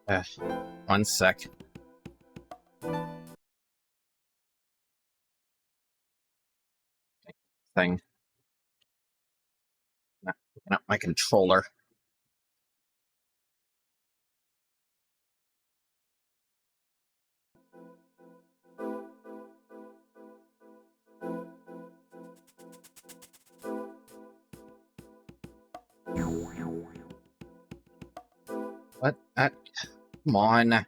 Uh, one sec. Thing. Not my controller. What? Come on.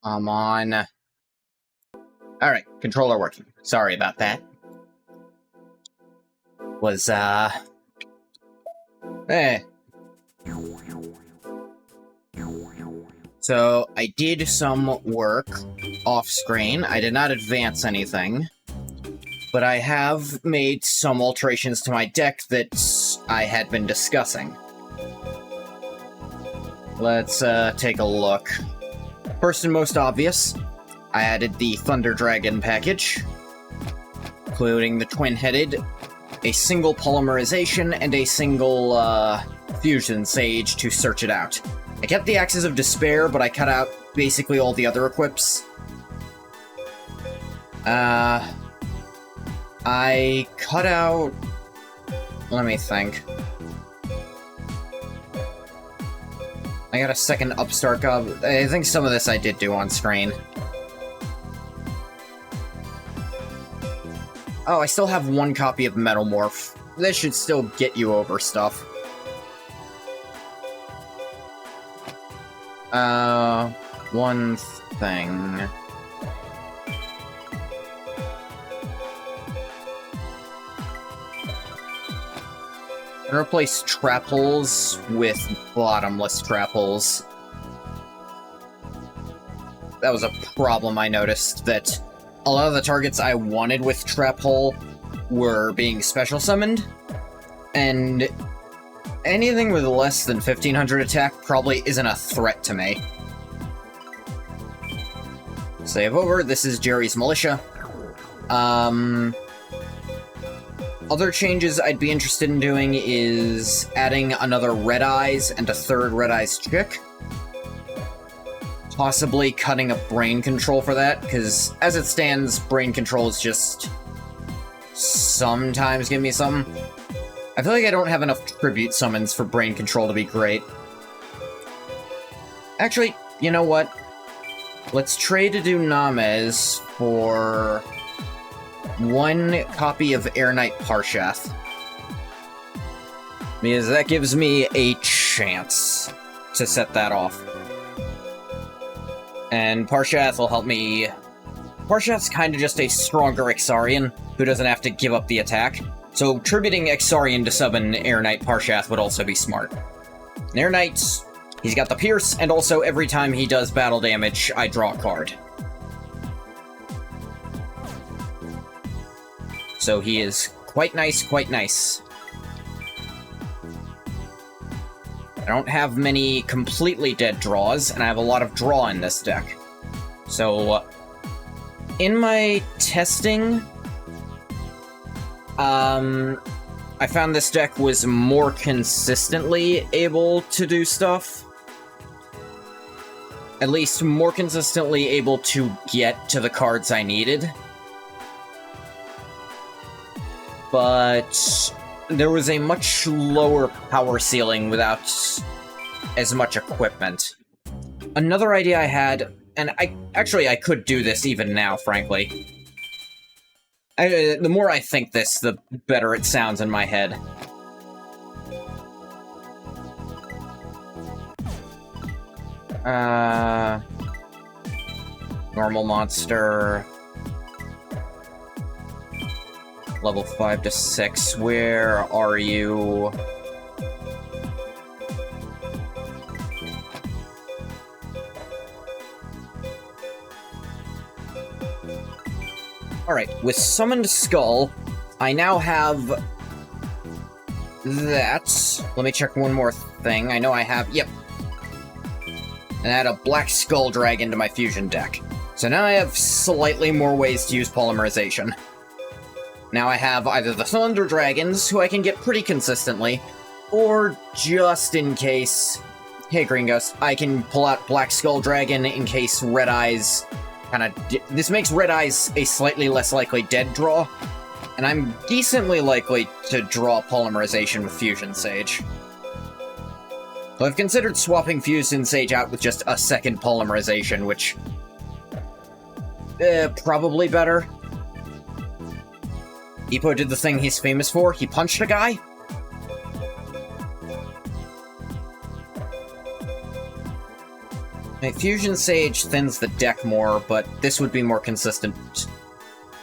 Come on. Alright, controller working. Sorry about that. Was, So, I did some work off-screen. I did not advance anything. But I have made some alterations to my deck that I had been discussing. Let's, take a look. First and most obvious, I added the Thunder Dragon package, including the twin-headed, a single polymerization, and a single, fusion sage to search it out. I kept the Axes of Despair, but I cut out basically all the other equips. I cut out... Let me think. I got a second Upstart Gob. I think some of this I did do on screen. Oh, I still have one copy of Metalmorph. This should still get you over stuff. One thing. I'm gonna replace trap holes with bottomless trap holes. That was a problem I noticed, that a lot of the targets I wanted with trap hole were being special summoned, and anything with less than 1500 attack probably isn't a threat to me. Save over, this is Jerry's Militia. Other changes I'd be interested in doing is adding another Red Eyes and a third Red Eyes chick. Possibly cutting a Brain Control for that, because as it stands, Brain Control is just... sometimes give me something. I feel like I don't have enough Tribute Summons for Brain Control to be great. Actually, you know what? Let's trade to do Namez for... one copy of Air Knight Parshath. Because that gives me a chance to set that off. And Parshath will help me... Parshath's kind of just a stronger Ixarian who doesn't have to give up the attack. So tributing Ixarian to summon Air Knight Parshath would also be smart. And Air Knight, he's got the Pierce, and also every time he does battle damage, I draw a card. So he is quite nice, quite nice. I don't have many completely dead draws, and I have a lot of draw in this deck. So, in my testing, I found this deck was more consistently able to do stuff. At least more consistently able to get to the cards I needed. But there was a much lower power ceiling without as much equipment. Another idea I had, and I could do this even now, frankly. The more I think this, the better it sounds in my head. Normal monster... level 5 to 6, where are you? Alright, with Summoned Skull, I now have that. Let me check one more thing. I know I have, yep. And add a Black Skull Dragon to my fusion deck. So now I have slightly more ways to use polymerization. Now I have either the Thunder Dragons, who I can get pretty consistently, or just in case, hey, Green Ghost, I can pull out Black Skull Dragon in case Red Eyes kinda... This makes Red Eyes a slightly less likely dead draw, and I'm decently likely to draw Polymerization with Fusion Sage. So I've considered swapping Fusion Sage out with just a second Polymerization, which... probably better. Ippo did the thing he's famous for. He punched a guy. Fusion Sage thins the deck more, but this would be more consistent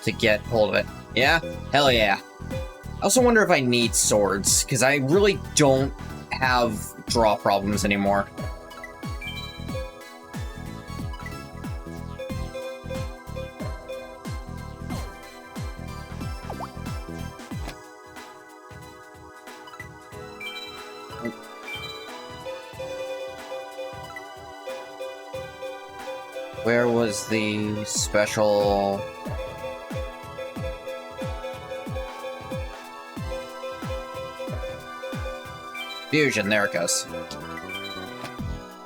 to get hold of it. Yeah? Hell yeah. I also wonder if I need swords, because I really don't have draw problems anymore. Where was the special... Fusion, there it goes.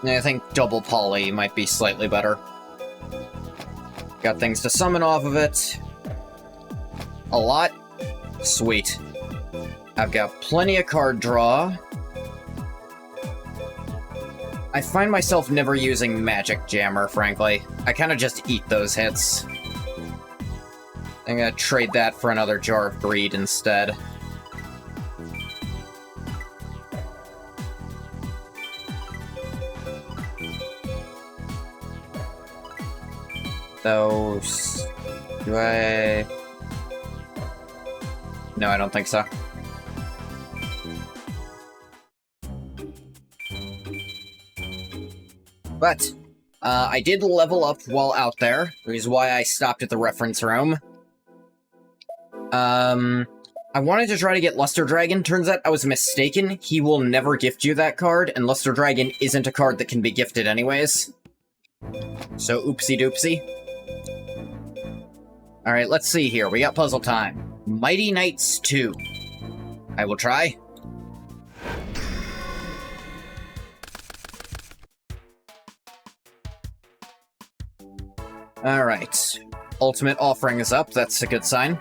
I think double poly might be slightly better. Got things to summon off of it. A lot. Sweet. I've got plenty of card draw. I find myself never using Magic Jammer, frankly. I kind of just eat those hits. I'm gonna trade that for another Jar of Greed instead. Those... Do I... No, I don't think so. But, I did level up while out there, which is why I stopped at the reference room. I wanted to try to get Luster Dragon. Turns out I was mistaken. He will never gift you that card, and Luster Dragon isn't a card that can be gifted anyways. So, oopsie doopsie. Alright, let's see here. We got puzzle time. Mighty Knights 2. I will try. Alright. Ultimate Offering is up. That's a good sign.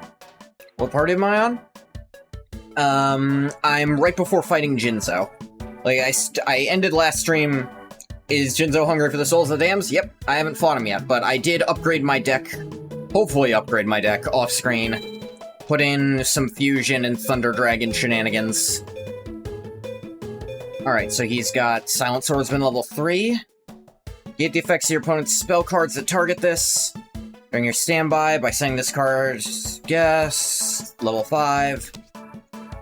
What party am I on? I'm right before fighting Jinzo. Like, I ended last stream. Is Jinzo hungry for the Souls of the Dams? Yep, I haven't fought him yet, but I did upgrade my deck. Hopefully upgrade my deck off-screen. Put in some Fusion and Thunder Dragon shenanigans. Alright, so he's got Silent Swordsman level 3. Get the effects of your opponent's spell cards that target this. During your standby by sending this card, yes, level 5.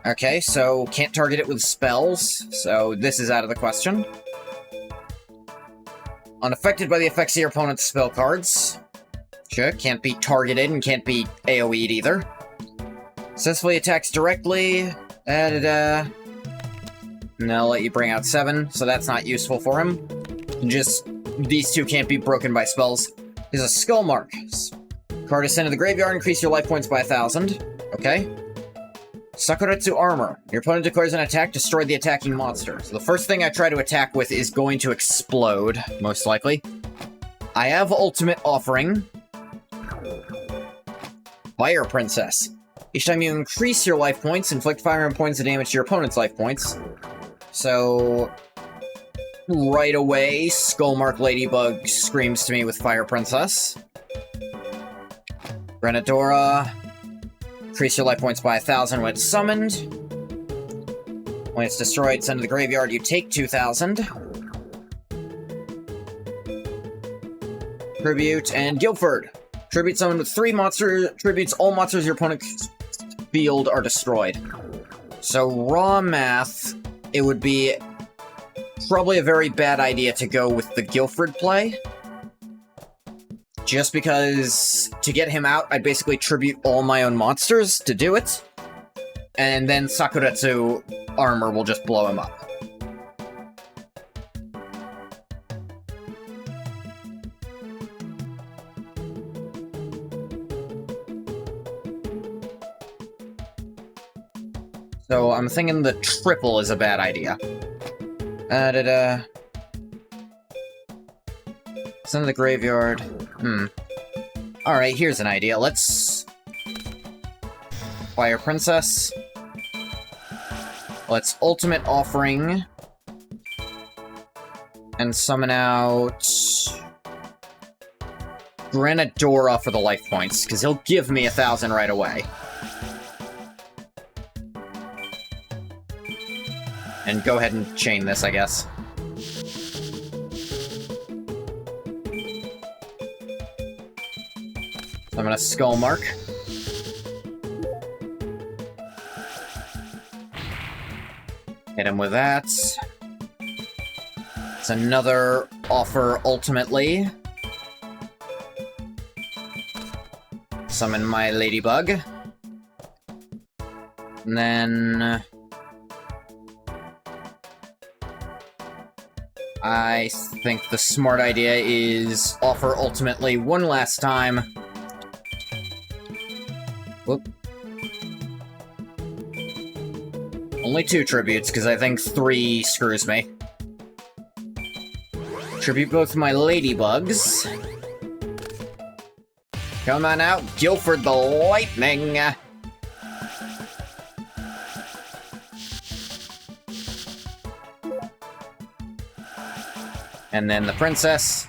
Okay, so can't target it with spells, so this is out of the question. Unaffected by the effects of your opponent's spell cards. Sure, can't be targeted and can't be AoE'd either. Successfully attacks directly. And I'll let you bring out 7, so that's not useful for him. Just, these two can't be broken by spells. There's a Skull Mark. Card is sent to the graveyard, increase your life points by 1,000. Okay. Sakuretsu Armor. Your opponent declares an attack, destroy the attacking monster. So the first thing I try to attack with is going to explode, most likely. I have Ultimate Offering. Fire Princess. Each time you increase your life points, inflict 500 points of damage to your opponent's life points. So... right away, Skullmark Ladybug screams to me with Fire Princess. Grenadora. Increase your life points by 1,000 when it's summoned. When it's destroyed, send to the graveyard, you take 2,000. Tribute, and Guildford. Tribute summoned with 3 monster tributes. All monsters in your opponent's field are destroyed. So, raw math, it would be probably a very bad idea to go with the Guildford play. Just because to get him out, I'd basically tribute all my own monsters to do it. And then Sakuretsu Armor will just blow him up. So I'm thinking the triple is a bad idea. Send to the graveyard. Alright, here's an idea. Let's... Fire Princess. Let's Ultimate Offering. And summon out... Granadora for the life points, because he'll give me 1,000 right away. And go ahead and chain this, I guess. I'm gonna Skull Mark. Hit him with that. It's another offer, ultimately. Summon my Ladybug. And then... I think the smart idea is offer ultimately one last time. Whoop. Only 2 tributes, because I think 3 screws me. Tribute both my Ladybugs. Come on out, Guilford the Lightning! And then the Princess.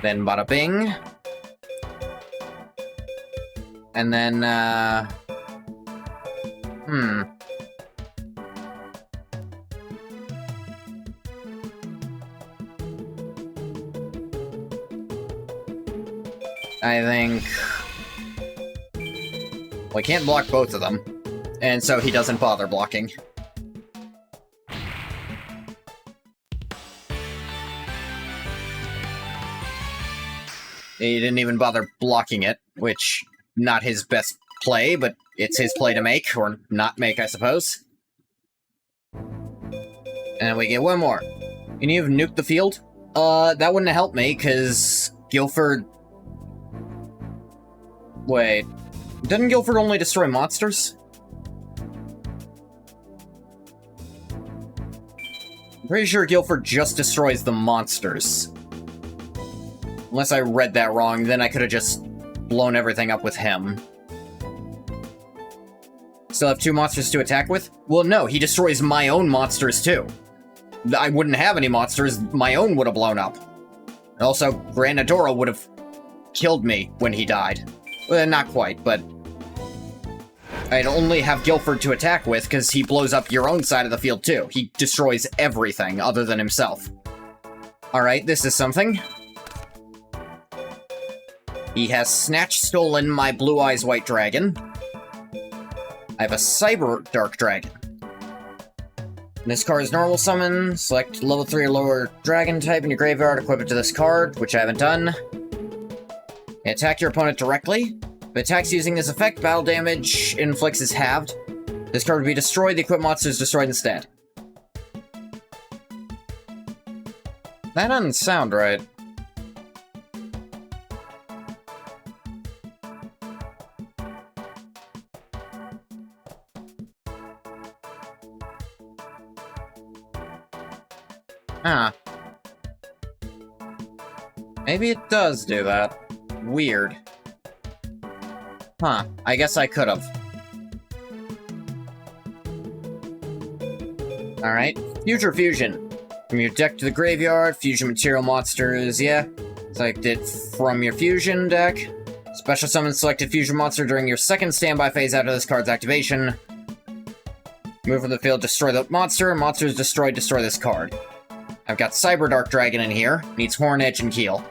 Then bada bing. And then, I think... Well, I can't block both of them. And so he doesn't bother blocking. He didn't even bother blocking it, which, not his best play, but it's his play to make, or not make, I suppose. And we get one more. Can you have nuked the field? That wouldn't have helped me, because Guilford... Wait. Doesn't Guilford only destroy monsters? I'm pretty sure Guilford just destroys the monsters. Unless I read that wrong, then I could have just blown everything up with him. Still have 2 monsters to attack with? Well, no, he destroys my own monsters, too. I wouldn't have any monsters, my own would have blown up. And also, Granadora would have killed me when he died. Well, not quite, but... I'd only have Guilford to attack with, because he blows up your own side of the field, too. He destroys everything other than himself. Alright, this is something. He has Snatch stolen my Blue Eyes White Dragon. I have a Cyber Dark Dragon. This card is normal summon. Select level 3 or lower dragon type in your graveyard, equip it to this card, which I haven't done. Attack your opponent directly. If it attacks using this effect, battle damage inflicts is halved. This card would be destroyed, the equipped monster is destroyed instead. That doesn't sound right. Huh. Maybe it does do that. Weird. Huh. I guess I could've. Alright. Future Fusion. From your deck to the graveyard, fusion material monsters, yeah. Select it from your fusion deck. Special summon selected fusion monster during your second standby phase after this card's activation. Move from the field, destroy the monster. Monster is destroyed, destroy this card. I've got Cyber Dark Dragon in here. Needs Horn, Edge, and Keel.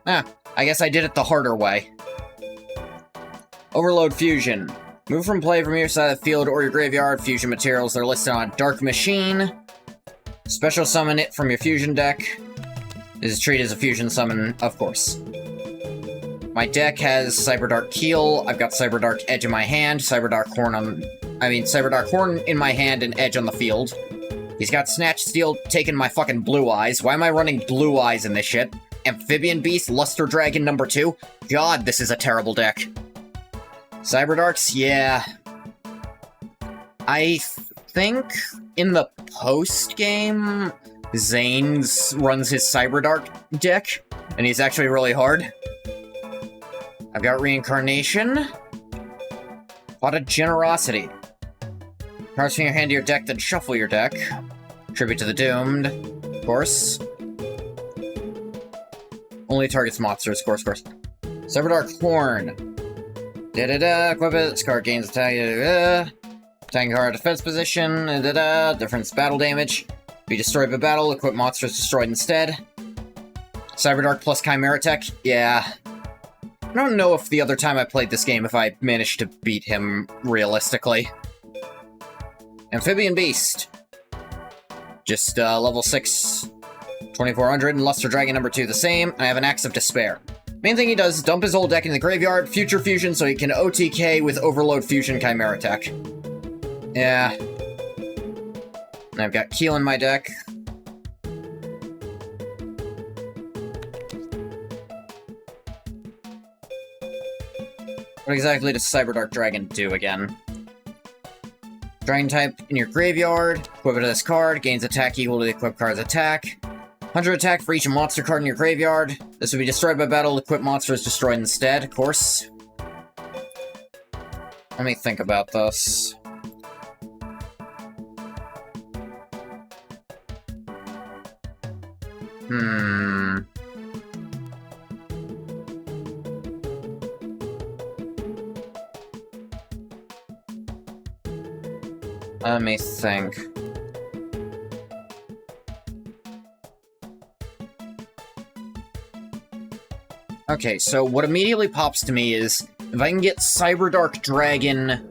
Ah, I guess I did it the harder way. Overload Fusion. Move from play from your side of the field or your graveyard. Fusion materials, they're listed on Dark Machine. Special summon it from your fusion deck. This is treated as a fusion summon, of course. My deck has Cyber Dark Keel. I've got Cyber Dark Edge in my hand. Cyber Dark Horn in my hand and Edge on the field. He's got Snatch Steel taking my fucking Blue Eyes. Why am I running Blue Eyes in this shit? Amphibian Beast, Luster Dragon number 2. God, this is a terrible deck. Cyber Darks, yeah. I think in the post-game, Zane runs his Cyberdark deck, and he's actually really hard. I've got Reincarnation. Pot of Generosity. Cards from your hand to your deck, then shuffle your deck. Tribute to the Doomed, of course. Only targets monsters, of course. Cyberdark Horn. Equip it. This card gains attack. Attacking card defense position. Difference battle damage. Be destroyed by battle. Equip monsters destroyed instead. Cyberdark plus Chimera Tech. Yeah. I don't know if the other time I played this game if I managed to beat him realistically. Amphibian Beast. Just level 6, 2400, and Luster Dragon number 2 the same. I have an Axe of Despair. Main thing he does is dump his whole deck into the graveyard, Future Fusion, so he can OTK with Overload Fusion Chimera Tech. Yeah. And I've got Keel in my deck. What exactly does Cyberdark Dragon do again? Dragon type in your graveyard, equip it to this card, gains attack equal to the equipped card's attack. 100 attack for each monster card in your graveyard. This will be destroyed by battle, equipped monster is destroyed instead, of course. Let me think about this. Let me think. Okay, so what immediately pops to me is, if I can get Cyberdark Dragon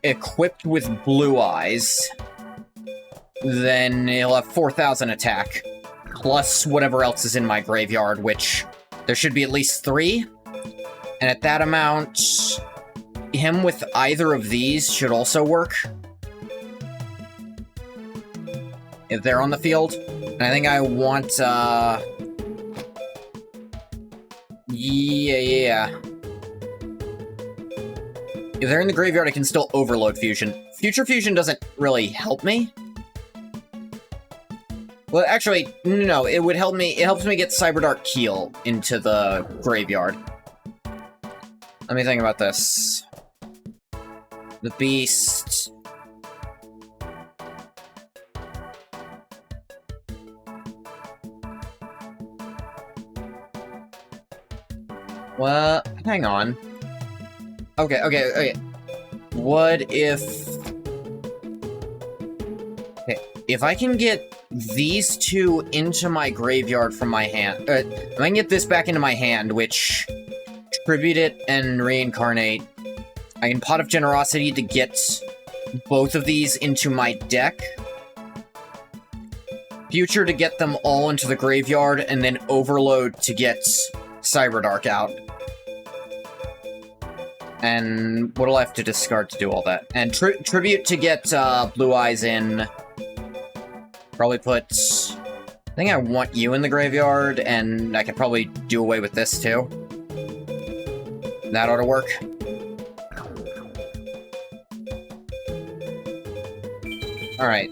equipped with Blue Eyes, then he'll have 4,000 attack, plus whatever else is in my graveyard, which there should be at least 3. And at that amount, him with either of these should also work. If they're on the field. And I think I want, yeah. If they're in the graveyard, I can still Overload Fusion. Future Fusion doesn't really help me. Well, actually, no, it would help me. It helps me get Cyberdark Keel into the graveyard. Let me think about this. The Beast. Well, hang on. Okay. What if... Okay, if I can get these two into my graveyard from my hand... if I can get this back into my hand, which... Tribute it and Reincarnate. I can Pot of Generosity to get both of these into my deck. Future to get them all into the graveyard, and then Overload to get Cyberdark out. And what'll I have to discard to do all that? And Tribute to get Blue Eyes in. Probably put... I think I want you in the graveyard, and I could probably do away with this too. That ought to work. Alright.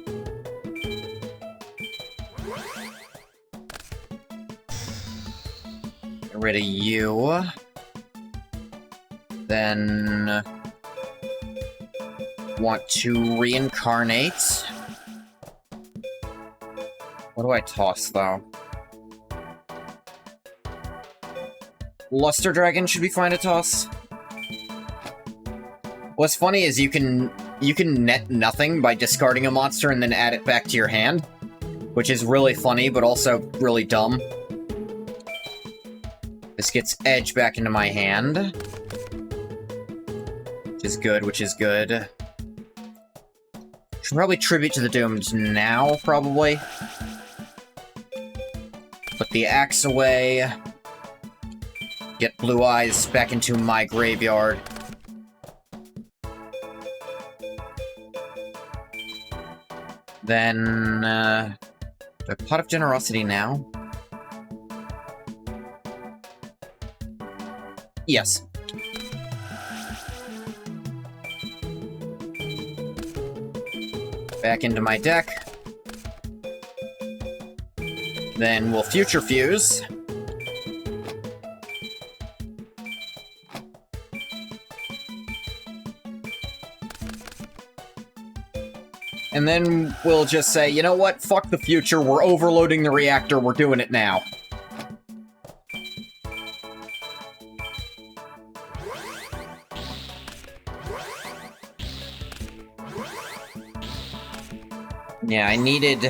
Get rid of you. Then... want to reincarnate. What do I toss, though? Luster Dragon should be fine to toss. What's funny is you can net nothing by discarding a monster and then add it back to your hand, which is really funny, but also really dumb. This gets Edge back into my hand. Which is good. Should probably Tribute to the Doomed now, probably. Put the axe away. Get Blue Eyes back into my graveyard. Then, do I Pot of Generosity now? Yes. Back into my deck. Then we'll Future Fuse. And then we'll just say, you know what? Fuck the future, we're overloading the reactor, we're doing it now. Yeah, I needed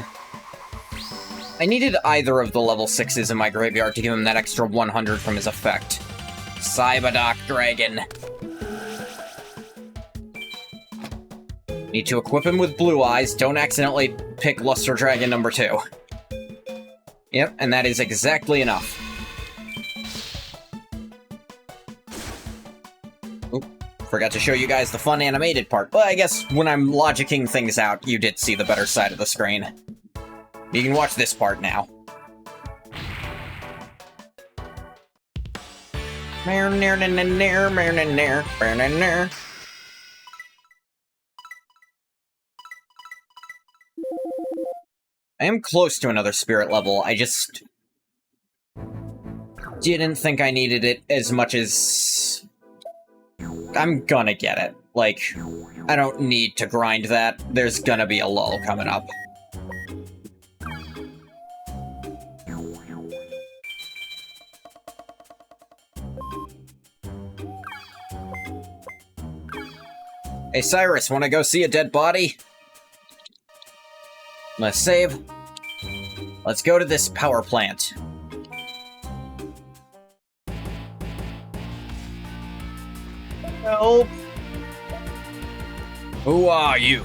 either of the level 6s in my graveyard to give him that extra 100 from his effect. Cyberdark Dragon. Need to equip him with Blue Eyes. Don't accidentally pick Luster Dragon number 2. Yep, and that is exactly enough. Oop, forgot to show you guys the fun animated part. But I guess when I'm logicking things out, you did see the better side of the screen. You can watch this part now. I am close to another spirit level, I just didn't think I needed it as much as... I'm gonna get it. Like, I don't need to grind that. There's gonna be a lull coming up. Hey Cyrus, wanna go see a dead body? Let's save. Let's go to this power plant. Help! Who are you?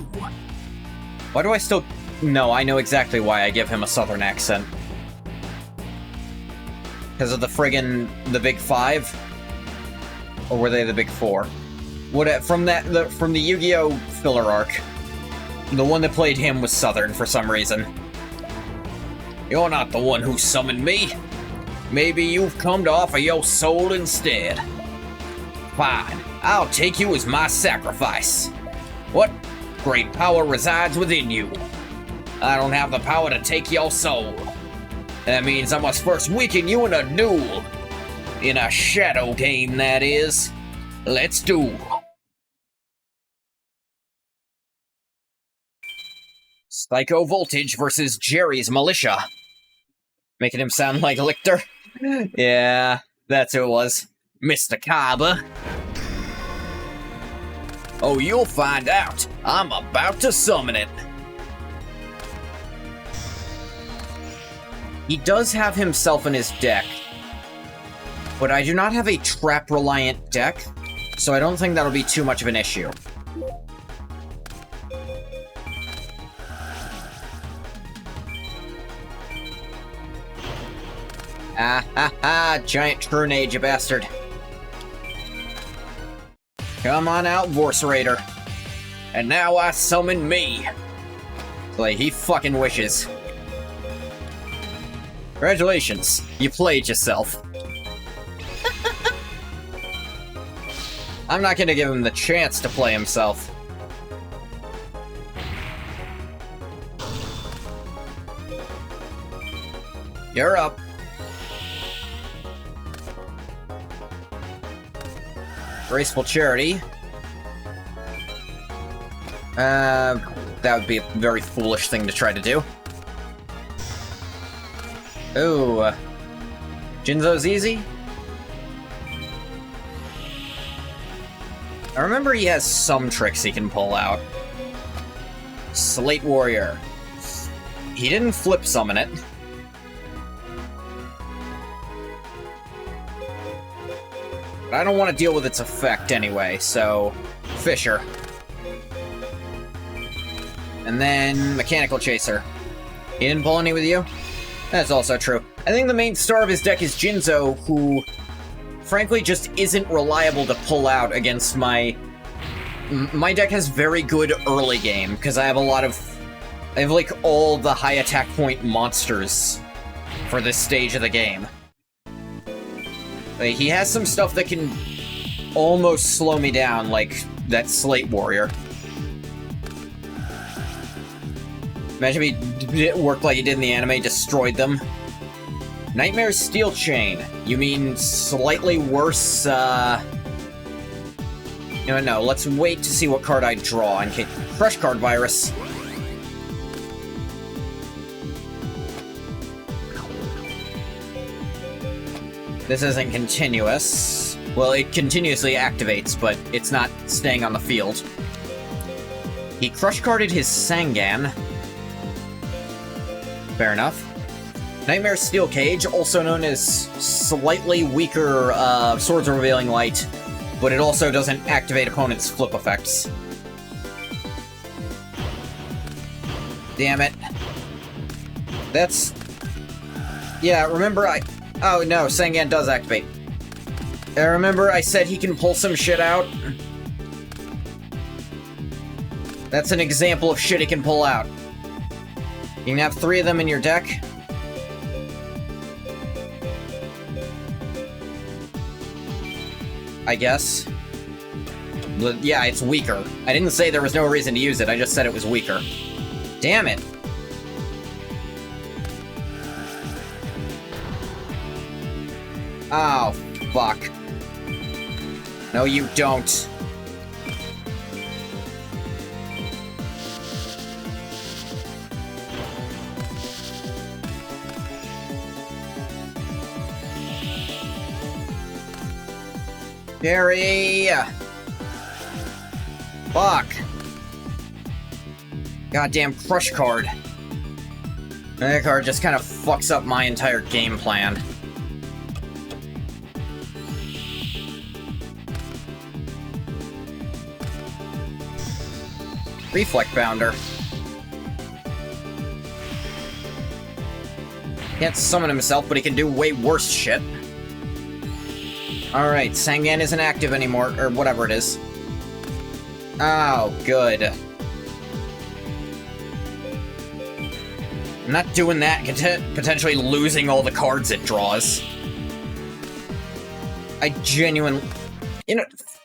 Why do I still... No, I know exactly why I give him a southern accent. Because of the friggin... the big 5? Or were they the big 4? What, from the Yu-Gi-Oh! Filler arc. The one that played him was Southern for some reason. You're not the one who summoned me. Maybe you've come to offer your soul instead. Fine, I'll take you as my sacrifice. What great power resides within you? I don't have the power to take your soul. That means I must first weaken you in a duel. In a shadow game, that is. Let's do. Psycho Voltage versus Jerry's Militia. Making him sound like Lictor? Yeah, that's who it was. Mr. Kaba. Oh, you'll find out. I'm about to summon it. He does have himself in his deck, but I do not have a trap-reliant deck, so I don't think that'll be too much of an issue. Ah ha ha, giant Trunade, you bastard. Come on out, Vorse Raider. And now I summon me. Like, he fucking wishes. Congratulations, you played yourself. I'm not gonna give him the chance to play himself. You're up. Graceful Charity. That would be a very foolish thing to try to do. Ooh. Jinzo's easy? I remember he has some tricks he can pull out. Slate Warrior. He didn't flip summon it. But I don't want to deal with its effect anyway, so... Fisher. And then Mechanical Chaser. He didn't pull any with you? That's also true. I think the main star of his deck is Jinzo, who... frankly just isn't reliable to pull out against my... My deck has very good early game, because I have a lot of... I have, like, all the high attack point monsters for this stage of the game. Like, he has some stuff that can almost slow me down, like that Slate Warrior. Imagine if he worked like he did in the anime, destroyed them. Nightmare's Steel Chain. You mean slightly worse, No, let's wait to see what card I draw in case... Fresh Card Virus. This isn't continuous. Well, it continuously activates, but it's not staying on the field. He Crush Carded his Sangan. Fair enough. Nightmare's Steel Cage, also known as slightly weaker Swords of Revealing Light, but it also doesn't activate opponents' flip effects. Damn it. That's... Yeah, remember Oh no, Sangan does activate. Remember I said he can pull some shit out? That's an example of shit he can pull out. You can have 3 of them in your deck. I guess. But yeah, it's weaker. I didn't say there was no reason to use it, I just said it was weaker. Damn it! Oh, fuck. No, you don't. Jerry! Fuck. Goddamn Crush card. That card just kind of fucks up my entire game plan. Reflect Bounder. Can't summon himself, but he can do way worse shit. Alright, Sangan isn't active anymore, or whatever it is. Oh, good. I'm not doing that, potentially losing all the cards it draws. I genuinely...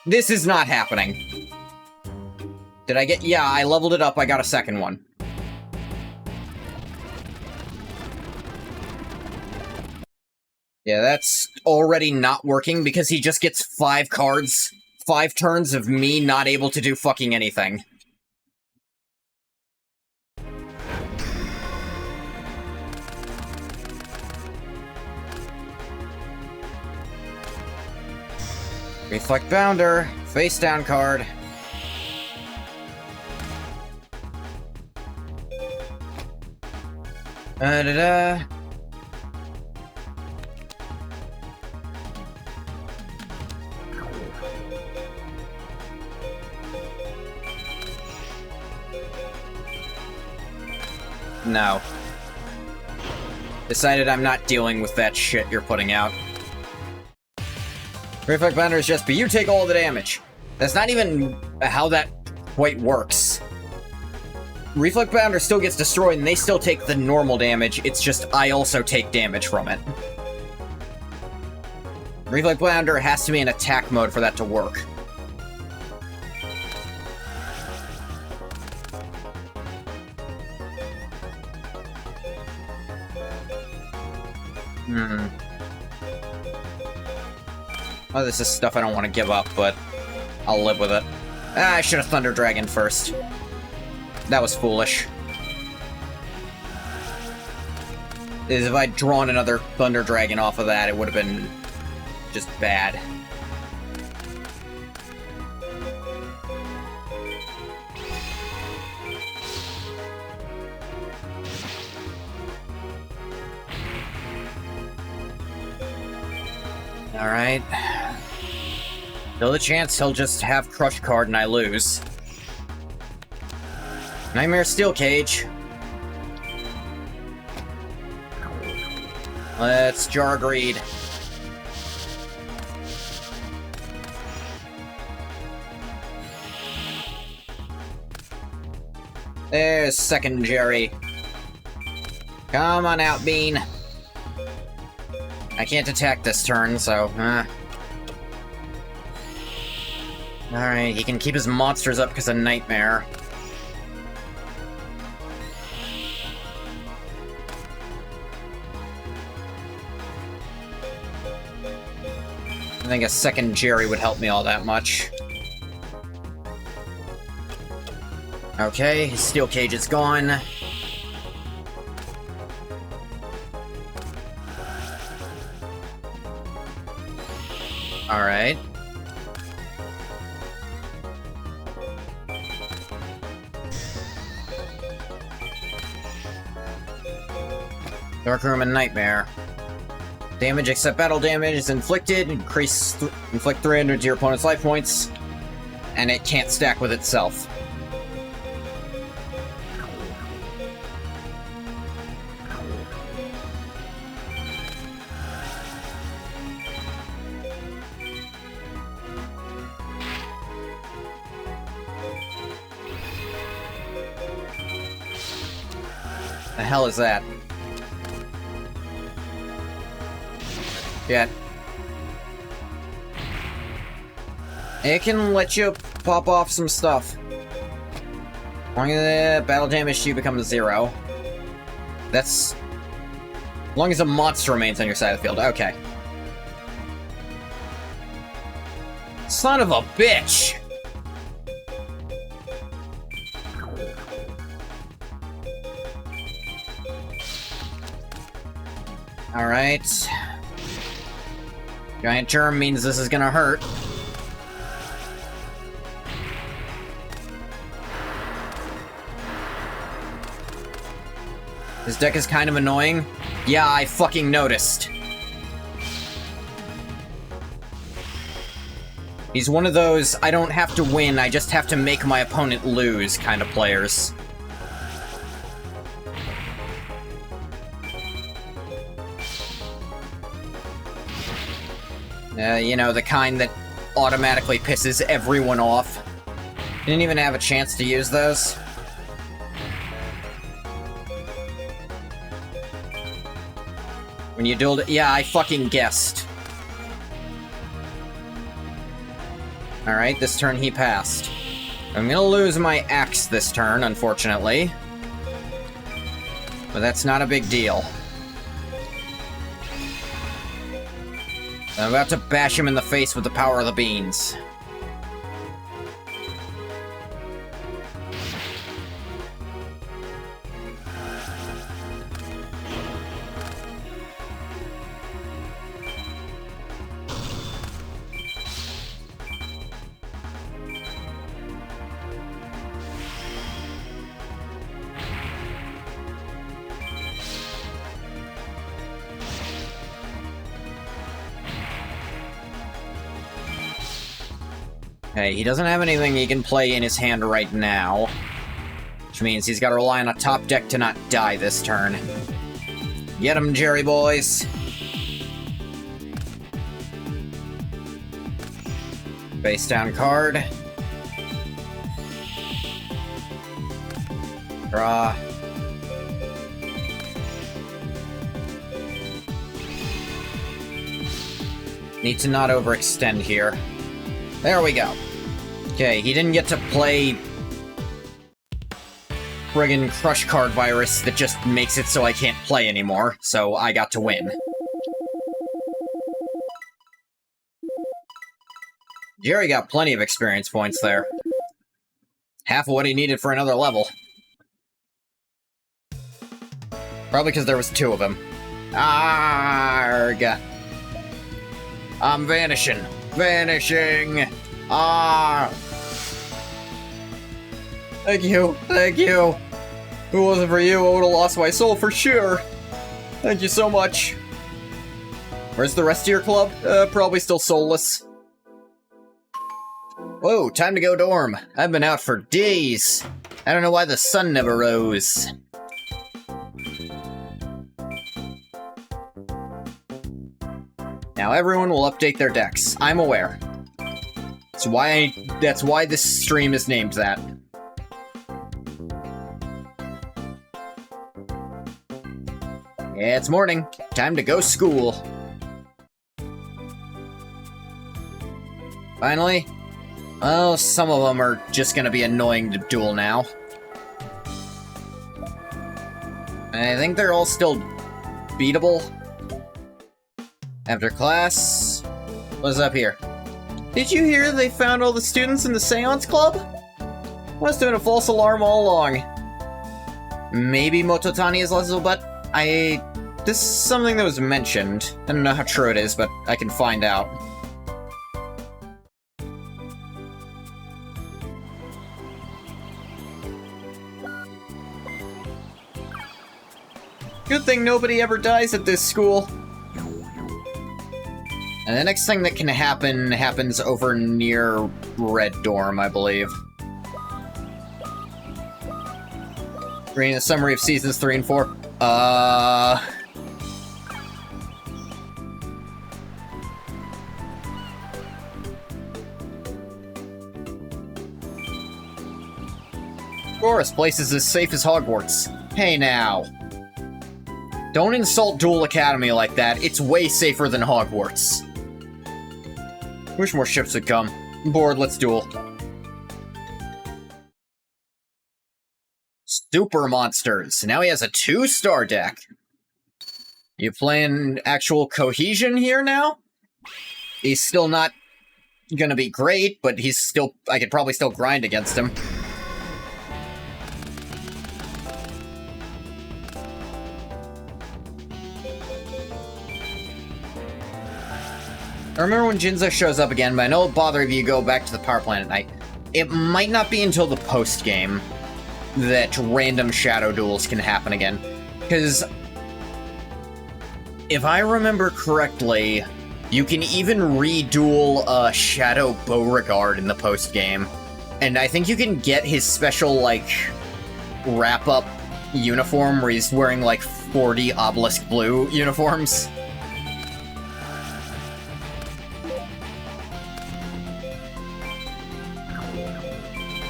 this is not happening. Did I get... Yeah, I leveled it up, I got a second one. Yeah, that's already not working because he just gets 5 cards, 5 turns of me not able to do fucking anything. Reflect Bounder, face down card. Da-da-da. No. Decided I'm not dealing with that shit you're putting out. Reflect Bounder is just, but you take all the damage. That's not even how that quite works. Reflect Bounder still gets destroyed and they still take the normal damage, it's just I also take damage from it. Reflect Bounder has to be in attack mode for that to work. Oh, this is stuff I don't want to give up, but I'll live with it. I should have Thunder Dragon first. That was foolish. If I'd drawn another Thunder Dragon off of that, it would have been just bad. Alright. Still a chance he'll just have Crush card and I lose. Nightmare Steel Cage. Let's Jar Greed. There's second Jerry. Come on out, Bean. I can't attack this turn, so, Alright, he can keep his monsters up because of Nightmare. I think a second Jerry would help me all that much. Okay, his steel cage is gone. Alright. Dark Room and Nightmare. Damage except battle damage is inflicted. Inflict 300 to your opponent's life points. And it can't stack with itself. The hell is that? Yeah. It can let you pop off some stuff. Long as the battle damage to you becomes 0. That's... as long as a monster remains on your side of the field. Okay. Son of a bitch! Alright. Giant Germ means this is gonna hurt. This deck is kind of annoying. Yeah, I fucking noticed. He's one of those, I don't have to win, I just have to make my opponent lose kind of players. You know, the kind that automatically pisses everyone off. Didn't even have a chance to use those. When you dueled it, yeah, I fucking guessed. Alright, this turn he passed. I'm gonna lose my axe this turn, unfortunately. But that's not a big deal. I'm about to bash him in the face with the power of the beans. Okay, he doesn't have anything he can play in his hand right now. Which means he's gotta rely on a top deck to not die this turn. Get him, Jerry boys! Face down card. Draw. Need to not overextend here. There we go. Okay, he didn't get to play friggin' Crush Card Virus that just makes it so I can't play anymore, so I got to win. Jerry got plenty of experience points there. Half of what he needed for another level. Probably because there was 2 of them. Arrgh! I'm vanishing. Vanishing! Ah! Thank you, thank you! If it wasn't for you, I would've lost my soul for sure! Thank you so much! Where's the rest of your club? Probably still soulless. Whoa, time to go dorm. I've been out for days. I don't know why the sun never rose. Now everyone will update their decks. I'm aware. That's why this stream is named that. Yeah, it's morning. Time to go school. Finally? Oh, some of them are just gonna be annoying to duel now. I think they're all still beatable. After class, What's up here? Did you hear they found all the students in the Seance Club? Must have been a false alarm all along. Maybe Mototani is Leslie, but this is something that was mentioned. I don't know how true it is, but I can find out. Good thing nobody ever dies at this school. And the next thing that can happen happens over near Red Dorm, I believe. Reading a summary of seasons 3 and 4. Of course, place is as safe as Hogwarts. Hey now. Don't insult Duel Academy like that. It's way safer than Hogwarts. Wish more ships would come. I'm bored, let's duel. Super Monsters. Now he has a 2-star deck. You playing actual cohesion here now? He's still not gonna be great, but he's still... I could probably still grind against him. I remember when Jinzo shows up again, but I know it'll bother if you go back to the power plant at night. It might not be until the post-game that random shadow duels can happen again. Because if I remember correctly, you can even re-duel Shadow Beauregard in the post-game. And I think you can get his special, like, wrap-up uniform where he's wearing, like, 40 Obelisk Blue uniforms.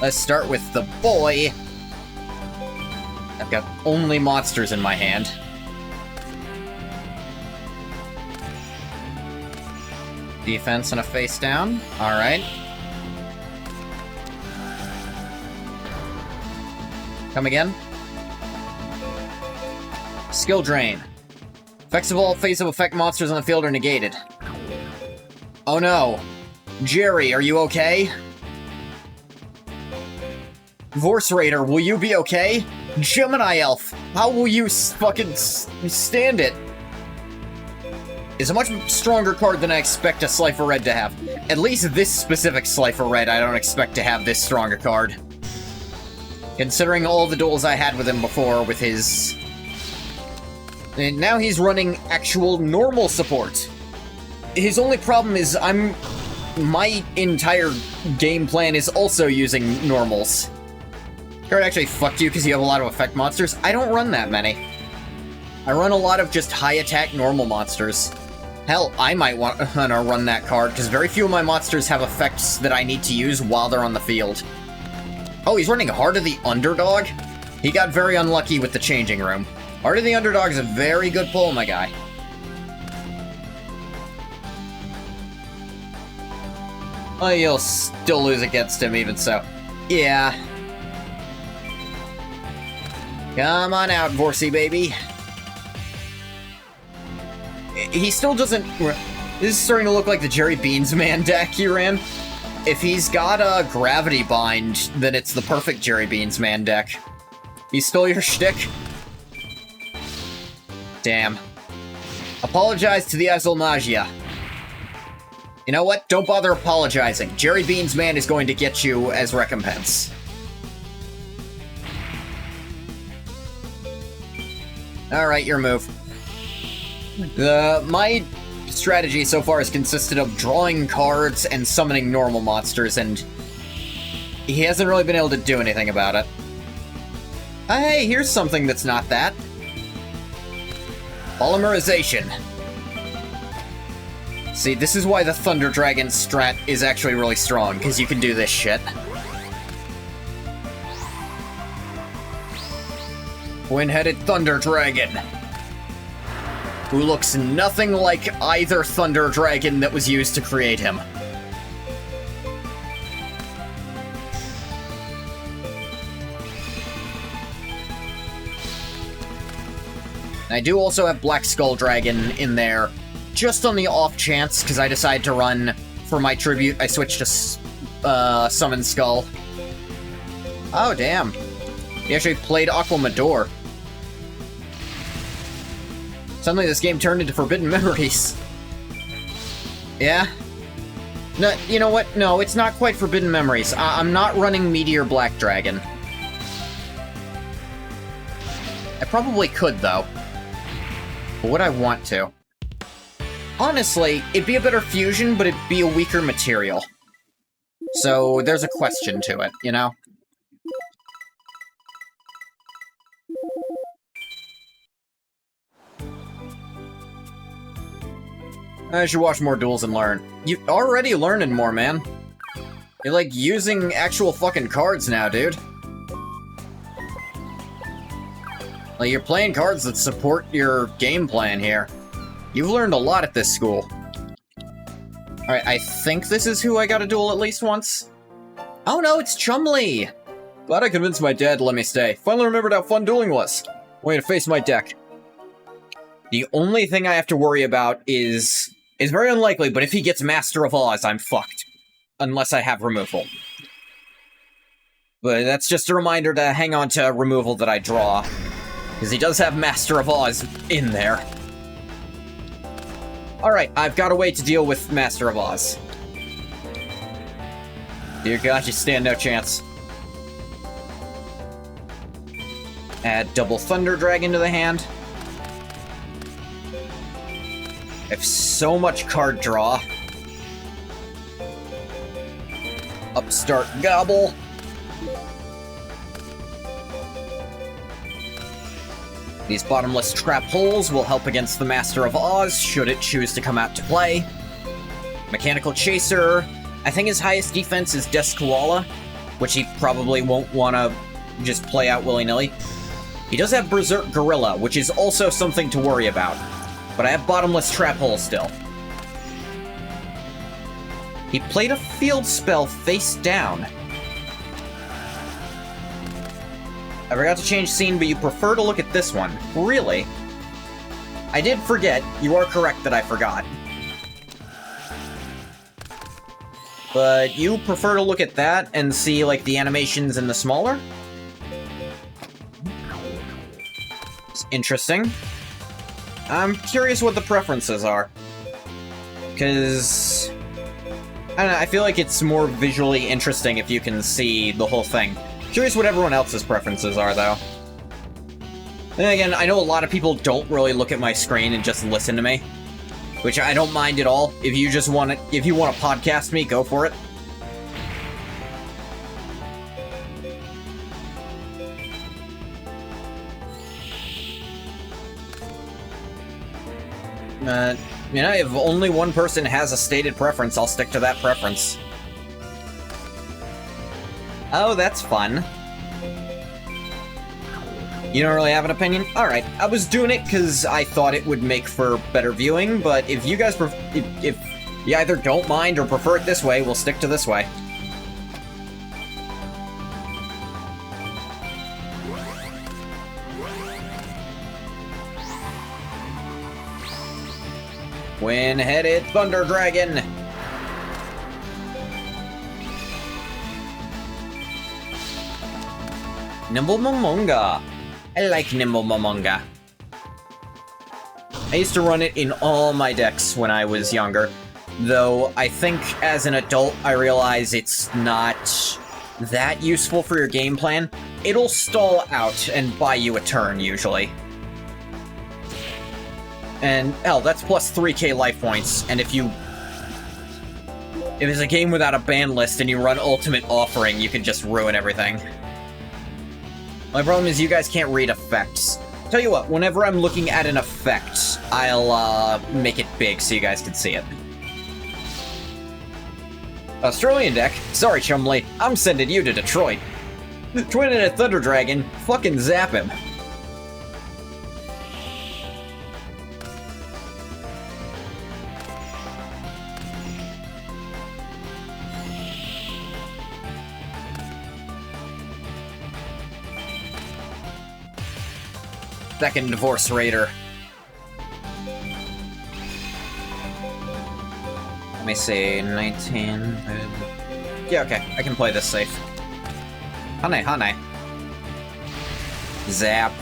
Let's start with the boy. I've got only monsters in my hand. Defense and a face down. Alright. Come again. Skill drain. Effects of all phase of effect monsters on the field are negated. Oh no. Jerry, are you okay? Vorse Raider, will you be okay? Gemini Elf, how will you fucking stand it? It's a much stronger card than I expect a Slifer Red to have. At least this specific Slifer Red, I don't expect to have this strong a card. Considering all the duels I had with him before with his... And now he's running actual normal support. His only problem is my entire game plan is also using normals. Card actually fucked you because you have a lot of effect monsters. I don't run that many. I run a lot of just high attack normal monsters. Hell, I might want to run that card because very few of my monsters have effects that I need to use while they're on the field. Oh, he's running Heart of the Underdog? He got very unlucky with the changing room. Heart of the Underdog is a very good pull, my guy. Well, you'll still lose against him even so. Yeah. Come on out, Vorsey, baby. He still doesn't... This is starting to look like the Jerry Beansman deck he ran. If he's got a Gravity Bind, then it's the perfect Jerry Beansman deck. He stole your shtick? Damn. Apologize to the Azulmagia. You know what? Don't bother apologizing. Jerry Beansman is going to get you as recompense. Alright, your move. My strategy so far has consisted of drawing cards and summoning normal monsters, and he hasn't really been able to do anything about it. Hey, here's something that's not that. Polymerization. See, this is why the Thunder Dragon strat is actually really strong, because you can do this shit. Twin-headed Thunder Dragon. Who looks nothing like either Thunder Dragon that was used to create him. I do also have Black Skull Dragon in there, just on the off chance, because I decided to run for my tribute, I switched to Summon Skull. Oh, damn. He actually played Aquamador. Suddenly this game turned into Forbidden Memories. Yeah? No, you know what? No, it's not quite Forbidden Memories. I'm not running Meteor Black Dragon. I probably could, though. But would I want to? Honestly, it'd be a better fusion, but it'd be a weaker material. So, there's a question to it, you know? I should watch more duels and learn. You're already learning more, man. You're, like, using actual fucking cards now, dude. Like, you're playing cards that support your game plan here. You've learned a lot at this school. Alright, I think this is who I gotta duel at least once. Oh no, it's Chumley! Glad I convinced my dad to let me stay. Finally remembered how fun dueling was. Way to face my deck. The only thing I have to worry about is... It's very unlikely, but if he gets Master of Oz, I'm fucked. Unless I have removal. But that's just a reminder to hang on to removal that I draw. Because he does have Master of Oz in there. Alright, I've got a way to deal with Master of Oz. Dear God, you stand no chance. Add double Thunder Dragon to the hand. I have so much card draw. Upstart Gobble. These bottomless trap holes will help against the Master of Oz, should it choose to come out to play. Mechanical Chaser. I think his highest defense is Deskuala, which he probably won't want to just play out willy-nilly. He does have Berserk Gorilla, which is also something to worry about. But I have bottomless trap hole still. He played a field spell face down. I forgot to change scene, but you prefer to look at this one. Really? I did forget. You are correct that I forgot. But you prefer to look at that and see, like, the animations in the smaller? It's interesting. I'm curious what the preferences are. Because... I don't know, I feel like it's more visually interesting if you can see the whole thing. Curious what everyone else's preferences are, though. And again, I know a lot of people don't really look at my screen and just listen to me. Which I don't mind at all. If you just want to, if you want to podcast me, go for it. You know, if only one person has a stated preference, I'll stick to that preference. Oh, that's fun. You don't really have an opinion? Alright, I was doing it because I thought it would make for better viewing, but if you guys if you either don't mind or prefer it this way, we'll stick to this way. Twin-headed Thunder Dragon! Nimble Momonga. I like Nimble Momonga. I used to run it in all my decks when I was younger, though I think as an adult I realize it's not that useful for your game plan. It'll stall out and buy you a turn, usually. And, hell, that's plus 3k life points, and if it's a game without a ban list and you run Ultimate Offering, you can just ruin everything. My problem is you guys can't read effects. Tell you what, whenever I'm looking at an effect, I'll, make it big so you guys can see it. Australian deck? Sorry, Chumley, I'm sending you to Detroit. Twin-headed Thunder Dragon, fucking zap him. Second Divorce Raider. me see, 19... Yeah, okay, I can play this safe. Honey, honey. Zap.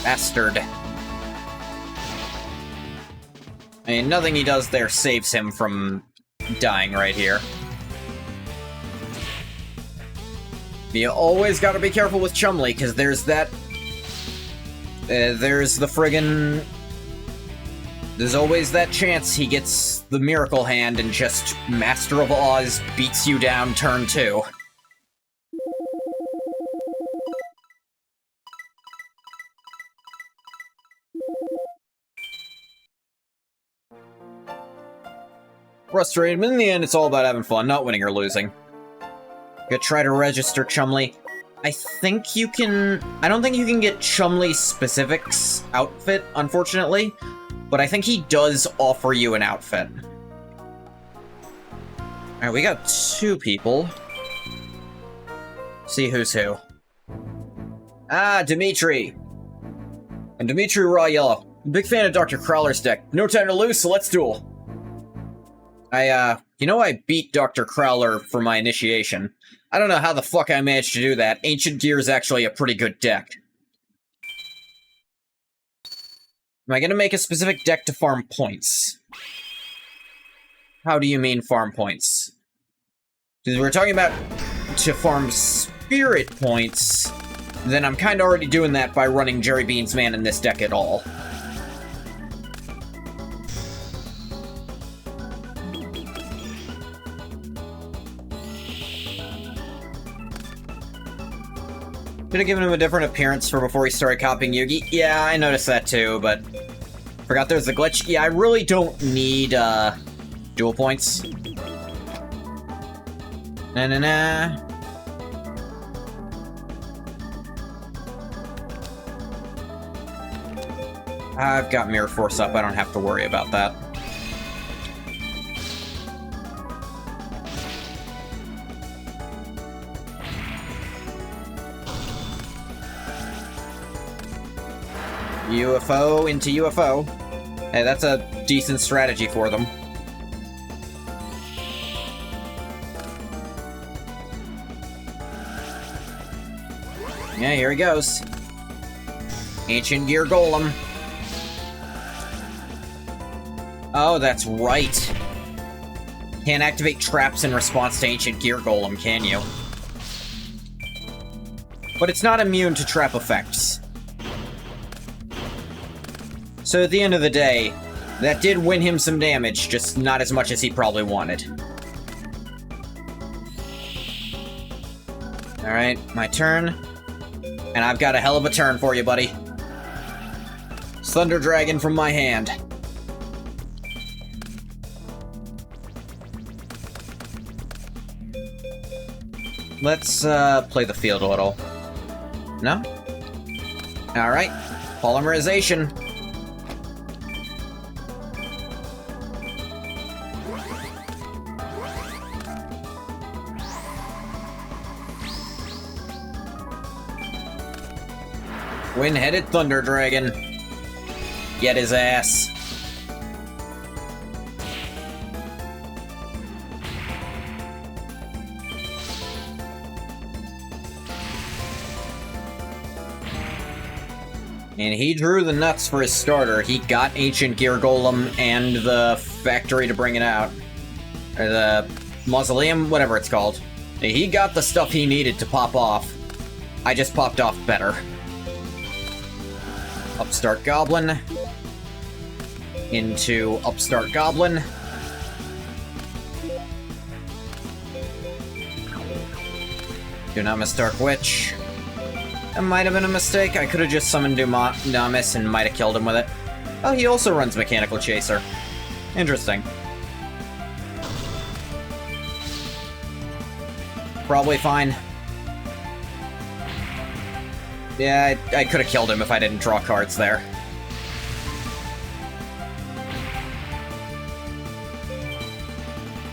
Bastard. I mean, nothing he does there saves him from dying right here. You always gotta be careful with Chumley, because there's that... there's the friggin'... There's always that chance he gets the Miracle Hand and just Master of Oz beats you down turn 2. Frustrated, but in the end, it's all about having fun, not winning or losing. Gonna try to register Chumley. I think you can... I don't think you can get Chumley Specifics outfit, unfortunately. But I think he does offer you an outfit. Alright, we got 2 people. See who's who. Ah, Dimitri! And Dimitri Raw Yellow. Big fan of Dr. Crowler's deck. No time to lose, so let's duel. You know I beat Dr. Crowler for my initiation. I don't know how the fuck I managed to do that. Ancient Gear is actually a pretty good deck. Am I gonna make a specific deck to farm points? How do you mean farm points? Because we're talking about to farm spirit points, then I'm kinda already doing that by running Jerry Bean's Man in this deck at all. Should have given him a different appearance for before he started copying Yugi. Yeah, I noticed that too, but forgot there's a glitch. Yeah, I really don't need dual points. Na-na-na. I've got Mirror Force up, I don't have to worry about that. UFO into UFO. Hey, that's a decent strategy for them. Yeah, here he goes. Ancient Gear Golem. Oh, that's right. Can't activate traps in response to Ancient Gear Golem, can you? But it's not immune to trap effects. So at the end of the day, that did win him some damage, just not as much as he probably wanted. Alright, my turn. And I've got a hell of a turn for you, buddy. Thunder Dragon from my hand. Let's play the field a little. No? Alright. Polymerization. Twin-headed Thunder Dragon. Get his ass. And he drew the nuts for his starter. He got Ancient Gear Golem and the factory to bring it out. Or the mausoleum, whatever it's called. He got the stuff he needed to pop off. I just popped off better. Upstart Goblin. Into Upstart Goblin. Do not miss Dark Witch. That might have been a mistake. I could have just summoned Dunamis and might have killed him with it. Oh, he also runs Mechanical Chaser. Interesting. Probably fine. Yeah, I could have killed him if I didn't draw cards there.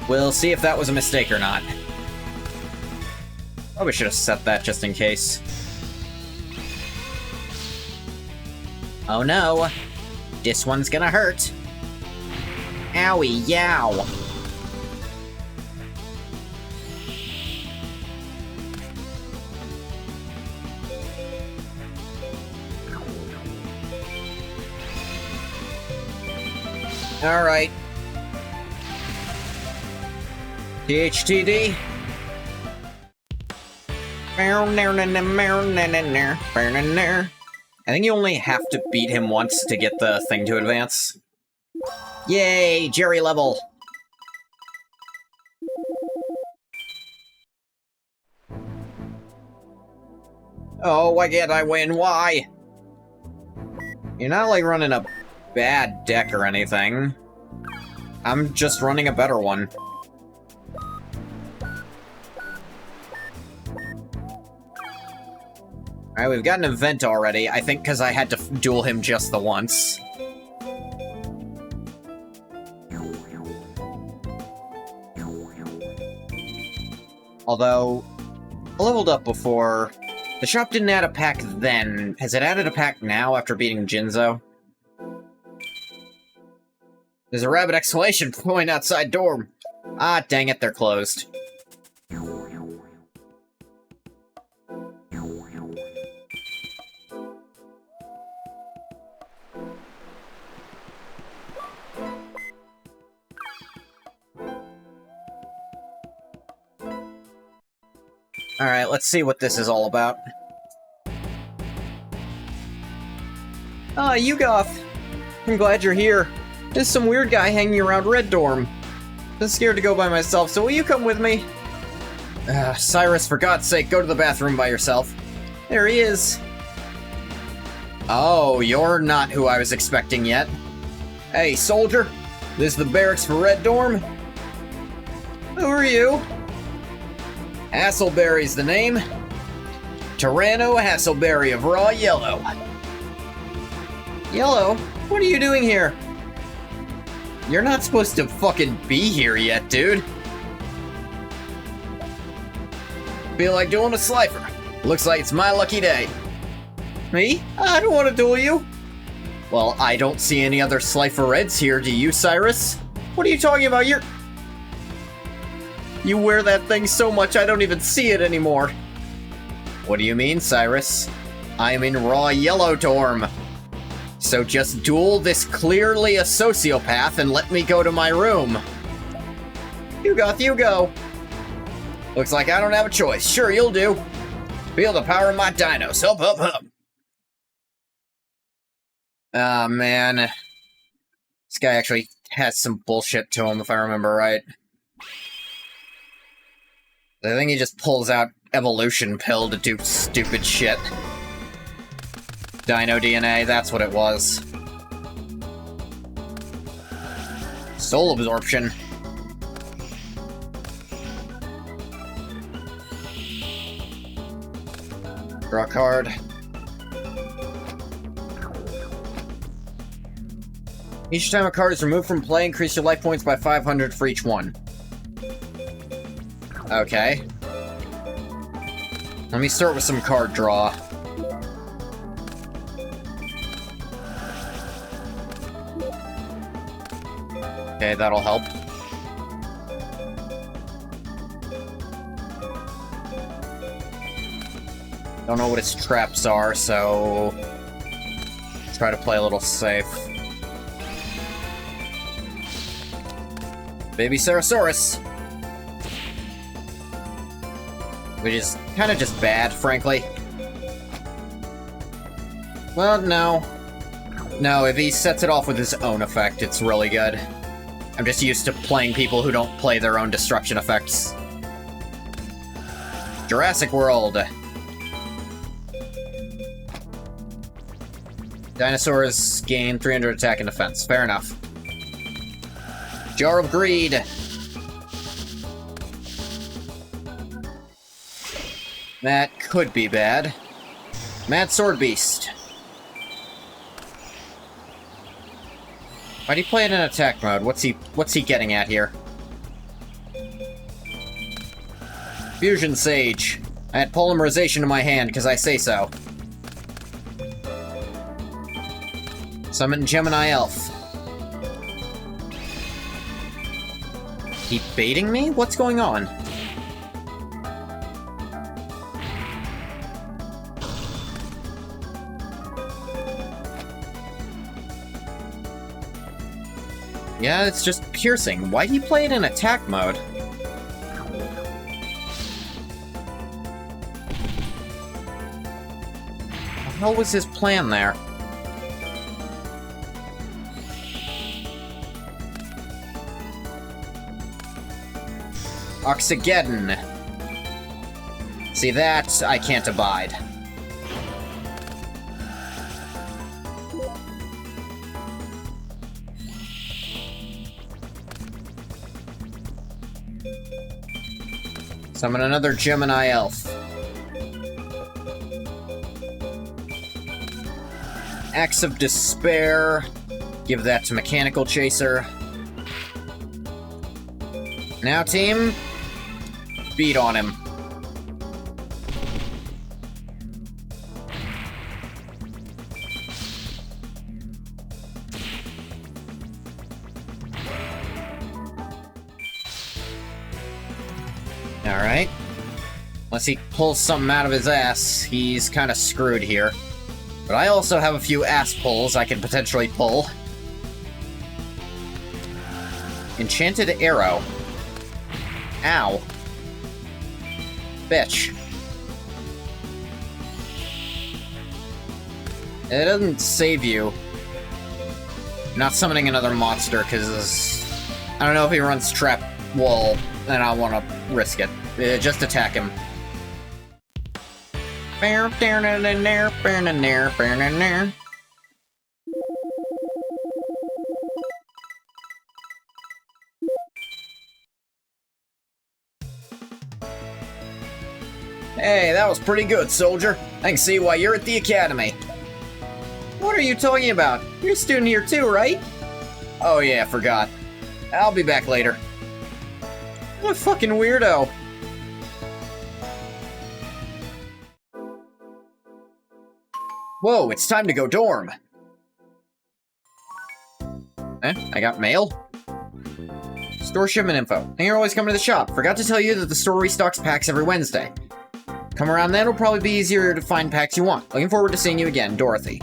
We'll see if that was a mistake or not. Probably should have set that just in case. Oh no. This one's gonna hurt. Owie, yow. Alright. THTD. I think you only have to beat him once to get the thing to advance. Yay, Jerry level! Oh, why can't I win? Why? You're not like running a bad deck or anything. I'm just running a better one. Alright, we've got an event already, I think because I had to duel him just the once. Although, I leveled up before. The shop didn't add a pack then. Has it added a pack now after beating Jinzo? There's a rabbit exclamation point outside dorm. Ah, dang it, they're closed. Alright, let's see what this is all about. Ah, YUGIOH! I'm glad you're here. There's some weird guy hanging around Red Dorm. I'm scared to go by myself, so will you come with me? Cyrus, for God's sake, go to the bathroom by yourself. There he is. Oh, you're not who I was expecting yet. Hey, soldier. This is the barracks for Red Dorm? Who are you? Hasselberry's the name. Tyranno Hasselberry of Raw Yellow. Yellow? What are you doing here? You're not supposed to fucking be here yet, dude. Feel like doing a slifer. Looks like it's my lucky day. Me? I don't want to duel you. Well, I don't see any other slifer reds here, do you, Cyrus? What are you talking about? You wear that thing so much I don't even see it anymore. What do you mean, Cyrus? I'm in Raw Yellow Dorm. So just duel this clearly a sociopath and let me go to my room. YUGIOH, you go. Looks like I don't have a choice. Sure, you'll do. Feel the power of my dinos. Hup, hup, hup. Ah, man. This guy actually has some bullshit to him, if I remember right. I think he just pulls out evolution pill to do stupid shit. Dino DNA, that's what it was. Soul absorption. Draw a card. Each time a card is removed from play, increase your life points by 500 for each one. Okay. Let me start with some card draw. Okay, that'll help. Don't know what its traps are, so try to play a little safe. Baby Cerosaurus. Which is kind of just bad, frankly. Well, no. No, if he sets it off with his own effect, it's really good. I'm just used to playing people who don't play their own destruction effects. Jurassic World. Dinosaurs gain 300 attack and defense. Fair enough. Jar of Greed. That could be bad. Mad Sword Beast. Why do you play it in attack mode? What's he getting at here? Fusion Sage. I had polymerization in my hand because I say so. Summon Gemini Elf. Keep baiting me? What's going on? Yeah, it's just piercing. Why'd he play it in attack mode? What the hell was his plan there? Oxygeddon. See, that I can't abide. Summon another Gemini Elf. Axe of Despair. Give that to Mechanical Chaser. Now, team, beat on him. Alright. Unless he pulls something out of his ass, he's kind of screwed here. But I also have a few ass pulls I can potentially pull. Enchanted Arrow. Ow. Bitch. It doesn't save you. Not summoning another monster, because I don't know if he runs Trap Wall, and I want to risk it. Just attack him. Hey, that was pretty good, soldier. I can see why you're at the academy. What are you talking about? You're a student here too, right? Oh yeah, forgot. I'll be back later. What a fucking weirdo. Whoa, it's time to go dorm. I got mail? Store shipment info. And you're always coming to the shop. Forgot to tell you that the store restocks packs every Wednesday. Come around then, it'll probably be easier to find packs you want. Looking forward to seeing you again, Dorothy.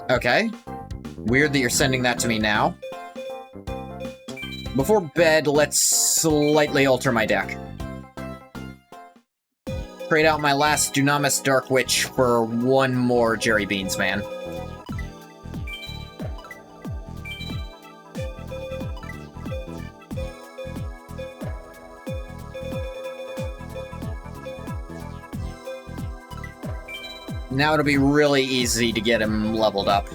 Okay. Weird that you're sending that to me now. Before bed, let's slightly alter my deck. Trade out my last Dunamis Dark Witch for one more Jerry Beans Man. Now it'll be really easy to get him leveled up.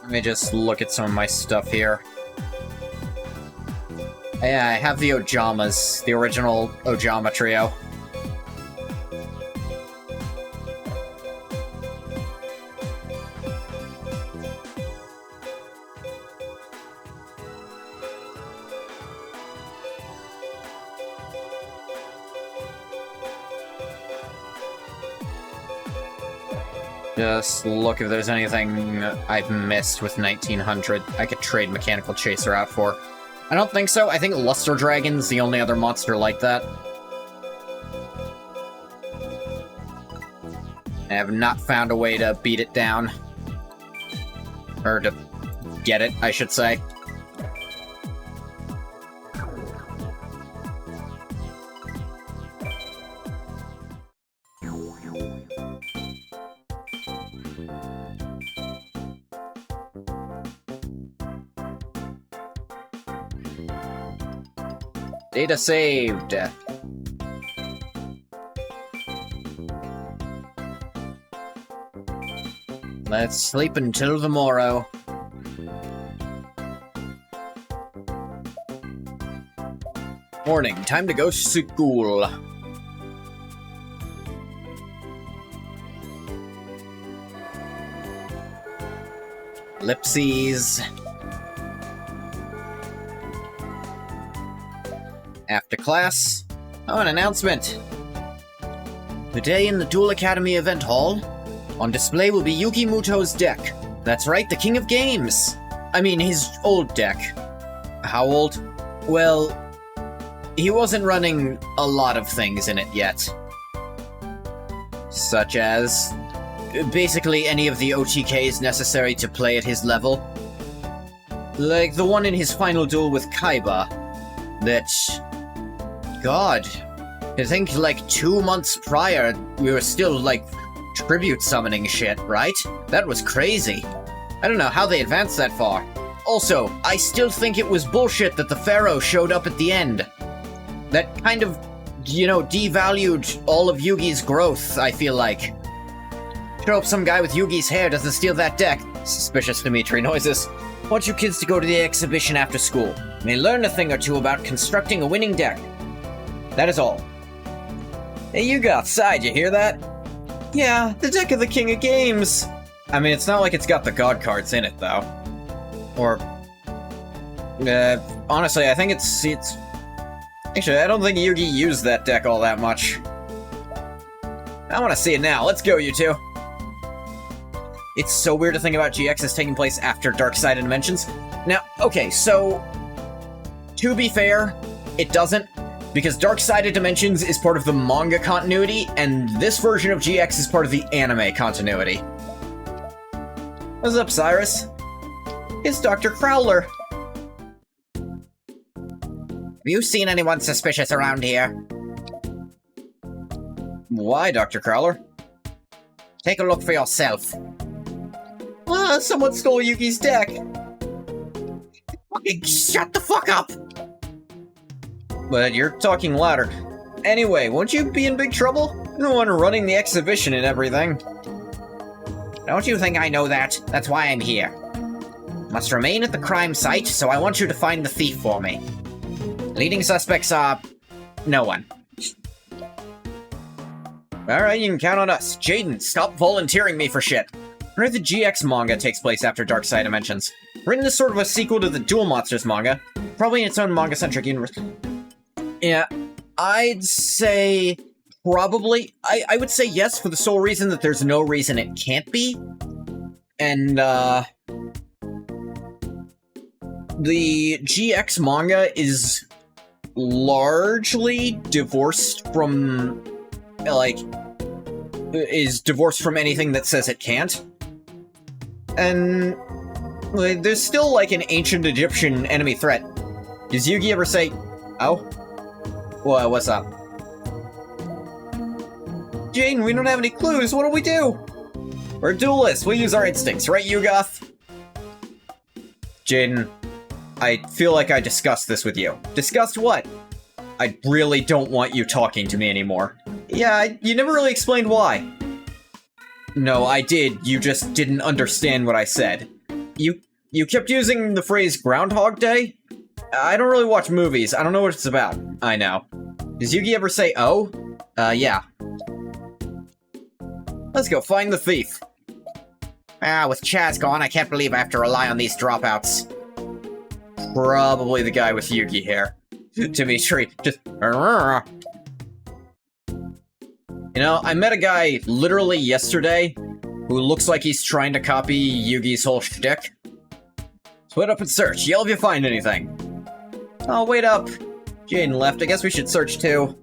Let me just look at some of my stuff here. Yeah, I have the Ojamas, the original Ojama trio. Just look if there's anything I've missed with 1900 I could trade Mechanical Chaser out for. I don't think so. I think Luster Dragon's the only other monster like that. I have not found a way to beat it down. Or to get it, I should say. Data saved. Let's sleep until the morrow. Morning, time to go to school. Ellipses. After class. Oh, an announcement. Today in the Duel Academy event hall, on display will be Yugi Muto's deck. That's right, the king of games. I mean, his old deck. How old? Well, he wasn't running a lot of things in it yet. Such as basically any of the OTKs necessary to play at his level. Like the one in his final duel with Kaiba. That... God... I think, like, 2 months prior, we were still, like, tribute summoning shit, right? That was crazy. I don't know how they advanced that far. Also, I still think it was bullshit that the Pharaoh showed up at the end. That kind of, you know, devalued all of Yugi's growth, I feel like. Show up some guy with Yugi's hair doesn't steal that deck. Suspicious Dimitri noises. I want you kids to go to the exhibition after school. You may learn a thing or two about constructing a winning deck. That is all. Hey, you go outside, you hear that? Yeah, the deck of the King of Games! I mean, it's not like it's got the God cards in it, though. Or... honestly, I think it's... Actually, I don't think Yugi used that deck all that much. I want to see it now. Let's go, you two! It's so weird to think about GX as taking place after Dark Side of Dimensions. Now, okay, so... To be fair, it doesn't. Because Dark Side of Dimensions is part of the manga continuity, and this version of GX is part of the anime continuity. What's up, Cyrus? It's Dr. Crowler. Have you seen anyone suspicious around here? Why, Dr. Crowler? Take a look for yourself. Ah, someone stole Yugi's deck. Fucking shut the fuck up! But you're talking louder. Anyway, won't you be in big trouble? You're the one running the exhibition and everything. Don't you think I know that? That's why I'm here. Must remain at the crime site, so I want you to find the thief for me. Leading suspects are... no one. Alright, you can count on us. Jaden, stop volunteering me for shit. I heard the GX manga takes place after Dark Side Dimensions. Written as sort of a sequel to the Duel Monsters manga. Probably in its own manga-centric universe. Yeah, I'd say probably. I would say yes for the sole reason that there's no reason it can't be. And, the GX manga is largely divorced from, like, is divorced from anything that says it can't. And like, there's still, like, an ancient Egyptian enemy threat. Does Yugi ever say, oh? Well, what's up? Jane, we don't have any clues. What do we do? We're duelists. We'll use our instincts, right, Yugoth? Jaden, I feel like I discussed this with you. Discussed what? I really don't want you talking to me anymore. Yeah, you never really explained why. No, I did. You just didn't understand what I said. You kept using the phrase Groundhog Day? I don't really watch movies. I don't know what it's about. I know. Does Yugi ever say, oh? Yeah. Let's go find the thief. Ah, with Chaz gone, I can't believe I have to rely on these dropouts. Probably the guy with Yugi hair. Dimitri, just... You know, I met a guy literally yesterday who looks like he's trying to copy Yugi's whole shtick. Split up and search. Yell if you find anything. Oh, wait up. Jaden left. I guess we should search too.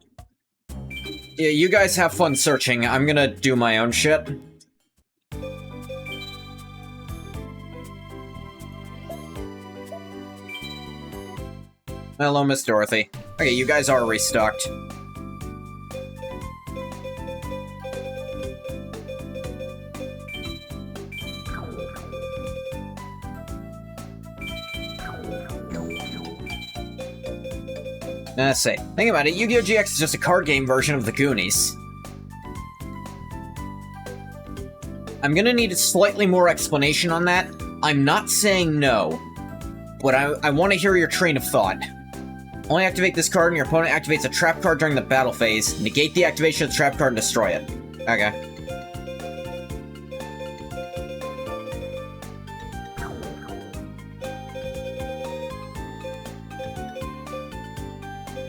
Yeah, you guys have fun searching. I'm gonna do my own shit. Hello, Miss Dorothy. Okay, you guys are restocked. Let's see. Think about it, Yu-Gi-Oh! GX is just a card game version of the Goonies. I'm gonna need a slightly more explanation on that. I'm not saying no, but I want to hear your train of thought. Only activate this card and your opponent activates a trap card during the battle phase. Negate the activation of the trap card and destroy it. Okay.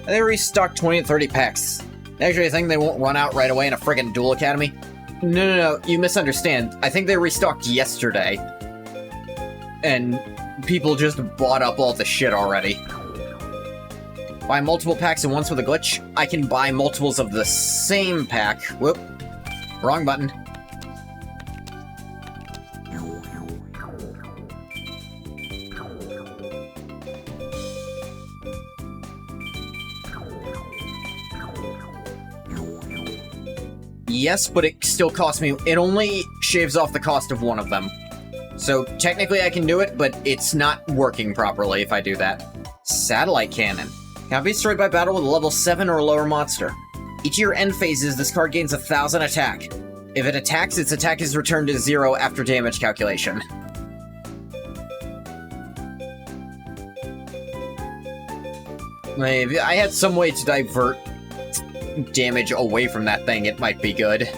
They restocked 20 and 30 packs. Actually, I think they won't run out right away in a friggin' Duel Academy. No, you misunderstand. I think they restocked yesterday. And people just bought up all the shit already. Buy multiple packs at once with a glitch? I can buy multiples of the same pack. Whoop. Wrong button. Yes, but it still costs me... It only shaves off the cost of one of them. So, technically I can do it, but it's not working properly if I do that. Satellite Cannon. Cannot be destroyed by battle with a level 7 or lower monster. Each of your end phases, this card gains 1,000 attack. If it attacks, its attack is returned to 0 after damage calculation. If I had some way to divert damage away from that thing, it might be good.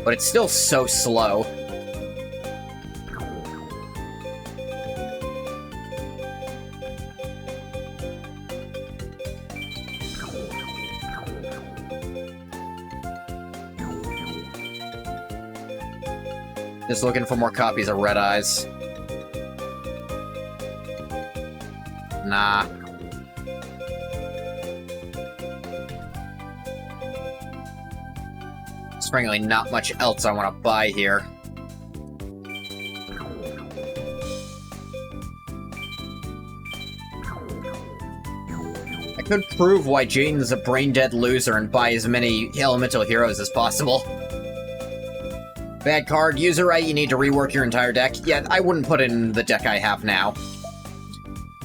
But it's still so slow. Just looking for more copies of Red Eyes. Nah. There's frankly not much else I want to buy here. I could prove why Jaden's a brain-dead loser and buy as many elemental heroes as possible. Bad card, use it right, you need to rework your entire deck. Yeah, I wouldn't put it in the deck I have now.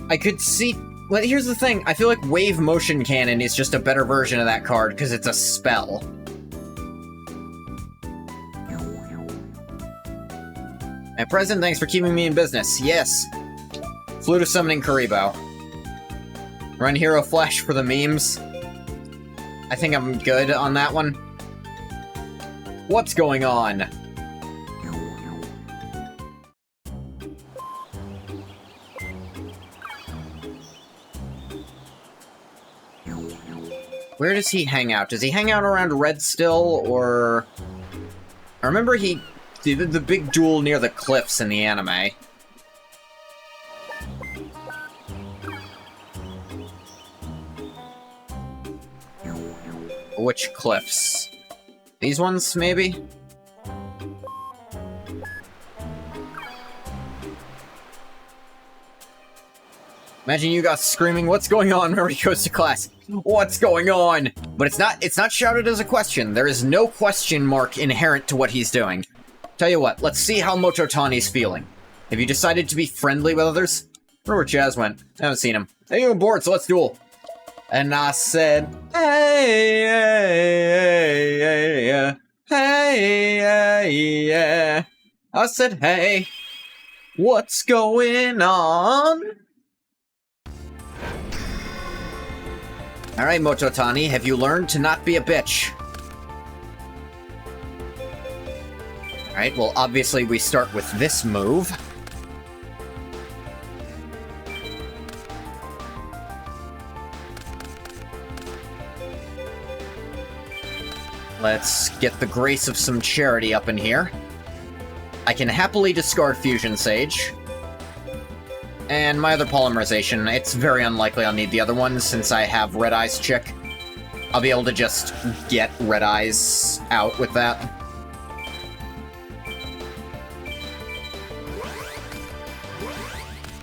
I could see... Well, here's the thing, I feel like Wave Motion Cannon is just a better version of that card, because it's a spell. At present, thanks for keeping me in business. Yes. Flew to summoning Kuriboh. Run Hero Flash for the memes. I think I'm good on that one. What's going on? Where does he hang out? Does he hang out around Red still, or... I remember he did the big duel near the cliffs in the anime. Which cliffs? These ones, maybe? Imagine you guys screaming, "What's going on?" whenever he goes to class. What's going on? But it's not shouted as a question. There is no question mark inherent to what he's doing. Tell you what, let's see how Mototani's feeling. Have you decided to be friendly with others? I wonder where Jazz went. I haven't seen him. Hey, you're bored, so let's duel. And I said, hey, hey, hey, hey, hey, yeah. I said, hey, what's going on? Alright, Mototani, have you learned to not be a bitch? Alright, well, obviously we start with this move. Let's get the grace of some charity up in here. I can happily discard Fusion Sage. And my other polymerization, it's very unlikely I'll need the other one since I have Red Eyes Chick. I'll be able to just get Red Eyes out with that.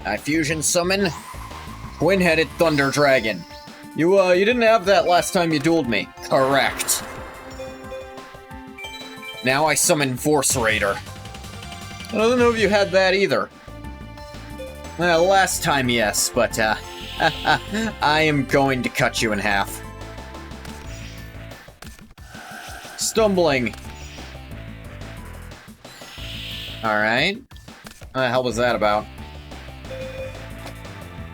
I Fusion Summon Twin-Headed Thunder Dragon. You didn't have that last time you dueled me. Correct. Now I summon Force Raider. I don't know if you had that either. Well, last time, yes, but, I am going to cut you in half. Stumbling. Alright. What the hell was that about?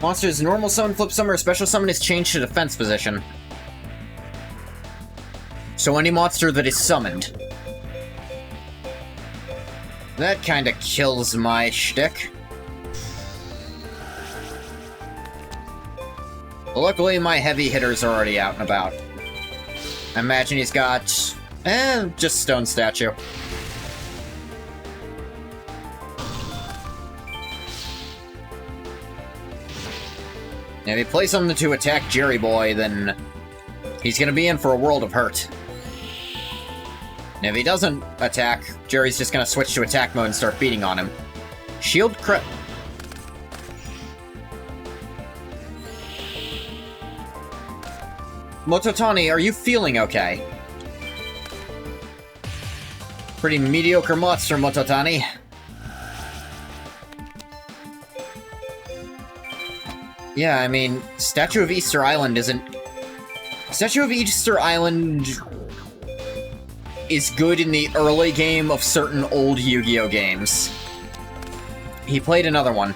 Monster's normal summon, flip summon, or special summon is changed to defense position. So any monster that is summoned. That kinda kills my shtick. Luckily, my heavy hitters are already out and about. I imagine he's got... just stone statue. If he plays something to attack Jerry Boy, then he's gonna be in for a world of hurt. And if he doesn't attack, Jerry's just gonna switch to attack mode and start beating on him. Shield crit... Mototani, are you feeling okay? Pretty mediocre monster, Mototani. Yeah, I mean, Statue of Easter Island isn't... Statue of Easter Island is good in the early game of certain old Yu-Gi-Oh! Games. He played another one.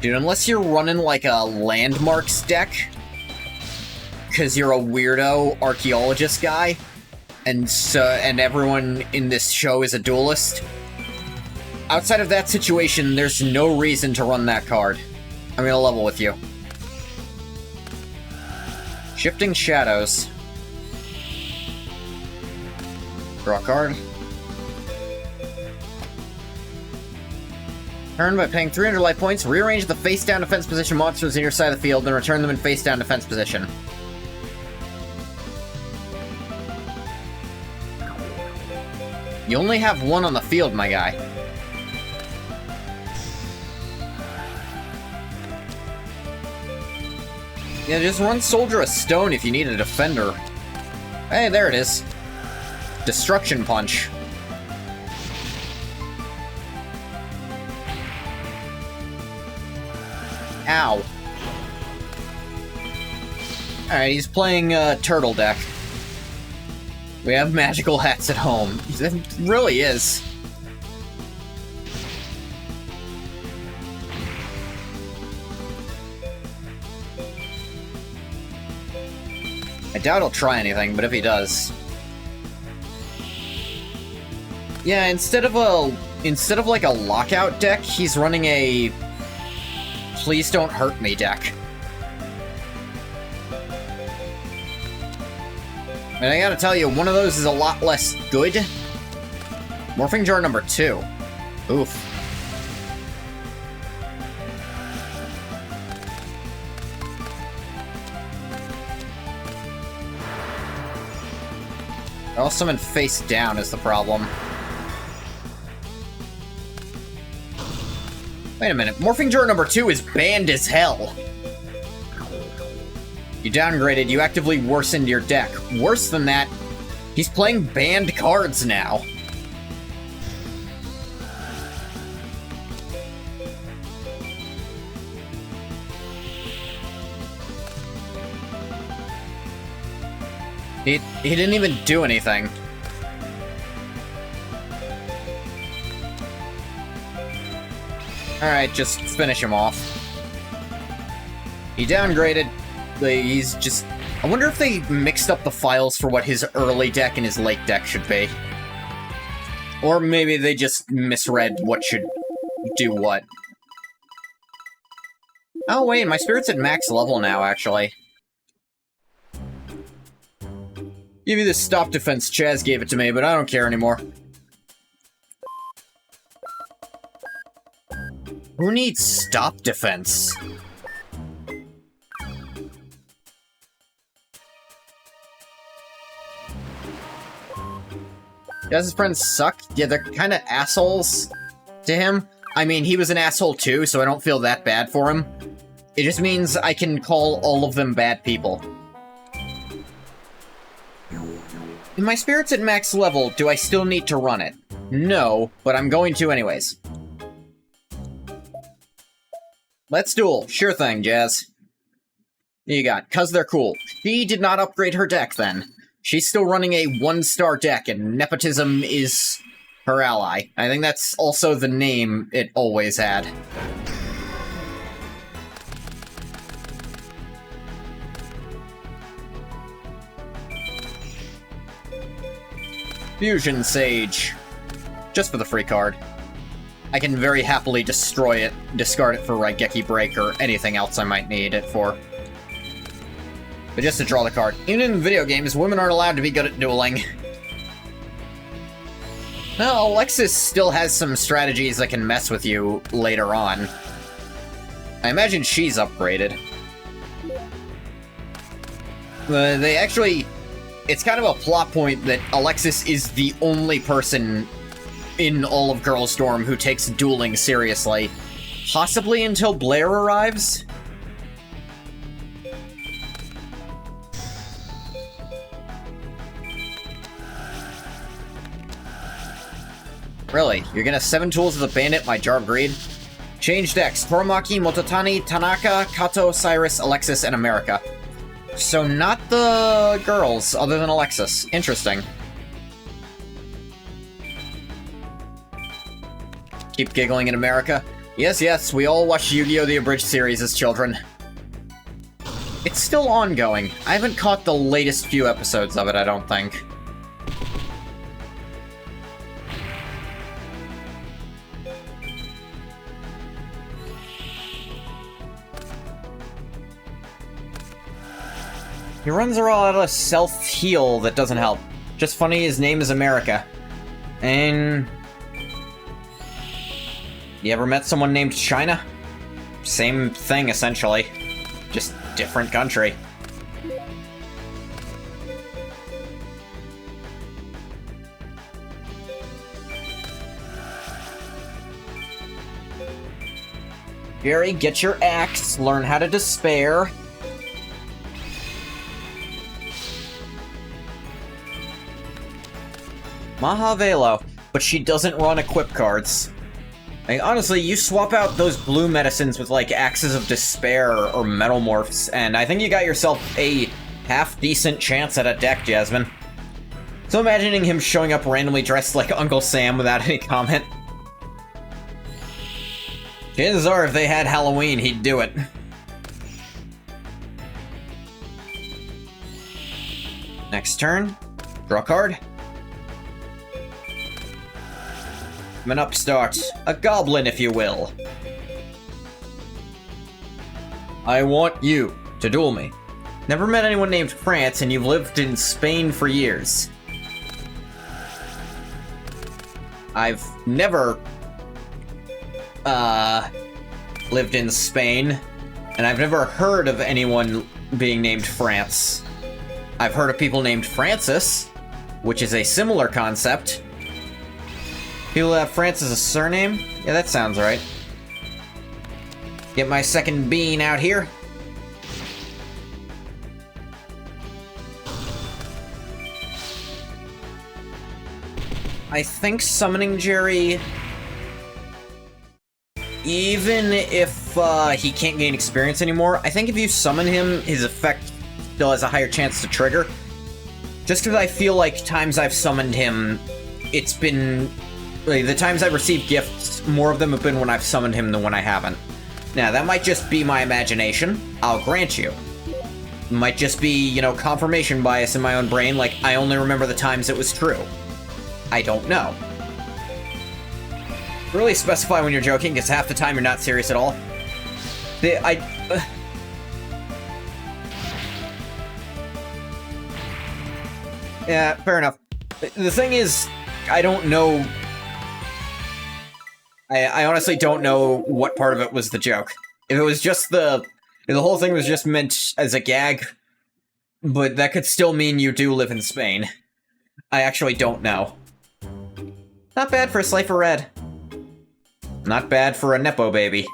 Dude, unless you're running like a landmarks deck, because you're a weirdo archaeologist guy, and everyone in this show is a duelist, outside of that situation, there's no reason to run that card. I'm gonna level with you. Shifting Shadows. Draw a card. Turn by paying 300 life points, rearrange the face-down defense position monsters in your side of the field, and return them in face-down defense position. You only have one on the field, my guy. Yeah, just run Soldier of Stone if you need a defender. Hey, there it is. Destruction Punch. Ow. Alright, he's playing Turtle Deck. We have magical hats at home. It really is. I doubt he'll try anything, but if he does... Yeah, instead of like a lockout deck, he's running a please don't hurt me deck. And I gotta tell you, one of those is a lot less good. Morphing Jar number 2. Oof. I'll summon face down is the problem. Wait a minute, Morphing Jar number 2 is banned as hell. You downgraded, you actively worsened your deck. Worse than that, he's playing banned cards now. He didn't even do anything. Alright, just finish him off. He downgraded. He's just... I wonder if they mixed up the files for what his early deck and his late deck should be. Or maybe they just misread what should do what. Oh wait, my spirit's at max level now, actually. Give you this stop defense, Chaz gave it to me, but I don't care anymore. Who needs stop defense? Does his friends suck? Yeah, they're kind of assholes to him. I mean, he was an asshole too, so I don't feel that bad for him. It just means I can call all of them bad people. If my spirit's at max level, do I still need to run it? No, but I'm going to anyways. Let's duel. Sure thing, Jazz. You got, 'cause they're cool. She did not upgrade her deck then. She's still running a 1-star deck, and nepotism is her ally. I think that's also the name it always had. Fusion Sage. Just for the free card. I can very happily destroy it, discard it for Raigeki Break, or anything else I might need it for. But just to draw the card. Even in video games, women aren't allowed to be good at dueling. Well, Alexis still has some strategies that can mess with you later on. I imagine she's upgraded. They actually... It's kind of a plot point that Alexis is the only person in all of Girls' Dorm who takes dueling seriously. Possibly until Blair arrives? Really? You're gonna 7 Tools of the Bandit, my jar of greed? Change decks. Toromaki, Mototani, Tanaka, Kato, Cyrus, Alexis, and America. So not the girls, other than Alexis. Interesting. Keep giggling in America. Yes, yes, we all watched Yu-Gi-Oh! The Abridged series as children. It's still ongoing. I haven't caught the latest few episodes of it, I don't think. He runs around out of self-heal that doesn't help. Just funny his name is America. And... You ever met someone named China? Same thing, essentially. Just different country. Gary, get your axe, learn how to despair. Mahavelo, but she doesn't run equip cards. Like, honestly, you swap out those blue medicines with, like, Axes of Despair or Metalmorphs, and I think you got yourself a half-decent chance at a deck, Jasmine. So imagining him showing up randomly dressed like Uncle Sam without any comment. Chances are, if they had Halloween, he'd do it. Next turn. Draw a card. I'm an upstart. A goblin, if you will. I want you to duel me. Never met anyone named France, and you've lived in Spain for years. I've never, lived in Spain, and I've never heard of anyone being named France. I've heard of people named Francis, which is a similar concept. People have France as a surname? Yeah, that sounds right. Get my second bean out here. I think summoning Jerry... Even if he can't gain experience anymore, I think if you summon him, his effect still has a higher chance to trigger. Just because I feel like times I've summoned him, it's been... Like, the times I've received gifts, more of them have been when I've summoned him than when I haven't. Now, that might just be my imagination, I'll grant you. It might just be, you know, confirmation bias in my own brain, like, I only remember the times it was true. I don't know. Really specify when you're joking, because half the time you're not serious at all. Yeah, fair enough. The thing is, I don't know... I honestly don't know what part of it was the joke. If it was just if the whole thing was just meant as a gag, but that could still mean you do live in Spain. I actually don't know. Not bad for a Slifer Red. Not bad for a Nepo baby.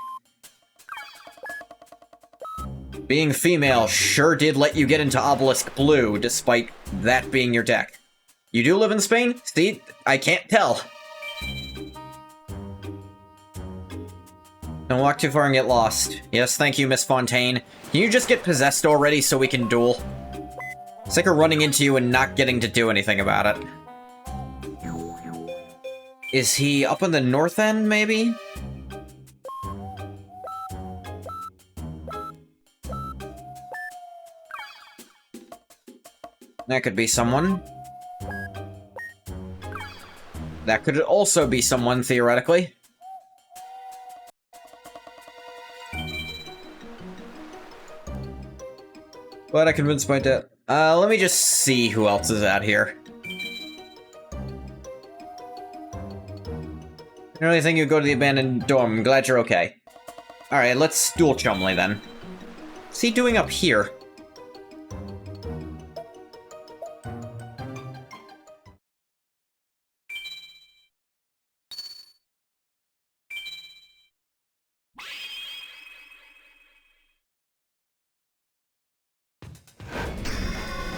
Being female sure did let you get into Obelisk Blue, despite that being your deck. You do live in Spain? See, I can't tell. Don't walk too far and get lost. Yes, thank you, Miss Fontaine. Can you just get possessed already so we can duel? Sick of running into you and not getting to do anything about it. Is he up in the north end, maybe? That could be someone. That could also be someone, theoretically. But I convinced my dad. Let me just see who else is out here. I really think you'd go to the abandoned dorm. I'm glad you're okay. Alright, let's duel Chumley then. What's he doing up here?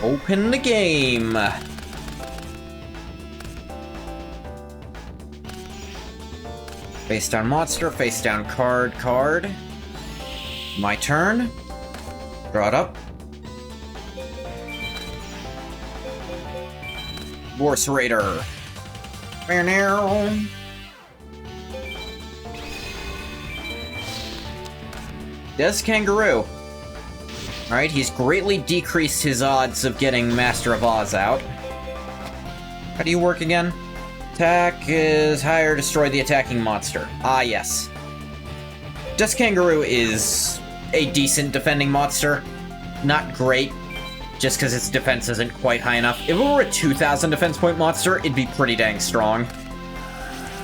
Open the game! Face down monster, face down card. My turn. Draw it up. Horse Raider. Des Kangaroo. Alright, he's greatly decreased his odds of getting Master of Oz out. How do you work again? Attack is higher, destroy the attacking monster. Ah, yes. Des Kangaroo is a decent defending monster. Not great, just because its defense isn't quite high enough. If it were a 2,000 defense point monster, it'd be pretty dang strong.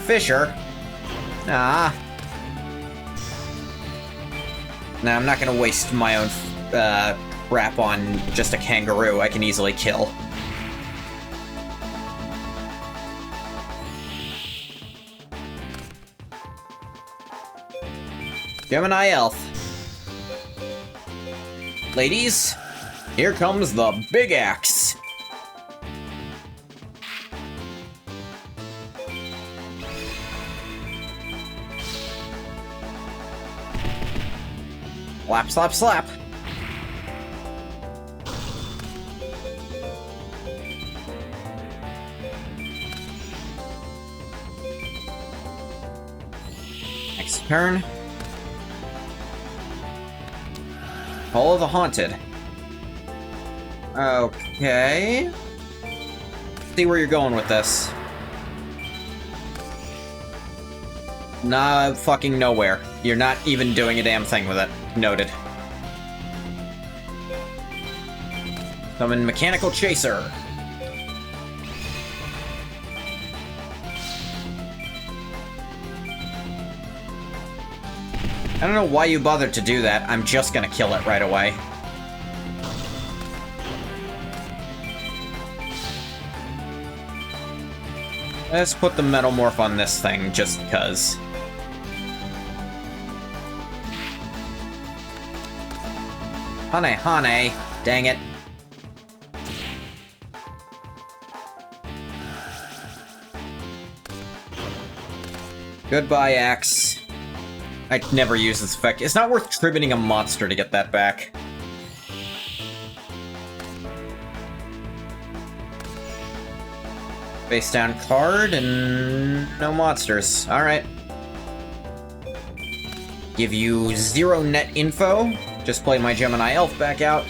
Fisher. Ah. Nah, I'm not gonna waste my own crap on just a kangaroo I can easily kill. Gemini Elf. Ladies, here comes the big axe. Slap, slap, slap. Next turn. Hall of the Haunted. Okay. See where you're going with this. Nah, fucking nowhere. You're not even doing a damn thing with it. Noted. Summon Mechanical Chaser. I don't know why you bothered to do that. I'm just gonna kill it right away. Let's put the Metamorph on this thing, just because. Honey, dang it. Goodbye, Axe. I'd never use this effect. It's not worth tributing a monster to get that back. Face down card and no monsters. Alright. Give you 0 net info. Just play my Gemini Elf back out.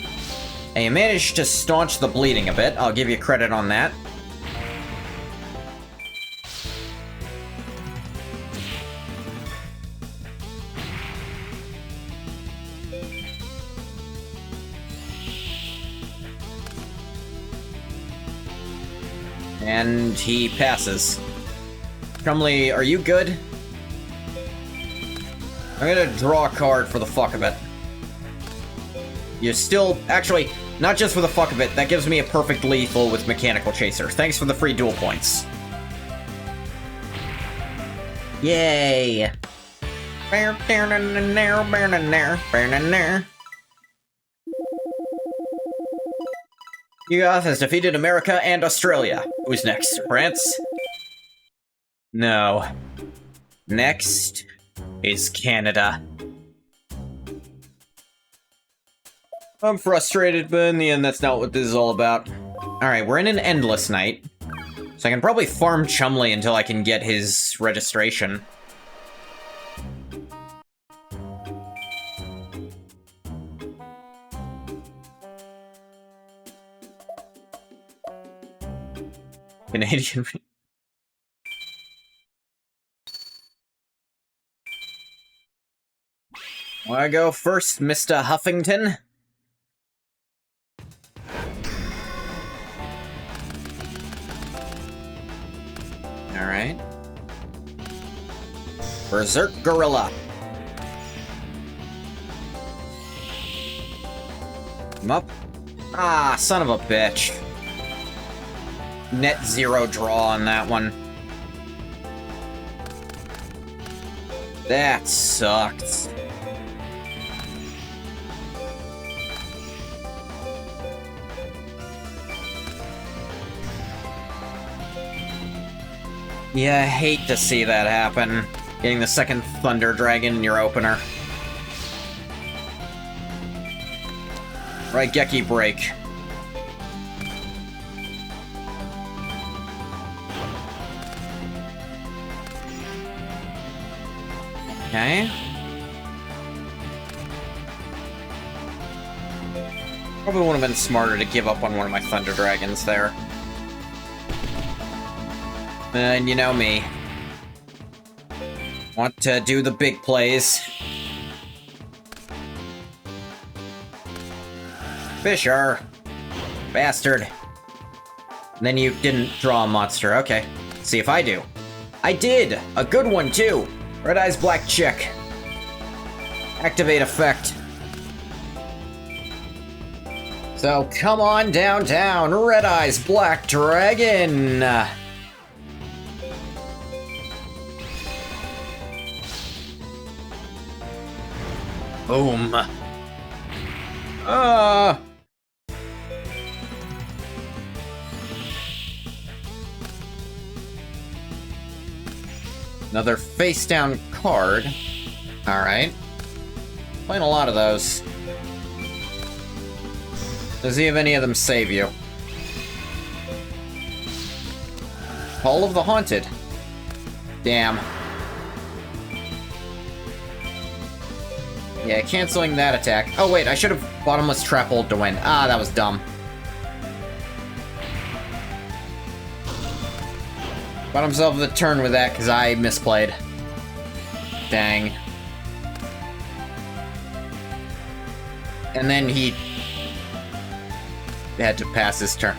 And you managed to staunch the bleeding a bit. I'll give you credit on that. And he passes. Chumley, are you good? I'm gonna draw a card for the fuck of it. You're still... Actually, not just for the fuck of it, that gives me a perfect lethal with Mechanical Chaser. Thanks for the free duel points. Yay! YUGIOH has defeated America and Australia. Who's next? France? No. Next is Canada. I'm frustrated, but in the end, that's not what this is all about. Alright, we're in an endless night. So I can probably farm Chumley until I can get his registration. Canadian. Wanna go first, Mr. Huffington? Alright. Berserk Gorilla. Come up. Ah, son of a bitch. Net zero draw on that one. That sucked. Yeah, I hate to see that happen. Getting the second Thunder Dragon in your opener. Right, Geki break. Okay. Probably would have been smarter to give up on one of my Thunder Dragons there. And you know me. Want to do the big plays. Fisher! Bastard. And then you didn't draw a monster. Okay. See if I do. I did! A good one, too! Red Eyes Black Chick. Activate effect. So come on downtown, Red Eyes Black Dragon! Boom. Another face-down card. Alright. Playing a lot of those. Does he have any of them save you? Hall of the Haunted. Damn. Yeah, canceling that attack. Oh wait, I should have Bottomless Trap Hold to win. Ah, that was dumb. Got himself the turn with that because I misplayed. Dang. And then he had to pass his turn.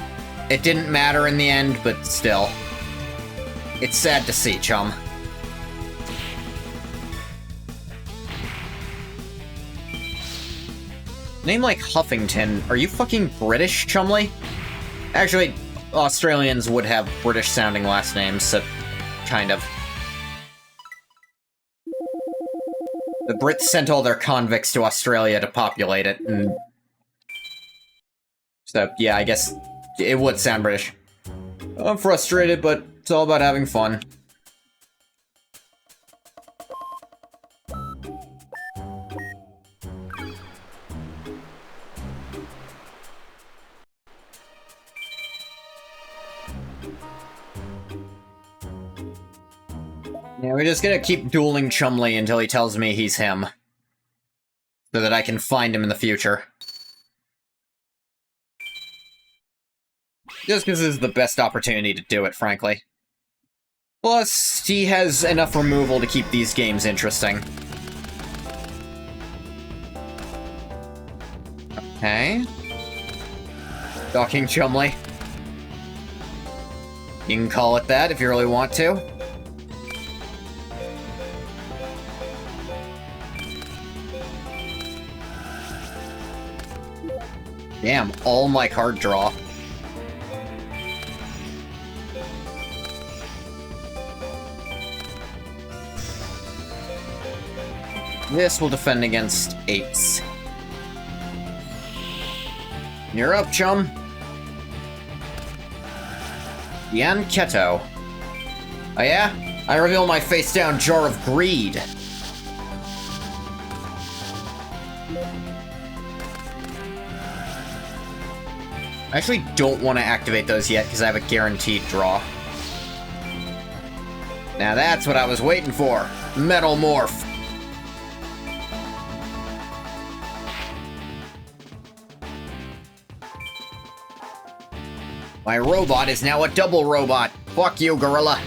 It didn't matter in the end, but still. It's sad to see, chum. Name like Huffington. Are you fucking British, Chumley? Actually, Australians would have British-sounding last names, so... kind of. The Brits sent all their convicts to Australia to populate it, and... so, yeah, I guess it would sound British. I'm frustrated, but it's all about having fun. Yeah, we're just gonna keep dueling Chumley until he tells me he's him. So that I can find him in the future. Just because this is the best opportunity to do it, frankly. Plus, he has enough removal to keep these games interesting. Okay. Docking Chumley. You can call it that if you really want to. Damn, all my card draw. This will defend against 8s. You're up, chum. Yan Keto. Oh yeah? I reveal my face-down Jar of Greed. I actually don't want to activate those yet, because I have a guaranteed draw. Now that's what I was waiting for. Metal Morph. My robot is now a double robot. Fuck you, gorilla.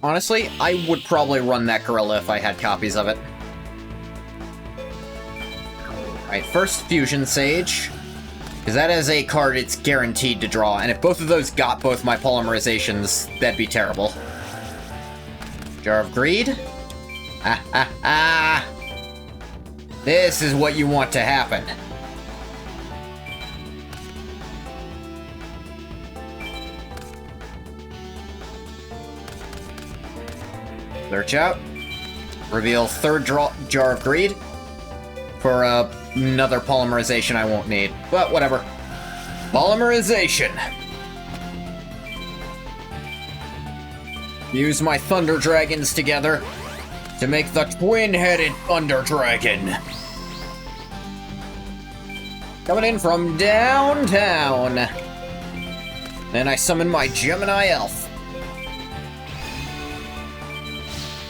Honestly, I would probably run that gorilla if I had copies of it. Alright, first Fusion Sage. Because that is a card it's guaranteed to draw, and if both of those got both my polymerizations, that'd be terrible. Jar of Greed? This is what you want to happen. Search out. Reveal third Jar of Greed for another polymerization I won't need. But whatever. Polymerization. Use my Thunder Dragons together to make the twin-headed Thunder Dragon. Coming in from downtown. Then I summon my Gemini Elf.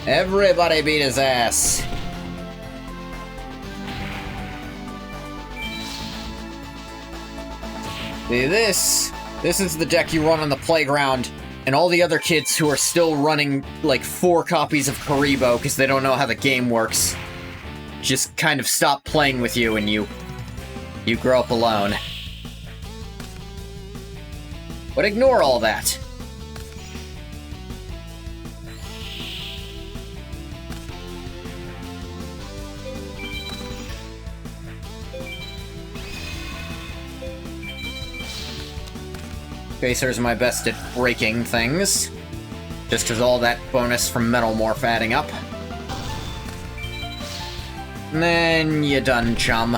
Everybody beat his ass. See, this is the deck you run on the playground, and all the other kids who are still running, like, 4 copies of Karibo because they don't know how the game works just kind of stop playing with you and you grow up alone. But ignore all that. Spacer's my best at breaking things. Just because all that bonus from Metal Morph adding up. And then you done, chum.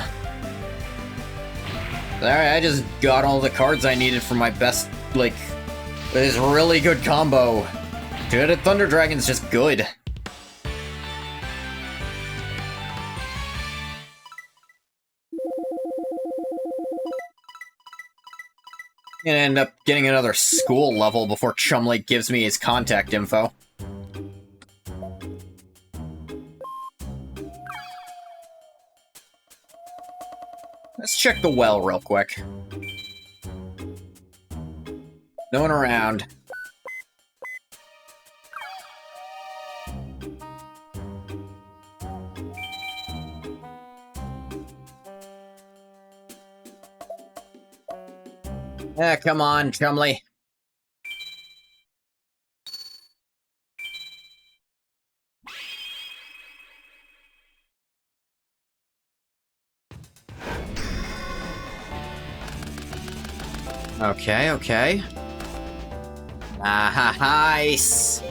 Alright, I just got all the cards I needed for my best, like, this really good combo. Dude, Thunder Dragon's just good. Gonna end up getting another school level before Chumley gives me his contact info. Let's check the well real quick. No one around. Ah, come on, Chumley. Okay, okay. Nice.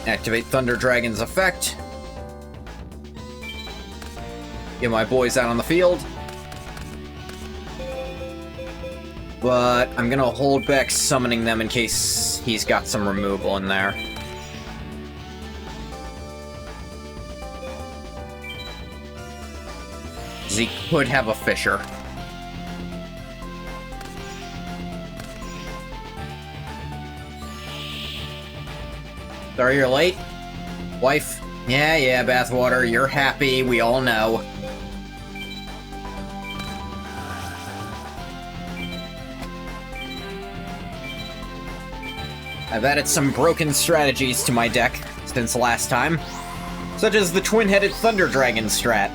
Activate Thunder Dragon's effect. Get my boys out on the field. But I'm gonna hold back summoning them in case he's got some removal in there. He could have a Fisher. Sorry you're late? Wife? Yeah, Bathwater, you're happy, we all know. I've added some broken strategies to my deck since last time, such as the twin-headed Thunder Dragon strat.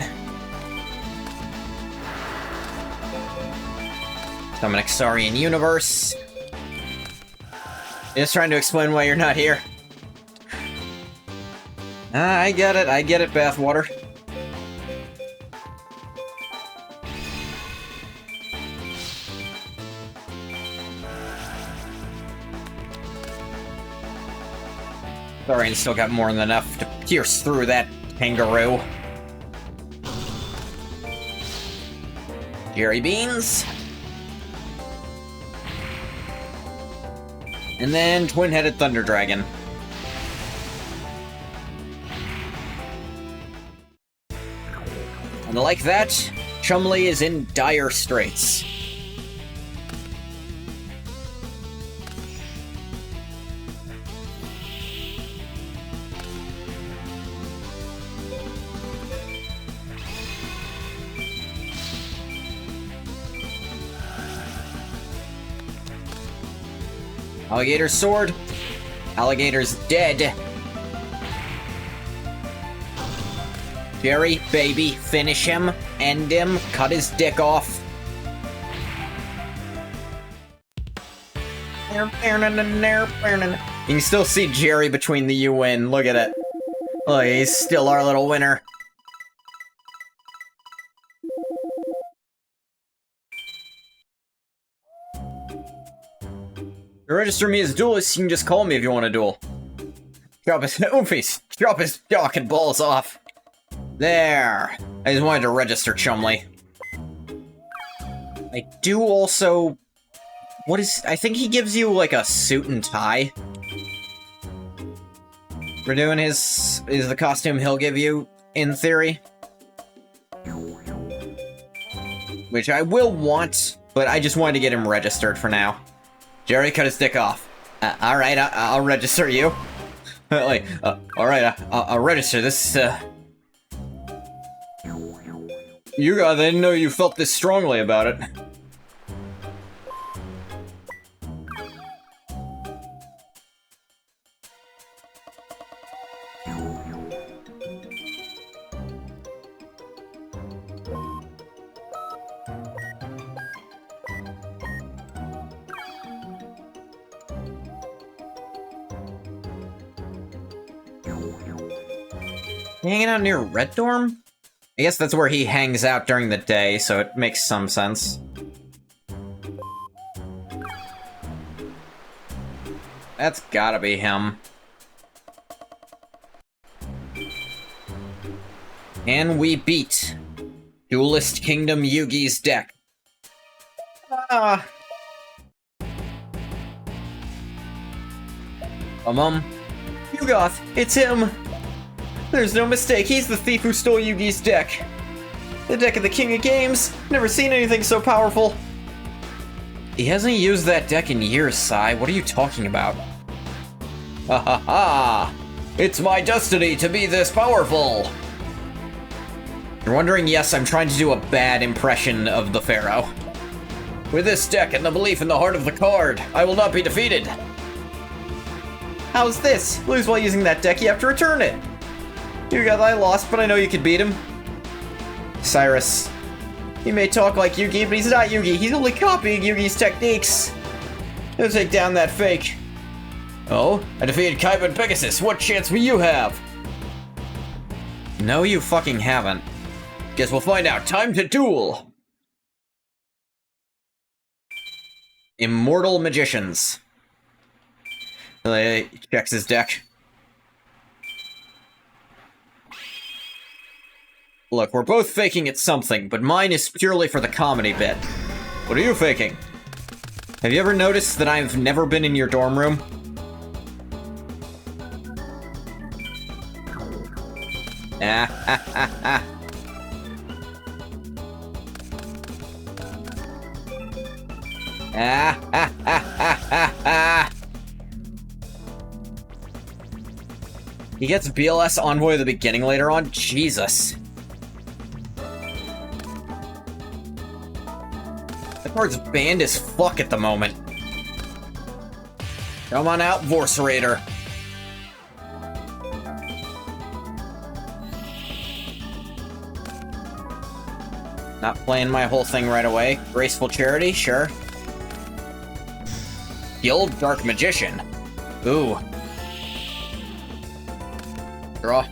Summon Exarian Universe. Just trying to explain why you're not here. I get it, Bathwater. Thorian's still got more than enough to pierce through that kangaroo. Jerry Beans. And then twin-headed Thunder Dragon. And like that, Chumley is in dire straits. Alligator's sword. Alligator's dead. Jerry, baby, finish him. end him, cut his dick off. You can still see Jerry between the UN. Look at it. Look, he's still our little winner. To register me as a duelist, you can just call me if you want a duel. Drop his oofies. Drop his jock and balls off. There. I just wanted to register Chumley. I do also... What is... I think he gives you, like, a suit and tie. We're doing his... is the costume he'll give you, in theory. Which I will want, but I just wanted to get him registered for now. Jerry, cut his dick off. Alright, I'll register you. Alright, I'll register this, I didn't know you felt this strongly about it. Hanging out near Red Dorm? I guess that's where he hangs out during the day, so it makes some sense. That's gotta be him. And we beat Duelist Kingdom Yugi's deck. YUGIOH, it's him! There's no mistake, he's the thief who stole Yugi's deck. The deck of the King of Games. Never seen anything so powerful. He hasn't used that deck in years, Sai. What are you talking about? Ha ha ha! It's my destiny to be this powerful! You're wondering, yes, I'm trying to do a bad impression of the Pharaoh. With this deck and the belief in the heart of the card, I will not be defeated. How's this? Lose while using that deck, you have to return it. I lost, but I know you could beat him. Cyrus. He may talk like Yugi, but he's not Yugi. He's only copying Yugi's techniques. He'll take down that fake. Oh? I defeated Kaiba and Pegasus. What chance will you have? No, you fucking haven't. Guess we'll find out. Time to duel! Immortal Magicians. He checks his deck. Look, we're both faking at something, but mine is purely for the comedy bit. What are you faking? Have you ever noticed that I've never been in your dorm room? Ah, ha, ha, ha. Ah, ha, ha, ha, ha, ha. He gets BLS Envoy at the beginning later on? Jesus. The card's banned as fuck at the moment. Come on out, Vorcerator. Not playing my whole thing right away. Graceful Charity, sure. Guild Dark Magician. Ooh. Draw.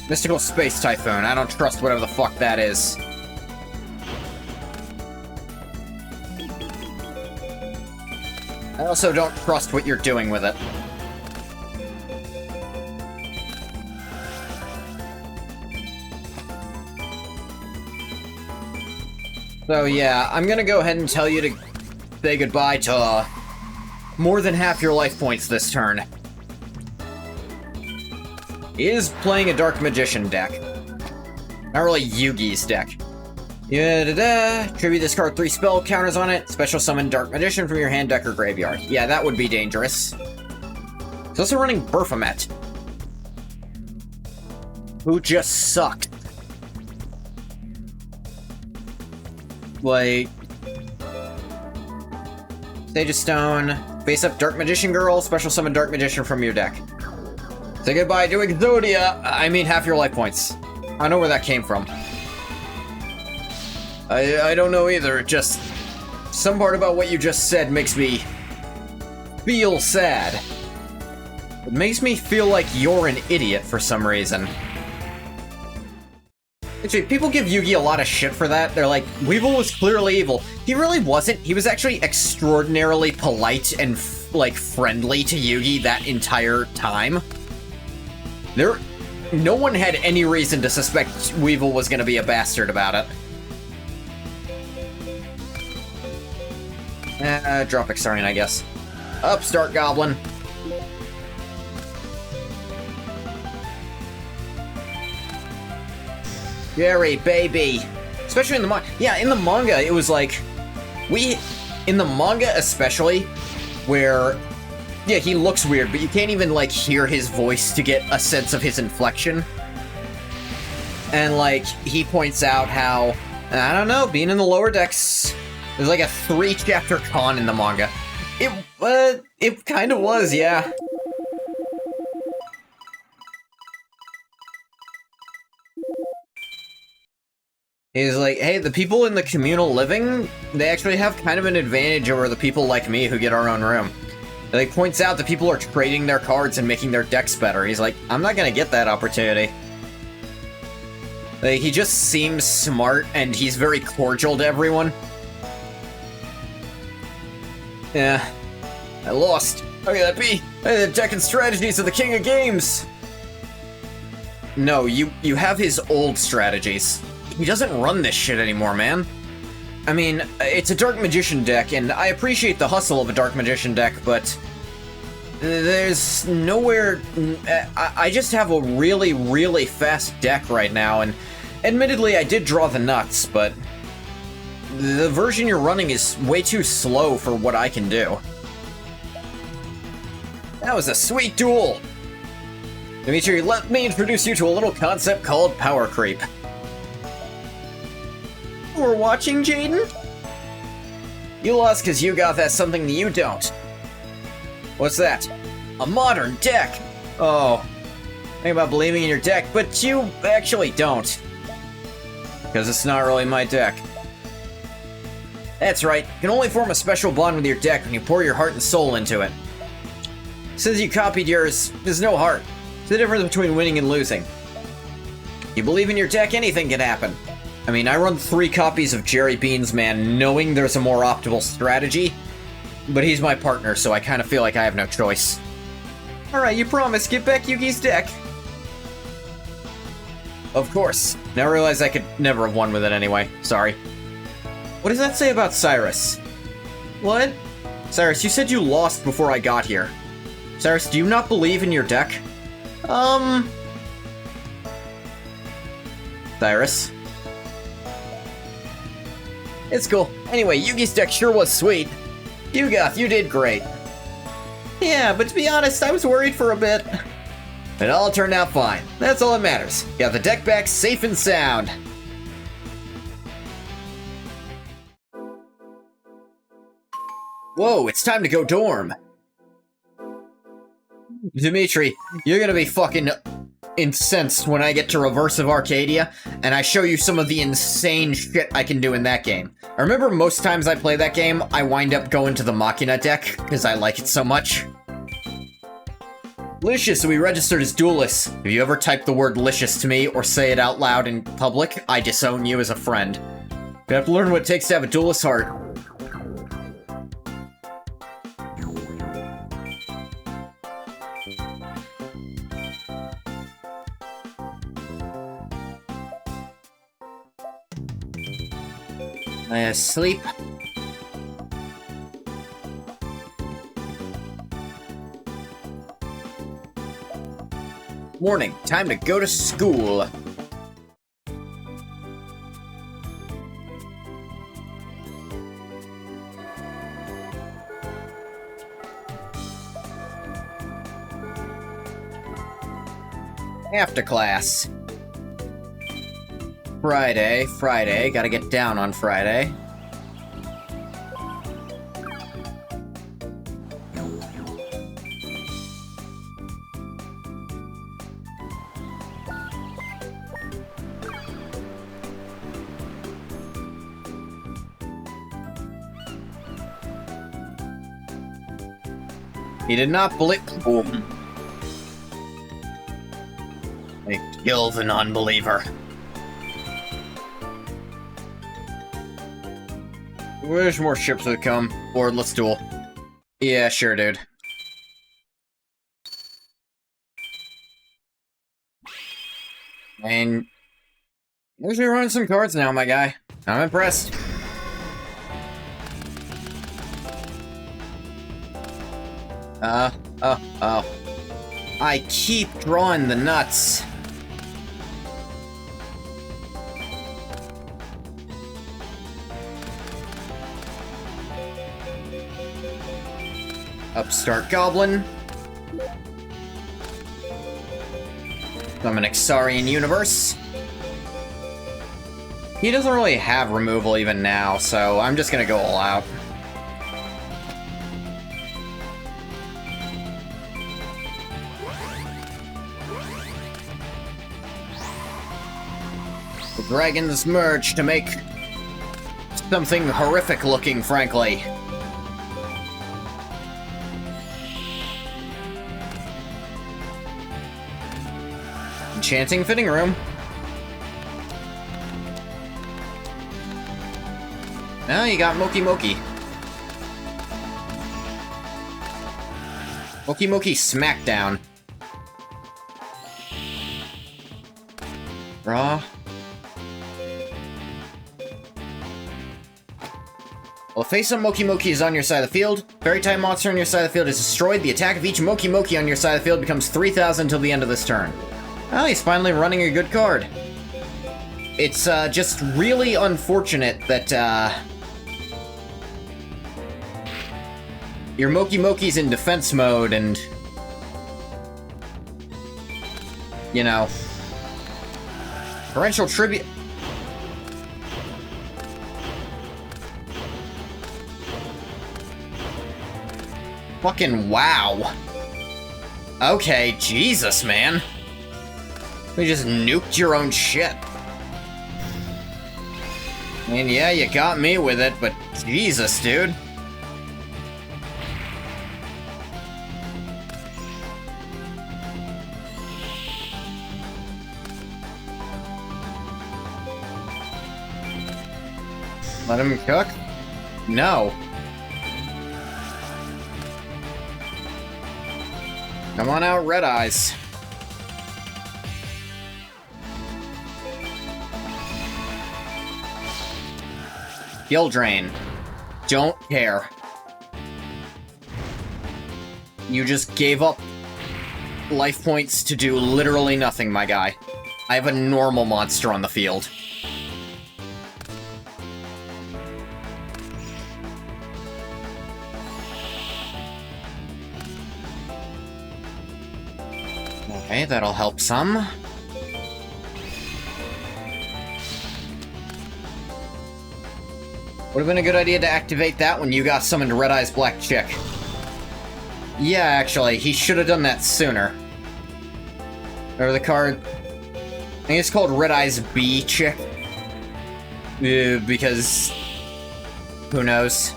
Mystical Space Typhoon. I don't trust whatever the fuck that is. I also don't trust what you're doing with it. So yeah, I'm gonna go ahead and tell you to say goodbye to more than half your life points this turn. He is playing a Dark Magician deck. Not really Yugi's deck. Tribute this card 3 spell counters on it. Special summon Dark Magician from your hand, deck, or graveyard. Yeah, that would be dangerous. He's also running Baphomet, who just sucked. Like, Sage of Stone, face up Dark Magician Girl, special summon Dark Magician from your deck. Say goodbye to Exodia! I mean half your life points. I know where that came from. I don't know either, just... Some part about what you just said makes me... feel sad. It makes me feel like you're an idiot for some reason. Actually, people give Yugi a lot of shit for that. They're like, Weevil was clearly evil. He really wasn't. He was actually extraordinarily polite and, like, friendly to Yugi that entire time. No one had any reason to suspect Weevil was gonna be a bastard about it. Drop Exarian, I guess. Upstart Goblin. Jerry, baby. Especially in the manga. Yeah, in the manga, it was like... In the manga especially, where... Yeah, he looks weird, but you can't even, like, hear his voice to get a sense of his inflection. And, like, he points out how... I don't know, being in the lower decks... There's like a 3-chapter con in the manga. It kind of was, yeah. He's like, hey, the people in the communal living, they actually have kind of an advantage over the people like me who get our own room. And, like, points out that people are trading their cards and making their decks better. He's like, I'm not gonna get that opportunity. Like, he just seems smart, and he's very cordial to everyone. Yeah. I lost. How can that be? Hey, the deck and strategies of the king of games! No, you have his old strategies. He doesn't run this shit anymore, man. I mean, it's a Dark Magician deck, and I appreciate the hustle of a Dark Magician deck, but... There's nowhere... I just have a really, really fast deck right now, and... Admittedly, I did draw the nuts, but... The version you're running is way too slow for what I can do. That was a sweet duel! Dimitri, let me introduce you to a little concept called power creep. We're watching, Jaden? You lost because YUGIOH has something that you don't. What's that? A modern deck! Oh. Think about believing in your deck, but you actually don't. Because it's not really my deck. That's right, you can only form a special bond with your deck when you pour your heart and soul into it. Since you copied yours, there's no heart. It's the difference between winning and losing. You believe in your deck, anything can happen. I mean, I run 3 copies of Jerry Beans Man knowing there's a more optimal strategy, but he's my partner, so I kind of feel like I have no choice. Alright, you promise, give back Yugi's deck. Of course. Now I realize I could never have won with it anyway. Sorry. What does that say about Cyrus? What? Cyrus, you said you lost before I got here. Cyrus, do you not believe in your deck? Cyrus? It's cool. Anyway, Yugi's deck sure was sweet. YUGIOH, you did great. Yeah, but to be honest, I was worried for a bit. It all turned out fine. That's all that matters. Got the deck back safe and sound. Whoa, it's time to go dorm. Dimitri, you're gonna be fucking incensed when I get to Reverse of Arcadia, and I show you some of the insane shit I can do in that game. I remember most times I play that game, I wind up going to the Machina deck, because I like it so much. Licious, we registered as duelists. If you ever type the word licious to me, or say it out loud in public, I disown you as a friend. You have to learn what it takes to have a duelist heart. Sleep. Morning, time to go to school. After class. Friday, gotta get down on Friday. He did not believe. Boom. They kill the non-believer. Wish more ships would come. Lord, let's duel. Yeah, sure, dude. And you're actually running some cards now, my guy. I'm impressed. Oh. I keep drawing the nuts. Upstart Goblin. Summon Exarian Universe. He doesn't really have removal even now, so I'm just gonna go all out. The dragons merge to make something horrific looking, frankly. Enchanting Fitting Room. Now you got Moki Moki. Moki Moki Smackdown. Raw. Well, if face of Moki Moki is on your side of the field, fairy type monster on your side of the field is destroyed. The attack of each Moki Moki on your side of the field becomes 3,000 until the end of this turn. Well, he's finally running a good card. It's just really unfortunate that your Moki Moki's in defense mode and, you know, torrential tribute. Fucking wow. Okay, Jesus, man. We just nuked your own shit. And yeah, you got me with it, but Jesus, dude. Let him cook? No. Come on out, Red Eyes. Skill Drain. Don't care. You just gave up life points to do literally nothing, my guy. I have a normal monster on the field. Okay, that'll help some. Would have been a good idea to activate that when you got summoned Red Eyes Black Chick. Yeah, actually, he should have done that sooner. Or the card... I think it's called Red Eyes B Chick. Because... who knows?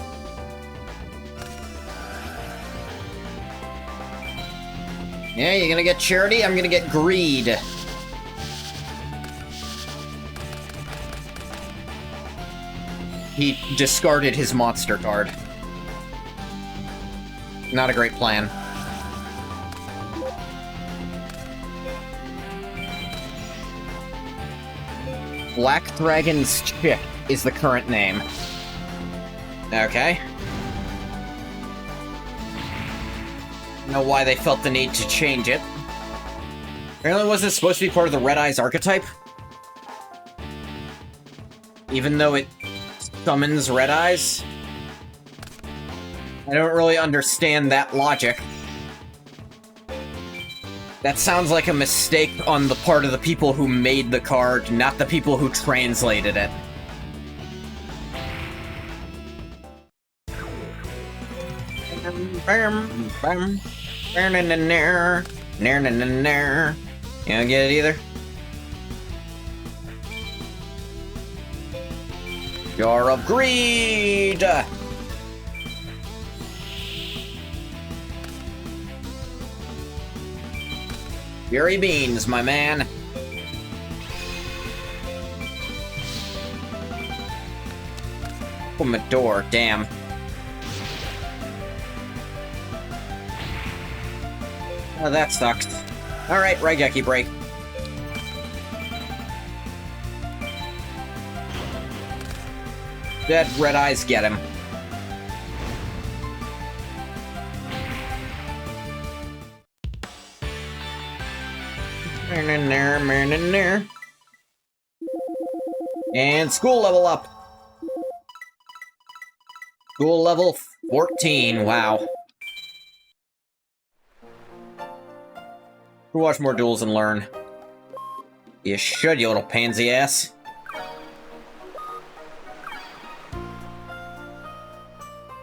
Yeah, you're gonna get Charity, I'm gonna get Greed. He discarded his monster card. Not a great plan. Black Dragon's Chick is the current name. Okay. Know why they felt the need to change it. Apparently wasn't supposed to be part of the Red Eyes archetype. Even though it summons Red Eyes. I don't really understand that logic. That sounds like a mistake on the part of the people who made the card, not the people who translated it. You don't get it either? Jar of Greed! Fury beans, my man. Open the door, damn. Oh, that sucks. Alright, Raigeki break. Dead red eyes get him. And school level up. School level 14, wow. Watch more duels and learn. You should, you little pansy ass.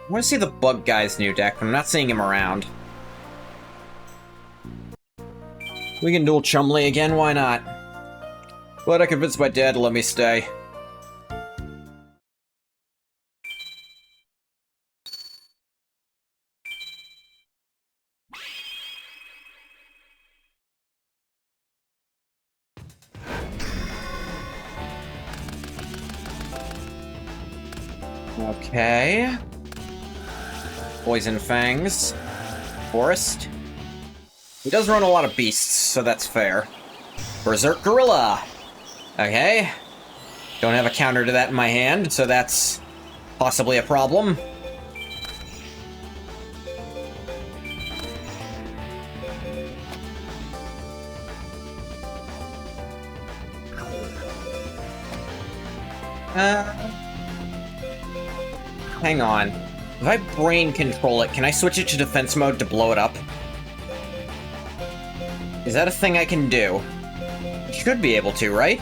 I want to see the bug guy's new deck, but I'm not seeing him around. We can duel Chumley again, why not? But I convinced my dad to let me stay. Okay. Poison Fangs. Forest. He does run a lot of beasts, so that's fair. Berserk Gorilla. Okay. Don't have a counter to that in my hand, so that's possibly a problem. Hang on. If I brain control it, can I switch it to defense mode to blow it up? Is that a thing I can do? Should be able to, right?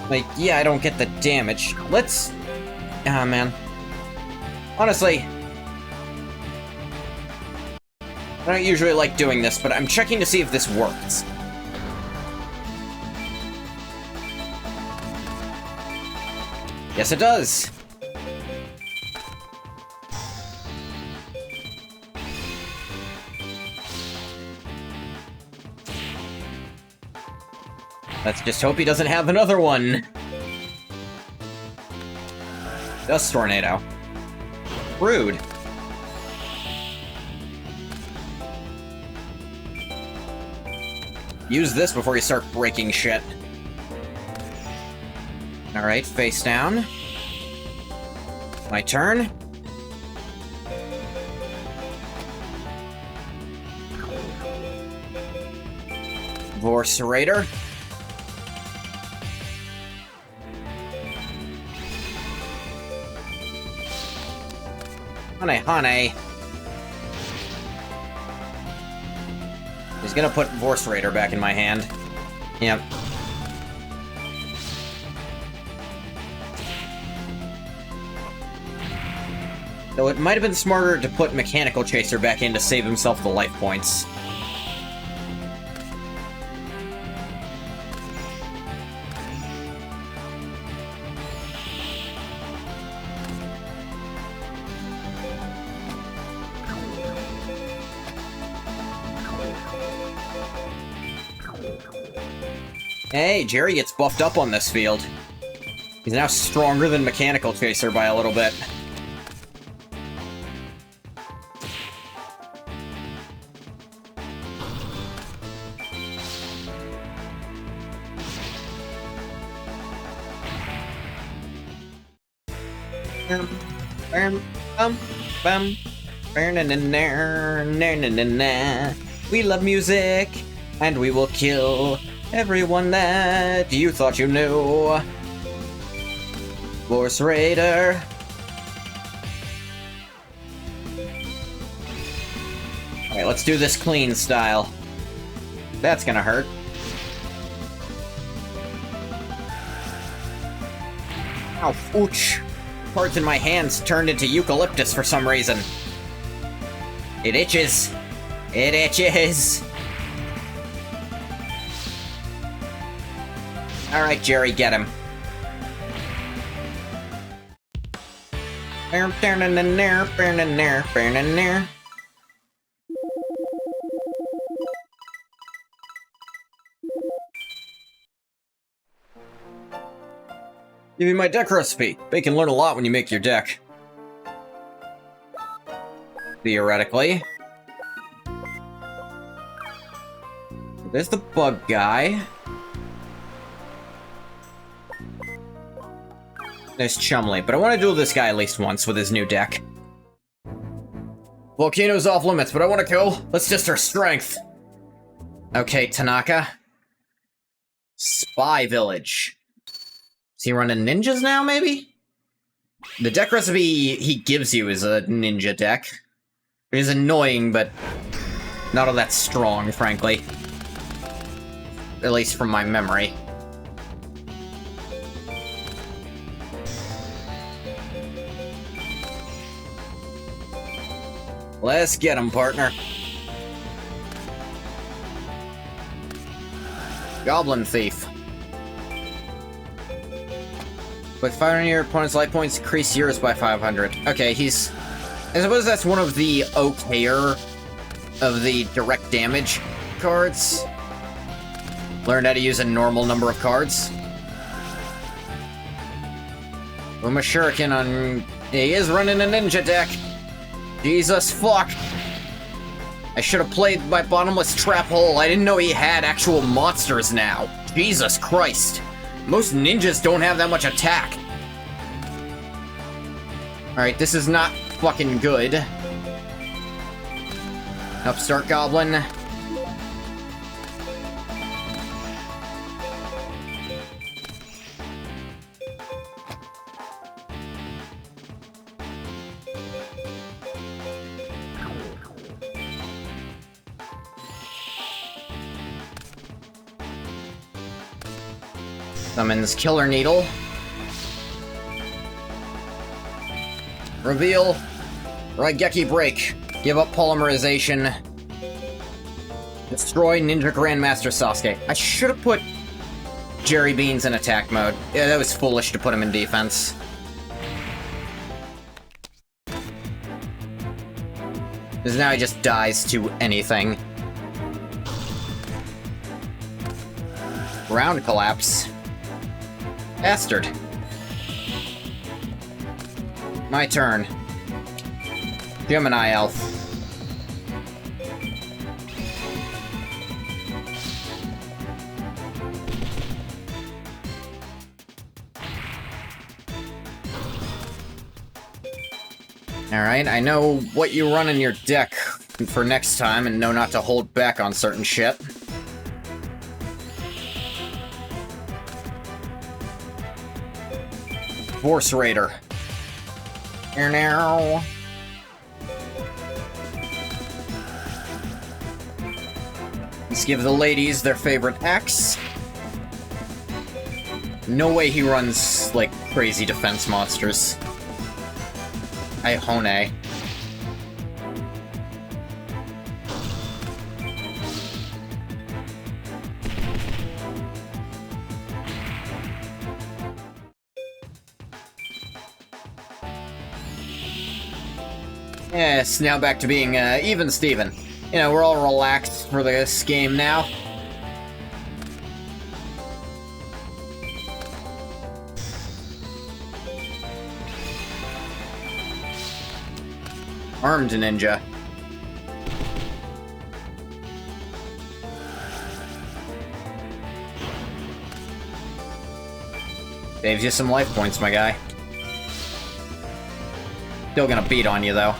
Like, yeah, I don't get the damage. Let's... Ah, man. Honestly... I don't usually like doing this, but I'm checking to see if this works. Yes, it does! Let's just hope he doesn't have another one! Dust Tornado. Rude. Use this before you start breaking shit. Alright, face down. My turn. Vorcerator. Honey, honey. He's gonna put Vorcerator back in my hand. Yep. Though it might have been smarter to put Mechanical Chaser back in to save himself the life points. Hey, Jerry gets buffed up on this field. He's now stronger than Mechanical Chaser by a little bit. We love music, and we will kill everyone that you thought you knew. Vorcerator. Alright, let's do this clean style. That's gonna hurt. Ow, ouch. Parts in my hands turned into eucalyptus for some reason. It itches. It itches. Alright, Jerry, get him. Give me my deck recipe. They can learn a lot when you make your deck. Theoretically. There's the bug guy. There's Chumley, but I want to duel this guy at least once with his new deck. Volcano's off limits, but I want to kill. Let's test our strength. Okay, Tanaka. Spy Village. Is he running ninjas now, maybe? The deck recipe he gives you is a ninja deck. It is annoying, but not all that strong, frankly. At least from my memory. Let's get him, partner. Goblin Thief. With 500 your opponent's life points, increase yours by 500. Okay, he's... I suppose that's one of the okayer of the direct damage cards. Learned how to use a normal number of cards. Uma Shuriken on... He is running a ninja deck. Jesus fuck. I should have played my bottomless trap hole. I didn't know he had actual monsters now. Jesus Christ. Most ninjas don't have that much attack. Alright, this is not fucking good. Upstart Goblin. Summons Killer Needle. Reveal. Raigeki Break. Give up polymerization. Destroy Ninja Grandmaster Sasuke. I should have put Jerry Beans in attack mode. Yeah, that was foolish to put him in defense. Because now he just dies to anything. Ground Collapse. Bastard. My turn. Gemini Elf. Alright, I know what you run in your deck for next time and know not to hold back on certain shit. Force Raider. Here now. Let's give the ladies their favorite axe. No way he runs, like, crazy defense monsters. Ihone. Yes, now back to being even Steven. You know, we're all relaxed for this game now. Armed Ninja. Saves you some life points, my guy. Still gonna beat on you, though.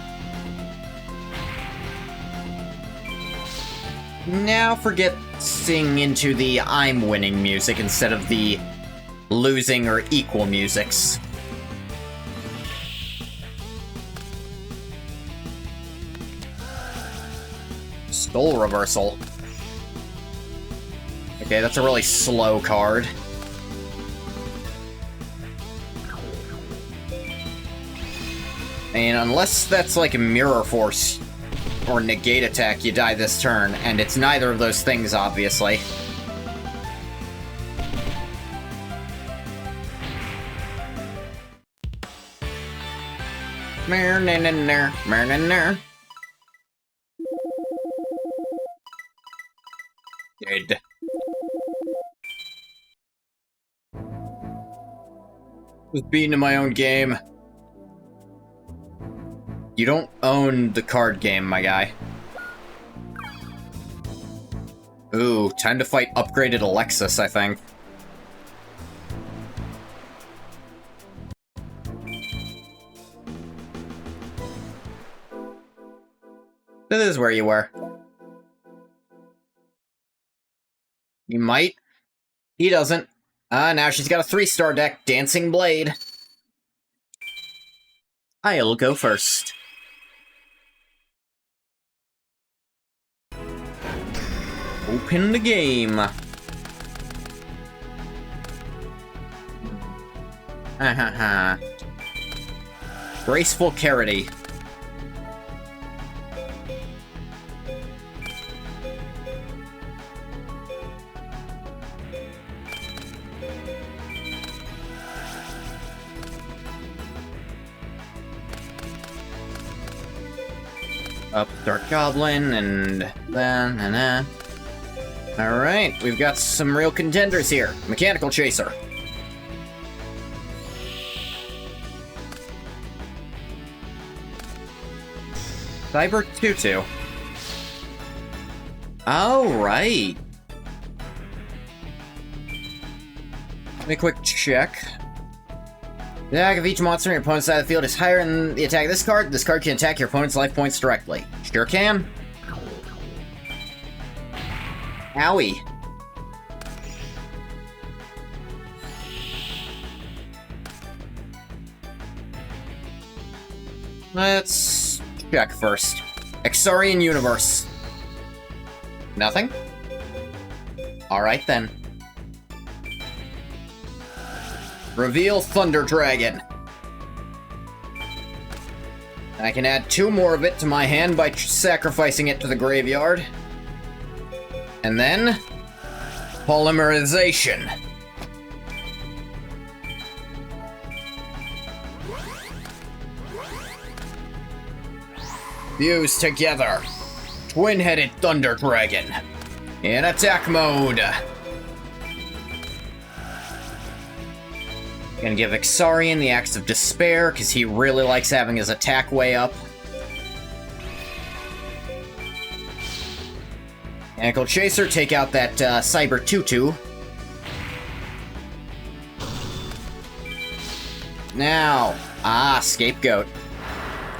Now forget sing into the I'm winning music instead of the losing or equal musics. Soul Reversal. Okay, that's a really slow card. And unless that's like a Mirror Force or Negate Attack, you die this turn, and it's neither of those things, obviously. Dead. Was beaten in my own game. You don't own the card game, my guy. Ooh, time to fight upgraded Alexis, I think. This is where you were. You might. He doesn't. Now she's got a 3-star deck, Dancing Blade. I'll go first. Open the game. Ha. Graceful Carity. Up Dark Goblin, and then, Alright, we've got some real contenders here. Mechanical Chaser. Cyber Tutu. Alright. Let me quick check. The attack of each monster on your opponent's side of the field is higher than the attack of this card. This card can attack your opponent's life points directly. Sure can. Owie. Let's check first. Exarian Universe. Nothing? Alright then. Reveal Thunder Dragon. I can add 2 more of it to my hand by sacrificing it to the graveyard. And then... Polymerization. Fuse together. Twin-headed Thunder Dragon. In attack mode. Gonna give Exarian the Axe of Despair, because he really likes having his attack way up. Mechanical Chaser, take out that Cyber Tutu. Now, Scapegoat.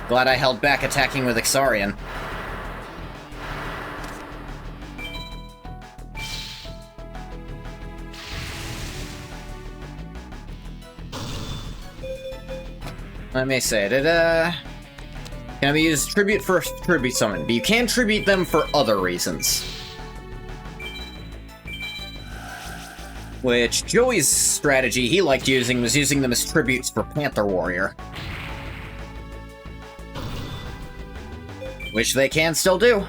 Glad I held back attacking with Exarian. Let me say, can be used tribute for tribute summon, but you can tribute them for other reasons. Which, Joey's strategy he liked using was using them as tributes for Panther Warrior. Which they can still do.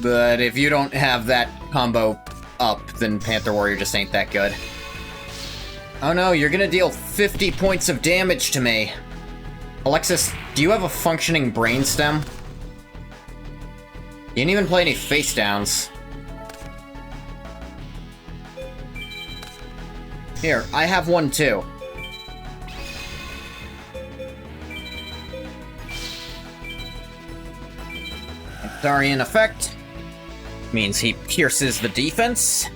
But if you don't have that combo up, then Panther Warrior just ain't that good. Oh no, you're gonna deal 50 points of damage to me. Alexis, do you have a functioning brainstem? You didn't even play any face downs. Here, I have one too. Exarian effect means he pierces the defense.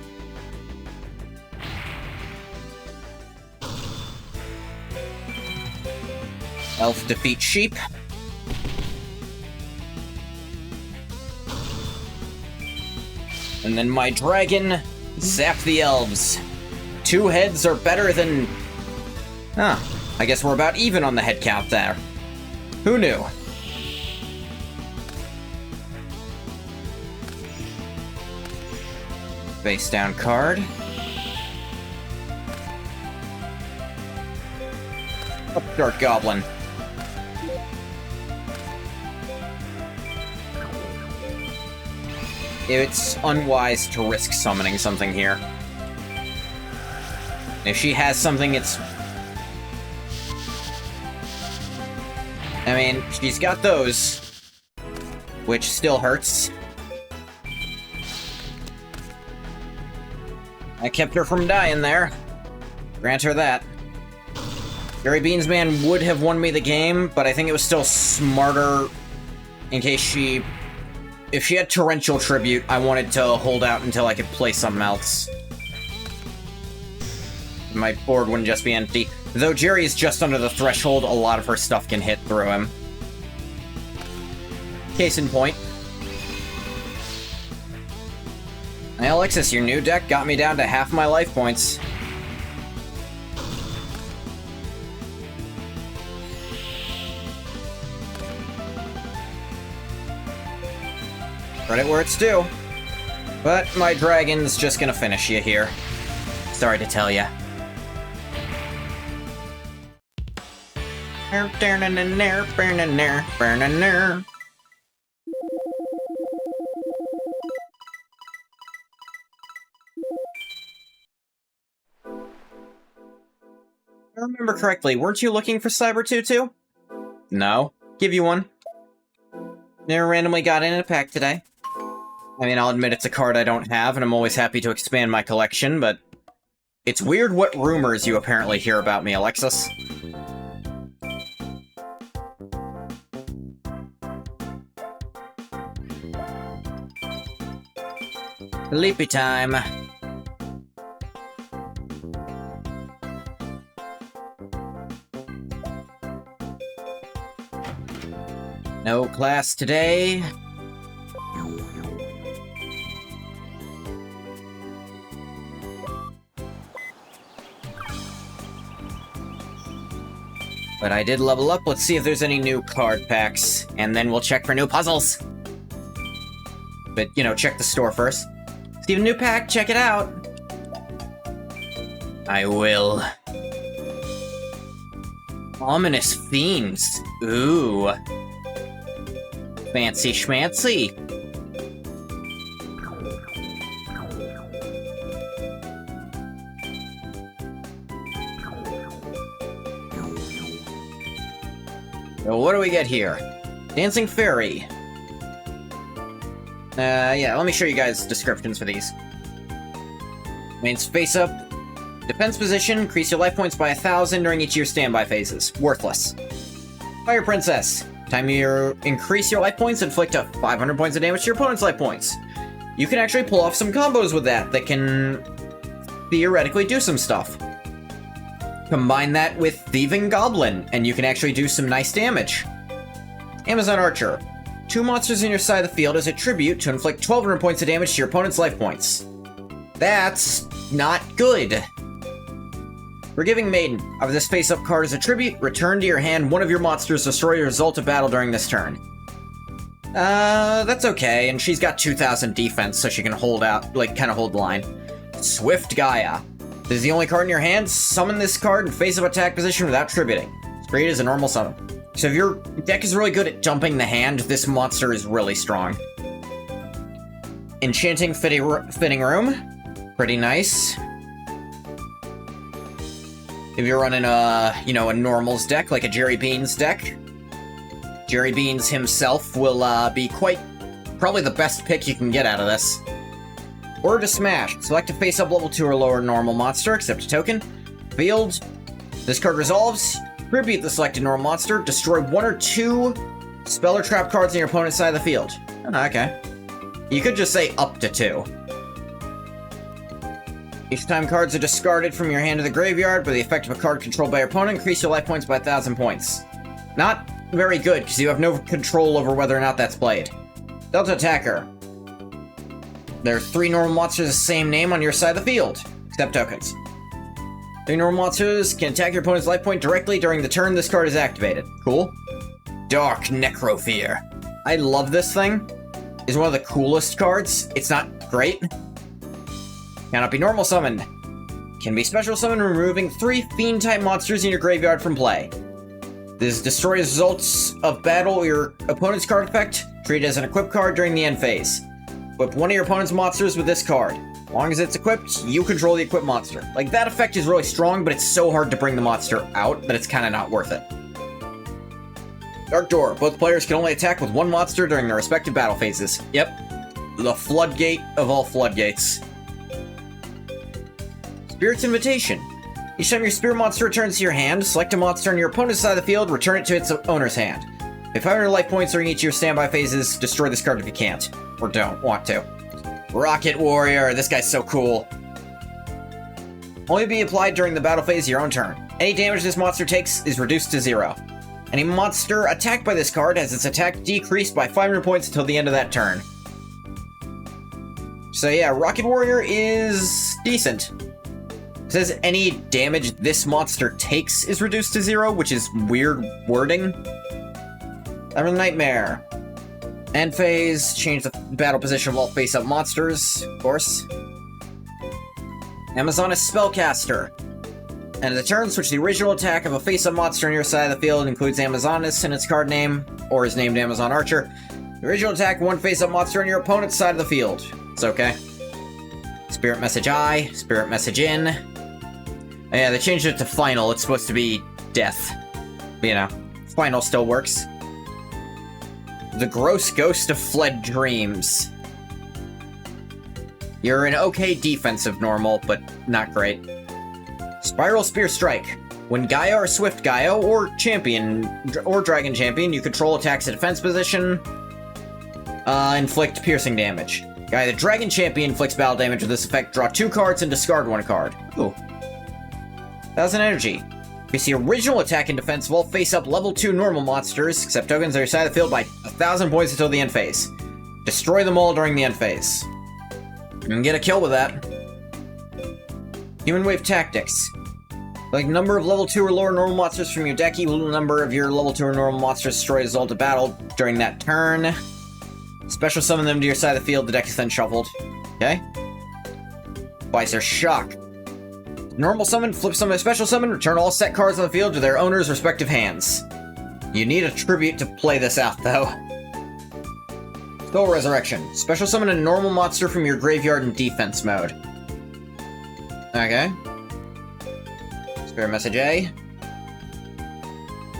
Elf defeat sheep. And then my dragon, zap the elves. 2 heads are better than... I guess we're about even on the head count there. Who knew? Face down card. Up Dark Goblin. It's unwise to risk summoning something here. If she has something, it's... I mean, she's got those, which still hurts. I kept her from dying there. Grant her that. Jerry Beans Man would have won me the game, but I think it was still smarter in case she... If she had Torrential Tribute, I wanted to hold out until I could play something else. My board wouldn't just be empty. Though Jerry is just under the threshold, a lot of her stuff can hit through him. Case in point. Hey, Alexis, your new deck got me down to half my life points. Credit where it's due. But my dragon's just gonna finish you here. Sorry to tell ya. If I remember correctly, weren't you looking for Cyber Tutu? No. Give you one. Never randomly got in a pack today. I mean, I'll admit it's a card I don't have, and I'm always happy to expand my collection, but... It's weird what rumors you apparently hear about me, Alexis. Sleepy time. No class today. But I did level up. Let's see if there's any new card packs, and then we'll check for new puzzles. But, you know, check the store first. See a new pack, check it out. I will. Ominous Fiends. Ooh. Fancy schmancy. So what do we get here? Dancing Fairy. Yeah, let me show you guys descriptions for these. Means face up. Defense position, increase your life points by 1,000 during each of your standby phases. Worthless. Fire Princess. Time you increase your life points, inflict up 500 points of damage to your opponent's life points. You can actually pull off some combos with that can theoretically do some stuff. Combine that with Thieving Goblin, and you can actually do some nice damage. Amazon Archer. 2 monsters in your side of the field as a tribute to inflict 1,200 points of damage to your opponent's life points. That's not good. Forgiving Maiden. Of this face-up card as a tribute, return to your hand one of your monsters, destroy the result of battle during this turn. That's okay, and she's got 2,000 defense, so she can hold out, kind of hold the line. Swift Gaia. This is the only card in your hand. Summon this card in face-up attack position without tributing. It's created as a normal summon. So if your deck is really good at dumping the hand, this monster is really strong. Enchanting Fitting Room. Pretty nice. If you're running a normals deck, like a Jerry Beans deck, Jerry Beans himself will be probably the best pick you can get out of this. Order to Smash. Select a face-up level 2 or lower normal monster, accept a token. Field. This card resolves. Tribute the selected normal monster. Destroy 1 or 2 spell or trap cards in your opponent's side of the field. Oh, okay. You could just say up to 2. Each time cards are discarded from your hand to the graveyard by the effect of a card controlled by your opponent, increase your life points by 1,000 points. Not very good, because you have no control over whether or not that's played. Delta Attacker. There are 3 normal monsters of the same name on your side of the field. Accept tokens. 3 normal monsters can attack your opponent's life point directly during the turn this card is activated. Cool. Dark Necrofear. I love this thing. It's one of the coolest cards. It's not great. Cannot be normal summoned. Can be special summoned, removing 3 fiend-type monsters in your graveyard from play. This destroys results of battle or your opponent's card effect. Treat it as an equip card during the end phase. Equip one of your opponent's monsters with this card. As long as it's equipped, you control the equipped monster. That effect is really strong, but it's so hard to bring the monster out that it's kind of not worth it. Dark Door. Both players can only attack with 1 monster during their respective battle phases. Yep. The floodgate of all floodgates. Spirit's Invitation. Each time your spear monster returns to your hand, select a monster on your opponent's side of the field, return it to its owner's hand. If 500 life points during each of your standby phases, destroy this card if you can't. Or don't want to. Rocket Warrior, this guy's so cool. Only be applied during the battle phase of your own turn. Any damage this monster takes is reduced to 0. Any monster attacked by this card has its attack decreased by 500 points until the end of that turn. So yeah, Rocket Warrior is decent. It says any damage this monster takes is reduced to 0, which is weird wording. I'm a Nightmare. End phase, change the battle position of all face-up monsters, of course. Amazoness Spellcaster. End of the turn, switch the original attack of a face-up monster on your side of the field, includes Amazoness in its card name, or is named Amazon Archer. The original attack, one face-up monster on your opponent's side of the field. It's okay. Spirit Message I, Spirit Message in. Oh, yeah, they changed it to Final. It's supposed to be Death. But, you know, Final still works. The Gross Ghost of Fled Dreams. You're an okay defensive normal, but not great. Spiral Spear Strike. When Gaia or Swift Gaia, or Champion, or Dragon Champion, you control attacks at defense position, inflict piercing damage. Gaia the Dragon Champion inflicts battle damage with this effect, draw 2 cards and discard 1 card. Ooh. 1000 energy. Increase the original attack and defense of all face-up level 2 normal monsters, except tokens on your side of the field, by 1000 points until the end phase. Destroy them all during the end phase. You can get a kill with that. Human Wave Tactics. Like number of level 2 or lower normal monsters from your deck, equal to the number of your level 2 or normal monsters destroyed as result of battle during that turn. Special summon them to your side of the field, the deck is then shuffled. Okay? Visor Shock. Normal summon, flip summon, special summon, return all set cards on the field to their owner's respective hands. You need a tribute to play this out, though. Soul Resurrection. Special summon a normal monster from your graveyard in defense mode. Okay. Spirit Message A.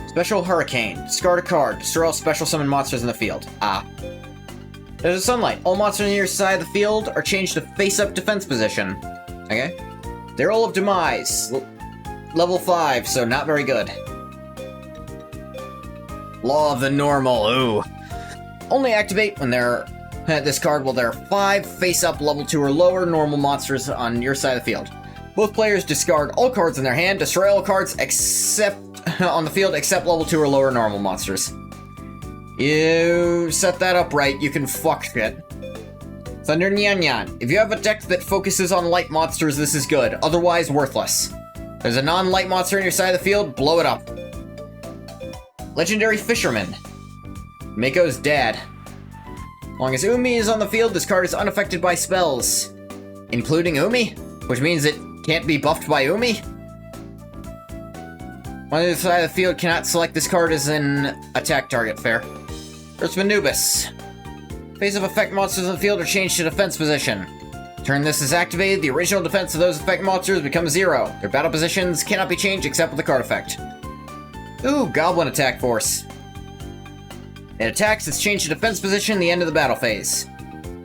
Special Hurricane. Discard a card. Destroy all special summon monsters in the field. Ah. There's a Sunlight. All monsters on your side of the field are changed to face-up defense position. Okay. The Roll of Demise. Level 5, so not very good. Law of the Normal. Ooh. Only activate when there... this card will there are 5 face-up level 2 or lower normal monsters on your side of the field. Both players discard all cards in their hand, destroy all cards except on the field except level 2 or lower normal monsters. You set that up right, you can fuck shit. Thunder Nyan Nyan. If you have a deck that focuses on light monsters, this is good. Otherwise, worthless. There's a non-light monster on your side of the field, blow it up. Legendary Fisherman. Mako's dad. As long as Umi is on the field, this card is unaffected by spells. Including Umi? Which means it can't be buffed by Umi? On the other side of the field cannot select this card as an attack target. Fair. Earth's Manubis. Phase of effect monsters on the field are changed to defense position. Turn this is activated, the original defense of those effect monsters becomes 0. Their battle positions cannot be changed except with the card effect. Ooh, Goblin Attack Force. It attacks, it's changed to defense position at the end of the battle phase.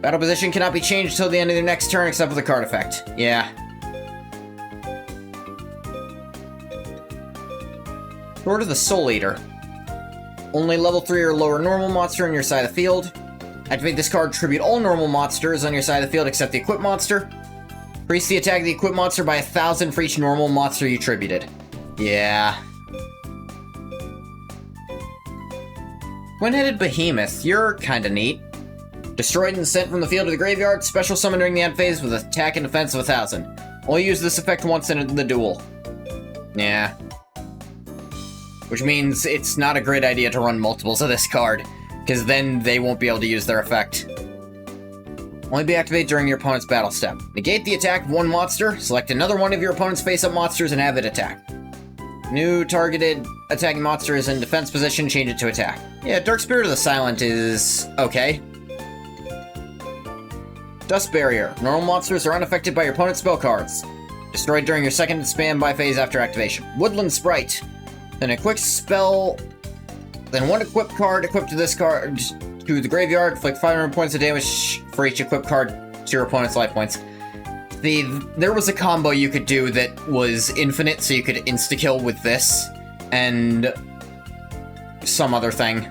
Battle position cannot be changed until the end of their next turn except with the card effect. Yeah. Sword of the Soul Eater. Only level 3 or lower normal monster on your side of the field. Activate this card, tribute all normal monsters on your side of the field except the equipped monster. Increase the attack of the equipped monster by 1000 for each normal monster you tributed. Yeah. Twin-headed Behemoth, you're kinda neat. Destroyed and sent from the field to the graveyard, special summon during the end phase with attack and defense of 1000. Only use this effect once in the duel. Yeah. Which means it's not a great idea to run multiples of this card, because then they won't be able to use their effect. Only be activated during your opponent's battle step. Negate the attack of one monster, select another one of your opponent's face-up monsters and have it attack. New targeted attacking monster is in defense position, change it to attack. Yeah, Dark Spirit of the Silent is okay. Dust Barrier. Normal monsters are unaffected by your opponent's spell cards. Destroyed during your second standby phase after activation. Woodland Sprite. Then a quick spell... Then one equipped card equipped to this card to the graveyard. Inflict 500 points of damage for each equipped card to your opponent's life points. There was a combo you could do that was infinite, so you could insta-kill with this, and some other thing.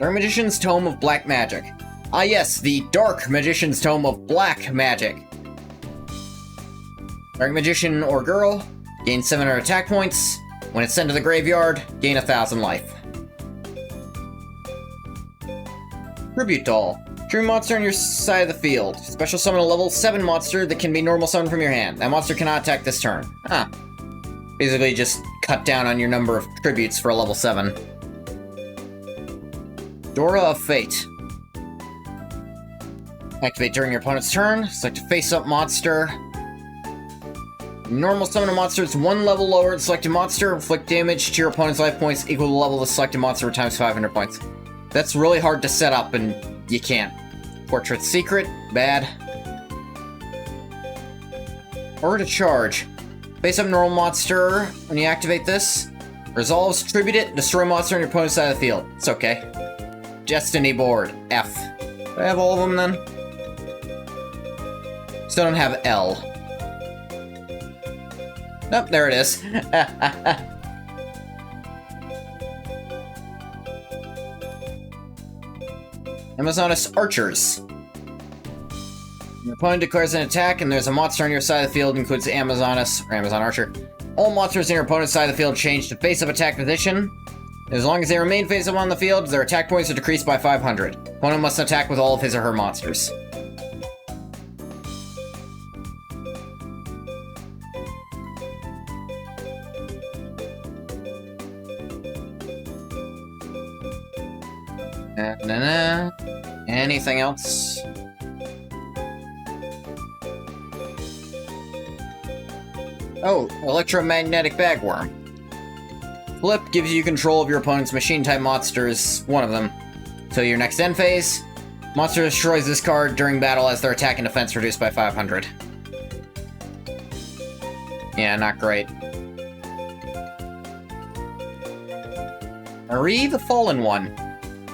Dark Magician's Tome of Black Magic. Ah yes, the Dark Magician's Tome of Black Magic. Dark Magician or Girl, gain 700 attack points. When it's sent to the graveyard, gain 1,000 life. Tribute Doll. True monster on your side of the field. Special summon a level 7 monster that can be normal summoned from your hand. That monster cannot attack this turn. Ah. Basically just cut down on your number of tributes for a level 7. Dora of Fate. Activate during your opponent's turn. Select a face-up monster. Normal summon a monster that's 1 level lower than selected monster. Inflict damage to your opponent's life points equal to the level of the selected monster times 500 points. That's really hard to set up, and you can't. Portrait Secret, bad. Or to charge. Face up normal monster. When you activate this, resolves, tribute it, destroy monster on your opponent's side of the field. It's okay. Destiny Board, F. Do I have all of them then? Still don't have L. Nope, there it is. Amazoness Archers. Your opponent declares an attack, and there's a monster on your side of the field, includes Amazoness or Amazon Archer. All monsters in your opponent's side of the field change to face-up attack position. As long as they remain face-up on the field, their attack points are decreased by 500. Opponent must attack with all of his or her monsters. Anything else? Oh, Electromagnetic Bagworm. Flip gives you control of your opponent's machine-type monsters, one of them. Till your next end phase, monster destroys this card during battle as their attack and defense reduced by 500. Yeah, not great. Marie the Fallen One.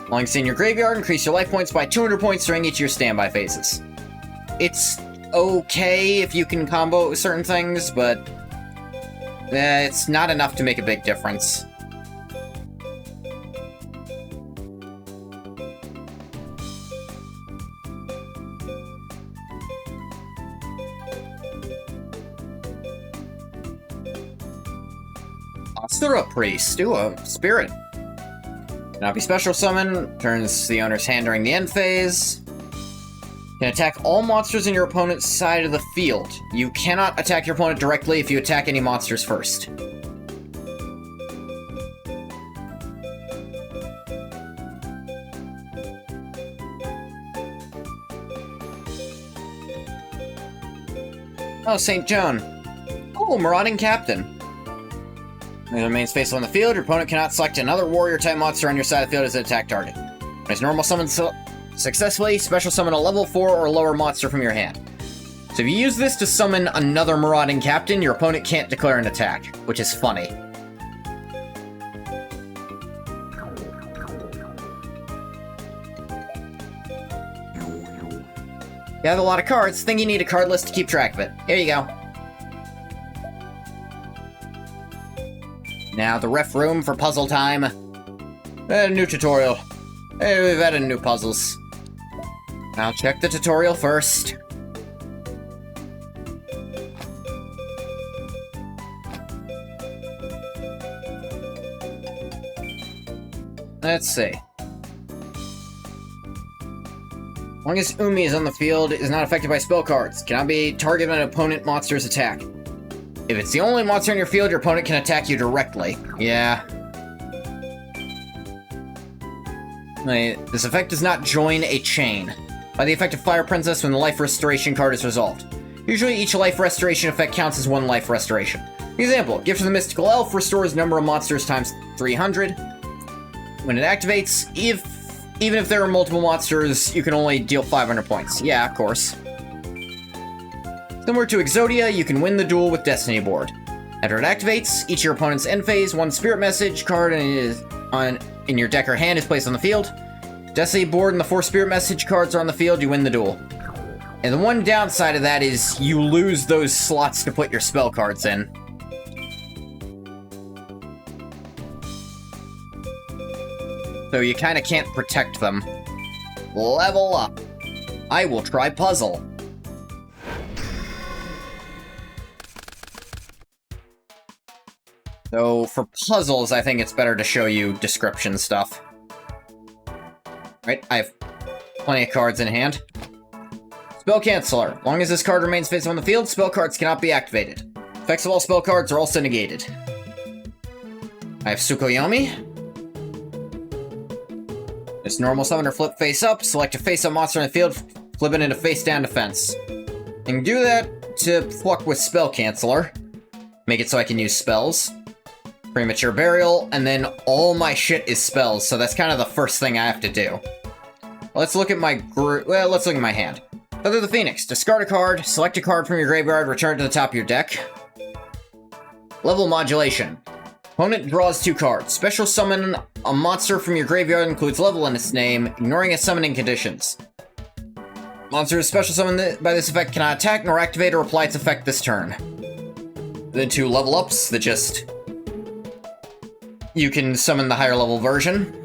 While you stay in your graveyard, increase your life points by 200 points during each of your standby phases. It's okay if you can combo certain things, but it's not enough to make a big difference. Asura Priest, ooh, a spirit. Now, if you special summon, turns the owner's hand during the end phase. Can attack all monsters in your opponent's side of the field. You cannot attack your opponent directly if you attack any monsters first. Oh, St. Joan. Oh, Marauding Captain. When it remains face on the field, your opponent cannot select another warrior-type monster on your side of the field as an attack target. When it's normal summon successfully, special summon a level 4 or lower monster from your hand. So if you use this to summon another Marauding Captain, your opponent can't declare an attack, which is funny. You have a lot of cards, think you need a card list to keep track of it. Here you go. Now, the ref room for puzzle time. A new tutorial. Hey, we've added new puzzles. I'll check the tutorial first. Let's see. As long as Umi is on the field, it is not affected by spell cards. Cannot be targeted by an opponent monster's attack. If it's the only monster in your field, your opponent can attack you directly. Yeah. This effect does not join a chain. By the effect of Fire Princess when the Life Restoration card is resolved. Usually each Life Restoration effect counts as one Life Restoration. Example, Gift of the Mystical Elf restores number of monsters times 300. When it activates, even if there are multiple monsters, you can only deal 500 points. Yeah, of course. Similar to Exodia, you can win the duel with Destiny Board. After it activates, each of your opponent's end phase, one Spirit Message card in your deck or hand is placed on the field. Destiny Board and the 4 Spirit Message cards are on the field, you win the duel. And the one downside of that is you lose those slots to put your spell cards in. So you kind of can't protect them. Level up. I will try puzzle. So for puzzles, I think it's better to show you description stuff. Right, I have plenty of cards in hand. Spell Canceller. As long as this card remains face on the field, spell cards cannot be activated. Effects of all spell cards are also negated. I have Tsukuyomi. This normal summoner flip face up, select a face-up monster in the field, flip it into face-down defense. You can do that to fuck with Spell Canceller. Make it so I can use spells. Premature Burial, and then all my shit is spells, so that's kind of the first thing I have to do. Let's look at my let's look at my hand. Feather the Phoenix. Discard a card, select a card from your graveyard, return it to the top of your deck. Level Modulation. Opponent draws 2 cards. Special summon a monster from your graveyard, includes level in its name, ignoring its summoning conditions. Monsters special summoned by this effect cannot attack, nor activate or apply its effect this turn. Then 2 level ups that just... you can summon the higher level version.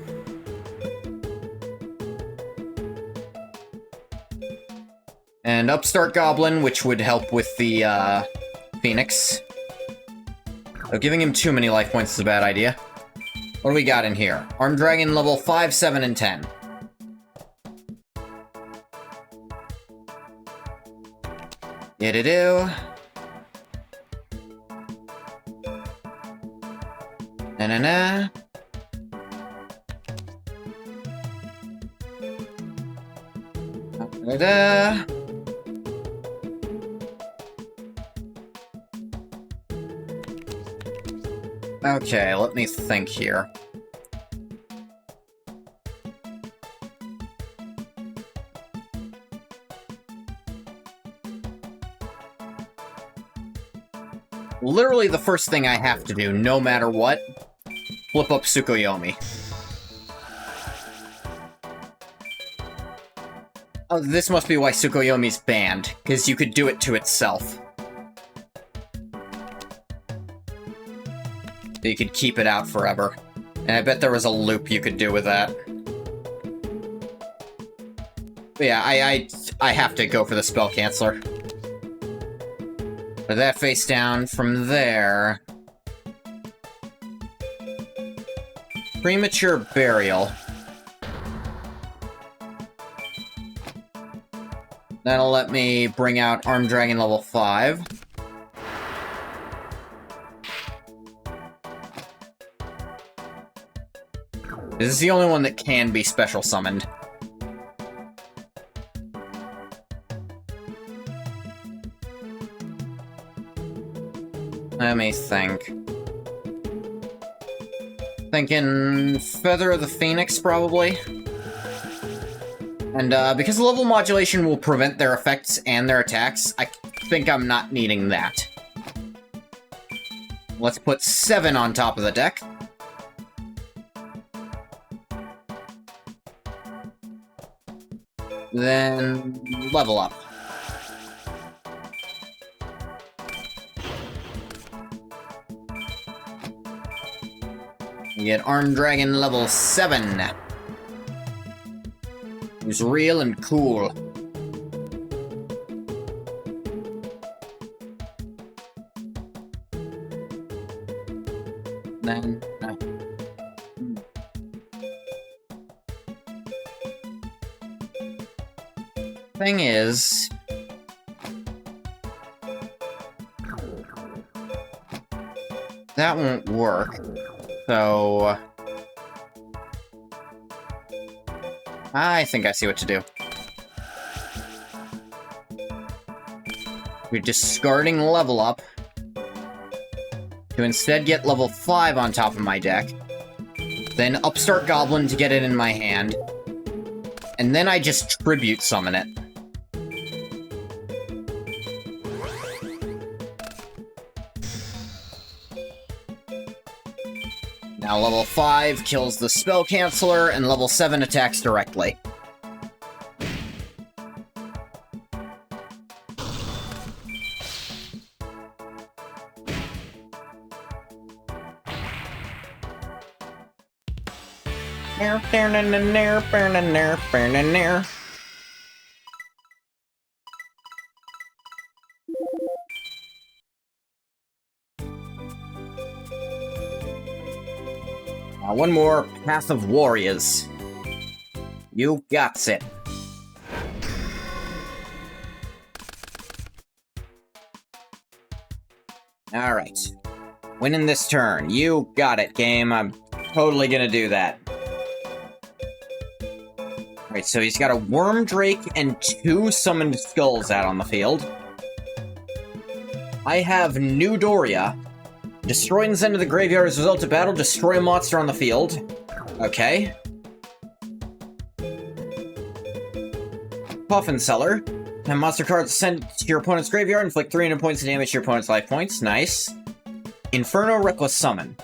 And Upstart Goblin, which would help with the, Phoenix. So giving him too many life points is a bad idea. What do we got in here? Armed Dragon level 5, 7, and 10. Do. Na-na-na. Da-da. Okay, let me think here. Literally the first thing I have to do, no matter what, flip up Tsukuyomi. Oh, this must be why Tsukuyomi's banned, because you could do it to itself. You could keep it out forever. And I bet there was a loop you could do with that. But yeah, I have to go for the Spell Canceller. Put that face down. From there... Premature Burial. That'll let me bring out Armed Dragon level 5. This is the only one that can be special summoned. Let me think. Thinking Feather of the Phoenix, probably. And because the level modulation will prevent their effects and their attacks, I think I'm not needing that. Let's put 7 on top of the deck. Then level up. You get Armed Dragon level 7. He's real and cool. Then... Thing is... that won't work. So... I think I see what to do. We're discarding level up to instead get level 5 on top of my deck. Then Upstart Goblin to get it in my hand. And then I just Tribute Summon it. Now level 5 kills the Spell Canceller, and level 7 attacks directly. One more Path of Warriors. You got it. Alright. Winning this turn. You got it, game. I'm totally gonna do that. Alright, so he's got a Worm Drake and 2 summoned skulls out on the field. I have New Doria. Destroy and send to the graveyard as a result of battle. Destroy a monster on the field. Okay. Coffin Seller. And monster cards sent to your opponent's graveyard. Inflict 300 points of damage to your opponent's life points. Nice. Inferno Reckless Summon.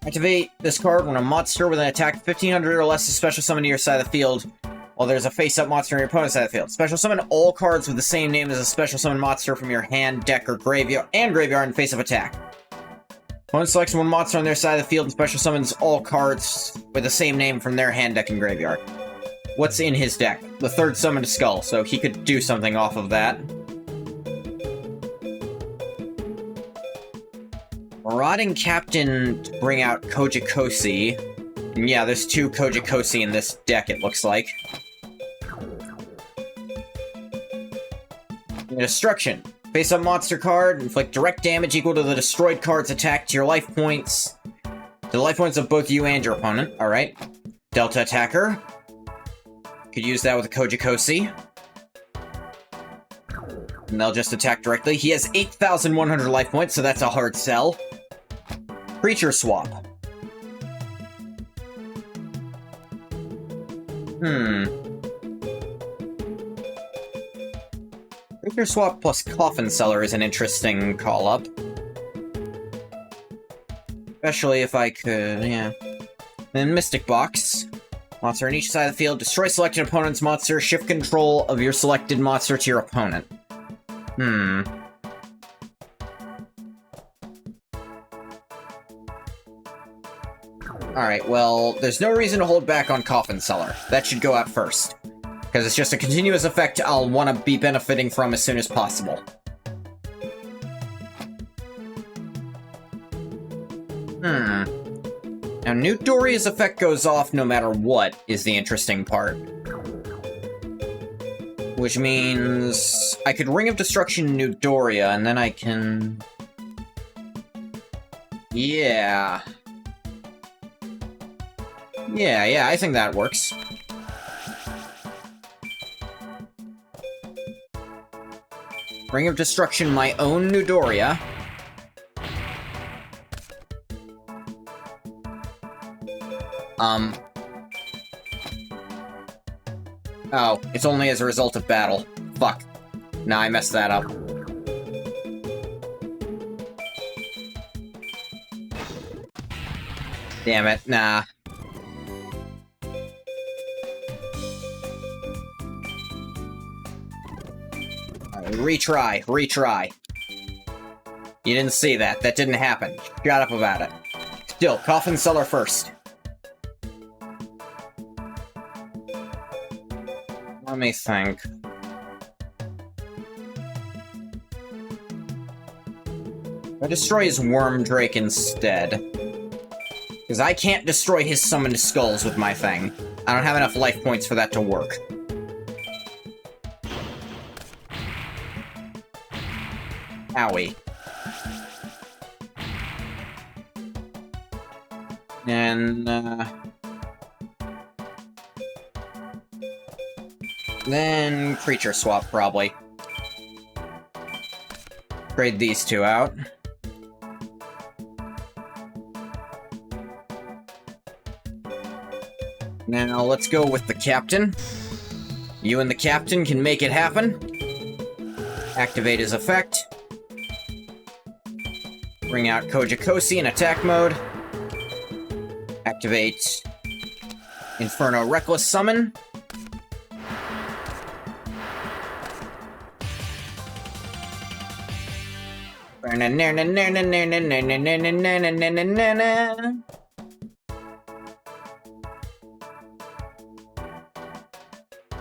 Activate this card when a monster with an attack 1500 or less is special summoned to your side of the field, while there's a face-up monster on your opponent's side of the field. Special summon all cards with the same name as a special summon monster from your hand, deck, or graveyard, and face-up attack. Opponent selects one monster on their side of the field and special summons all cards with the same name from their hand, deck, and graveyard. What's in his deck? The 3rd summoned skull, so he could do something off of that. Marauding Captain to bring out Kojikosi. And yeah, there's 2 Kojikosi in this deck, it looks like. Destruction. Face up monster card, inflict direct damage equal to the destroyed card's attack to your life points. To the life points of both you and your opponent. Alright. Delta Attacker. Could use that with a Kojikosi. And they'll just attack directly. He has 8,100 life points, so that's a hard sell. Creature Swap. Creature Swap plus Coffin Seller is an interesting call-up. Especially if I could, yeah. Then Mystic Box. Monster on each side of the field. Destroy selected opponent's monster. Shift control of your selected monster to your opponent. Alright, well, there's no reason to hold back on Coffin Seller. That should go out first. Because it's just a continuous effect I'll want to be benefiting from as soon as possible. Now, New Doria's effect goes off no matter what, is the interesting part. Which means I could Ring of Destruction New Doria, and then I can... Yeah, I think that works. Ring of Destruction my own New Doria. Oh, it's only as a result of battle. Fuck. Nah, I messed that up. Damn it, nah. Retry. You didn't see that. That didn't happen. Shut up about it. Still, Coffin Seller first. Let me think. I destroy his Worm Drake instead. Because I can't destroy his summoned skulls with my thing. I don't have enough life points for that to work. Owie. And, then Creature Swap, probably. Trade these 2 out. Now, let's go with the Captain. You and the Captain can make it happen. Activate his effect. Bring out Kojikosi in attack mode. Activate Inferno Reckless Summon.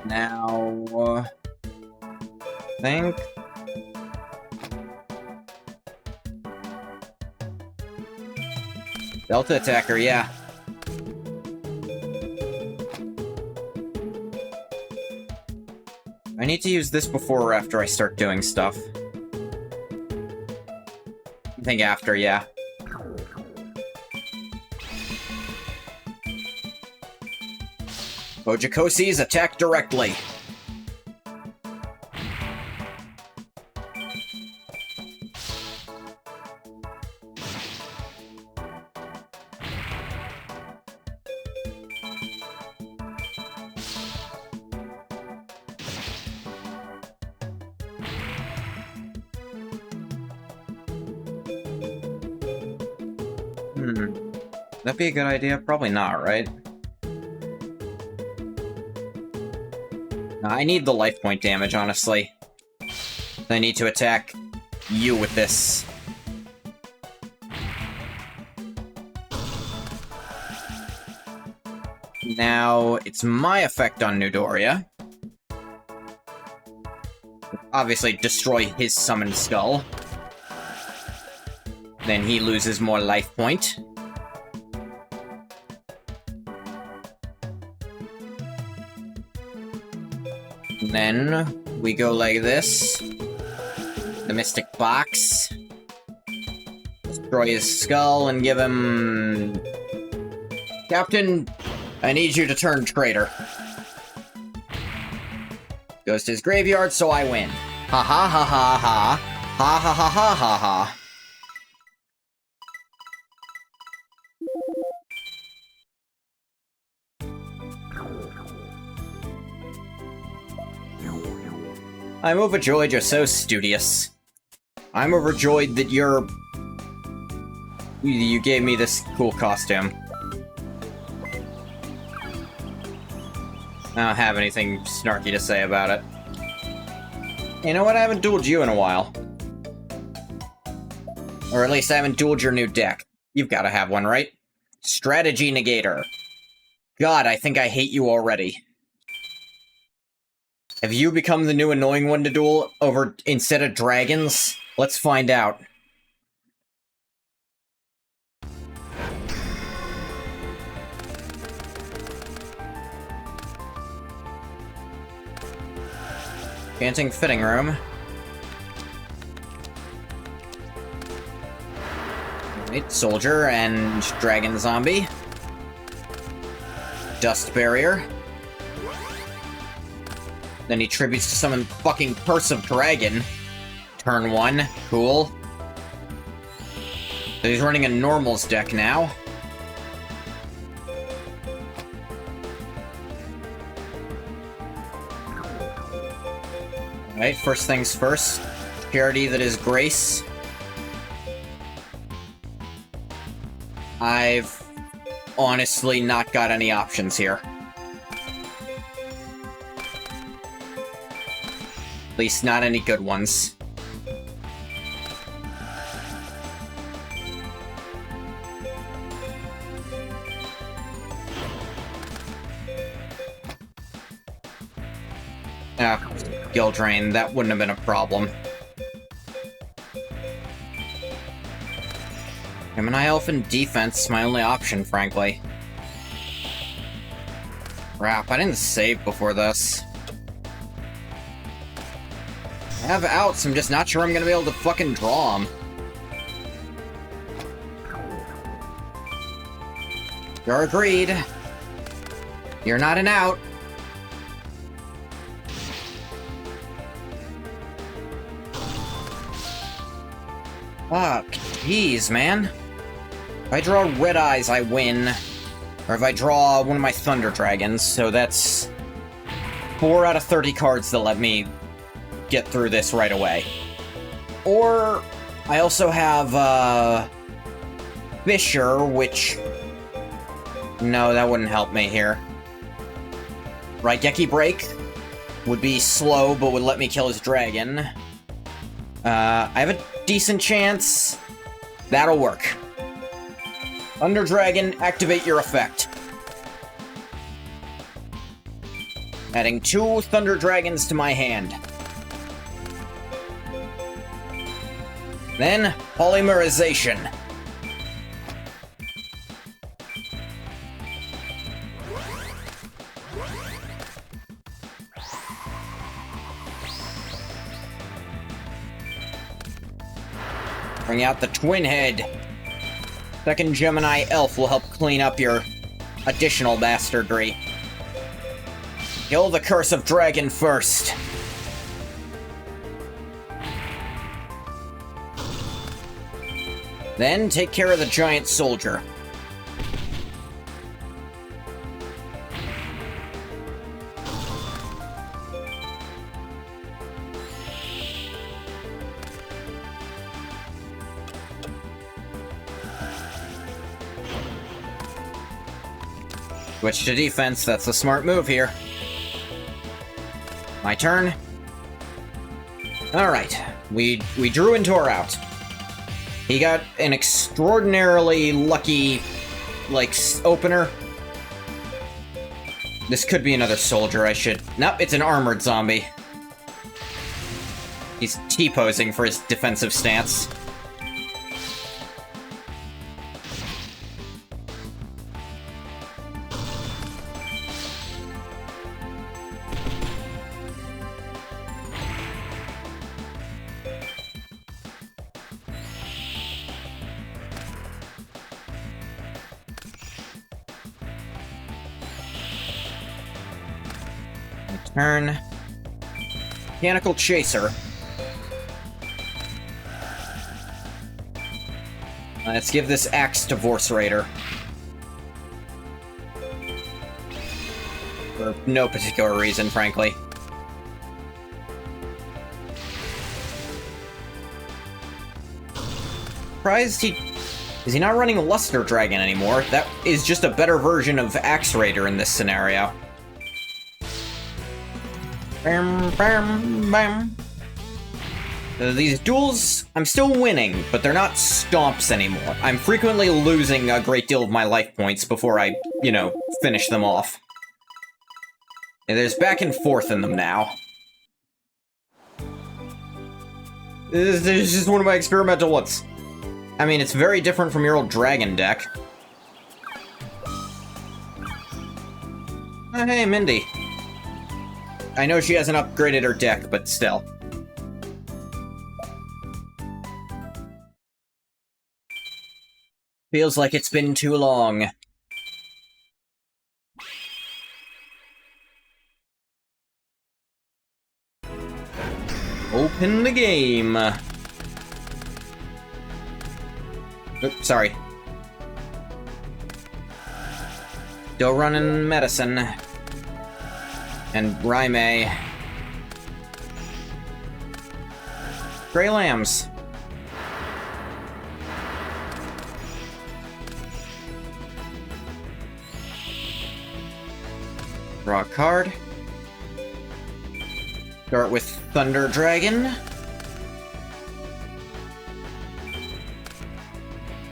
Now, think. Delta attacker, yeah. I need to use this before or after I start doing stuff. I think after, yeah. Ojikosi's attack directly. That'd be a good idea? Probably not, right? I need the life point damage, honestly. I need to attack you with this. Now, it's my effect on Newdoria. Obviously, destroy his summoned skull. Then he loses more life point. And then we go like this. The Mystic Box. Destroy his skull and give him... Captain, I need you to turn traitor. Goes to his graveyard, so I win. Ha ha ha ha ha. Ha ha ha ha ha ha. I'm overjoyed you're so studious. I'm overjoyed that you gave me this cool costume. I don't have anything snarky to say about it. You know what? I haven't dueled you in a while. Or at least I haven't dueled your new deck. You've got to have one, right? Strategy Negator. God, I think I hate you already. Have you become the new annoying one to duel over instead of dragons? Let's find out. Chanting Fitting Room. Right, Soldier and Dragon Zombie. Dust Barrier. Then he tributes to summon fucking Curse of Dragon. Turn 1. Cool. So he's running a normals deck now. Alright, first things first. Charity that is Grace. I've honestly not got any options here. At least not any good ones. Ah, skill drain, that wouldn't have been a problem. Gemini Elf and defense, my only option, frankly. Crap, I didn't save before this. I have outs, I'm just not sure I'm gonna be able to fucking draw them. You're agreed. You're not an out. Fuck, jeez, man. If I draw Red Eyes, I win. Or if I draw one of my Thunder Dragons, so that's 4 out of 30 cards that let me get through this right away. Or I also have Fisher, which... No, that wouldn't help me here. Raigeki Break would be slow, but would let me kill his dragon. I have a decent chance. That'll work. Thunder Dragon, activate your effect. Adding 2 Thunder Dragons to my hand. Then, Polymerization. Bring out the Twin Head. Second Gemini Elf will help clean up your additional bastardry. Kill the Curse of Dragon first. Then take care of the Giant Soldier. Switch to defense, that's a smart move here. My turn. Alright, we drew and tore out. He got an extraordinarily lucky, like, opener. This could be another soldier, I should... Nope, it's an armored zombie. He's T-posing for his defensive stance. Turn. Mechanical Chaser. Let's give this axe to Vorse Raider. For no particular reason, frankly. Surprised is he not running Luster Dragon anymore? That is just a better version of Axe Raider in this scenario. Bam, bam, bam. These duels, I'm still winning, but they're not stomps anymore. I'm frequently losing a great deal of my life points before I, you know, finish them off. And there's back and forth in them now. This is just one of my experimental ones. I mean, it's very different from your old dragon deck. Oh, hey, Mindy. I know she hasn't upgraded her deck, but still. Feels like it's been too long. Open the game. Oops, sorry. Still running medicine. And Raime. Grey Lambs. Draw a card. Start with Thunder Dragon.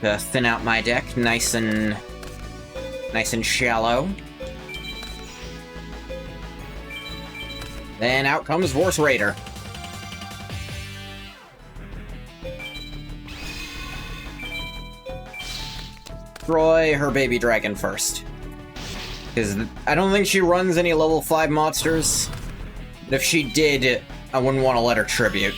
To thin out my deck, nice and shallow. Then out comes Vorse Raider. Destroy her baby dragon first. Because I don't think she runs any level 5 monsters. If she did, I wouldn't want to let her tribute.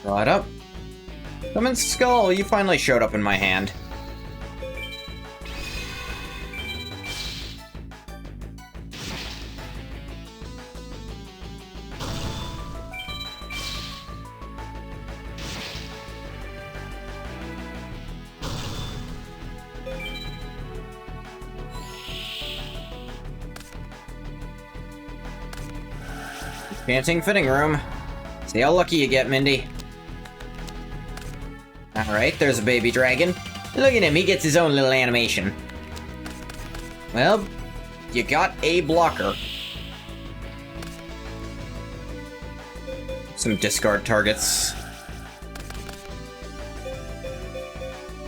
Draw it up. Summon Skull, you finally showed up in my hand. Panting fitting room. See how lucky you get, Mindy. Alright, there's a baby dragon. Look at him, he gets his own little animation. Well, you got a blocker. Some discard targets.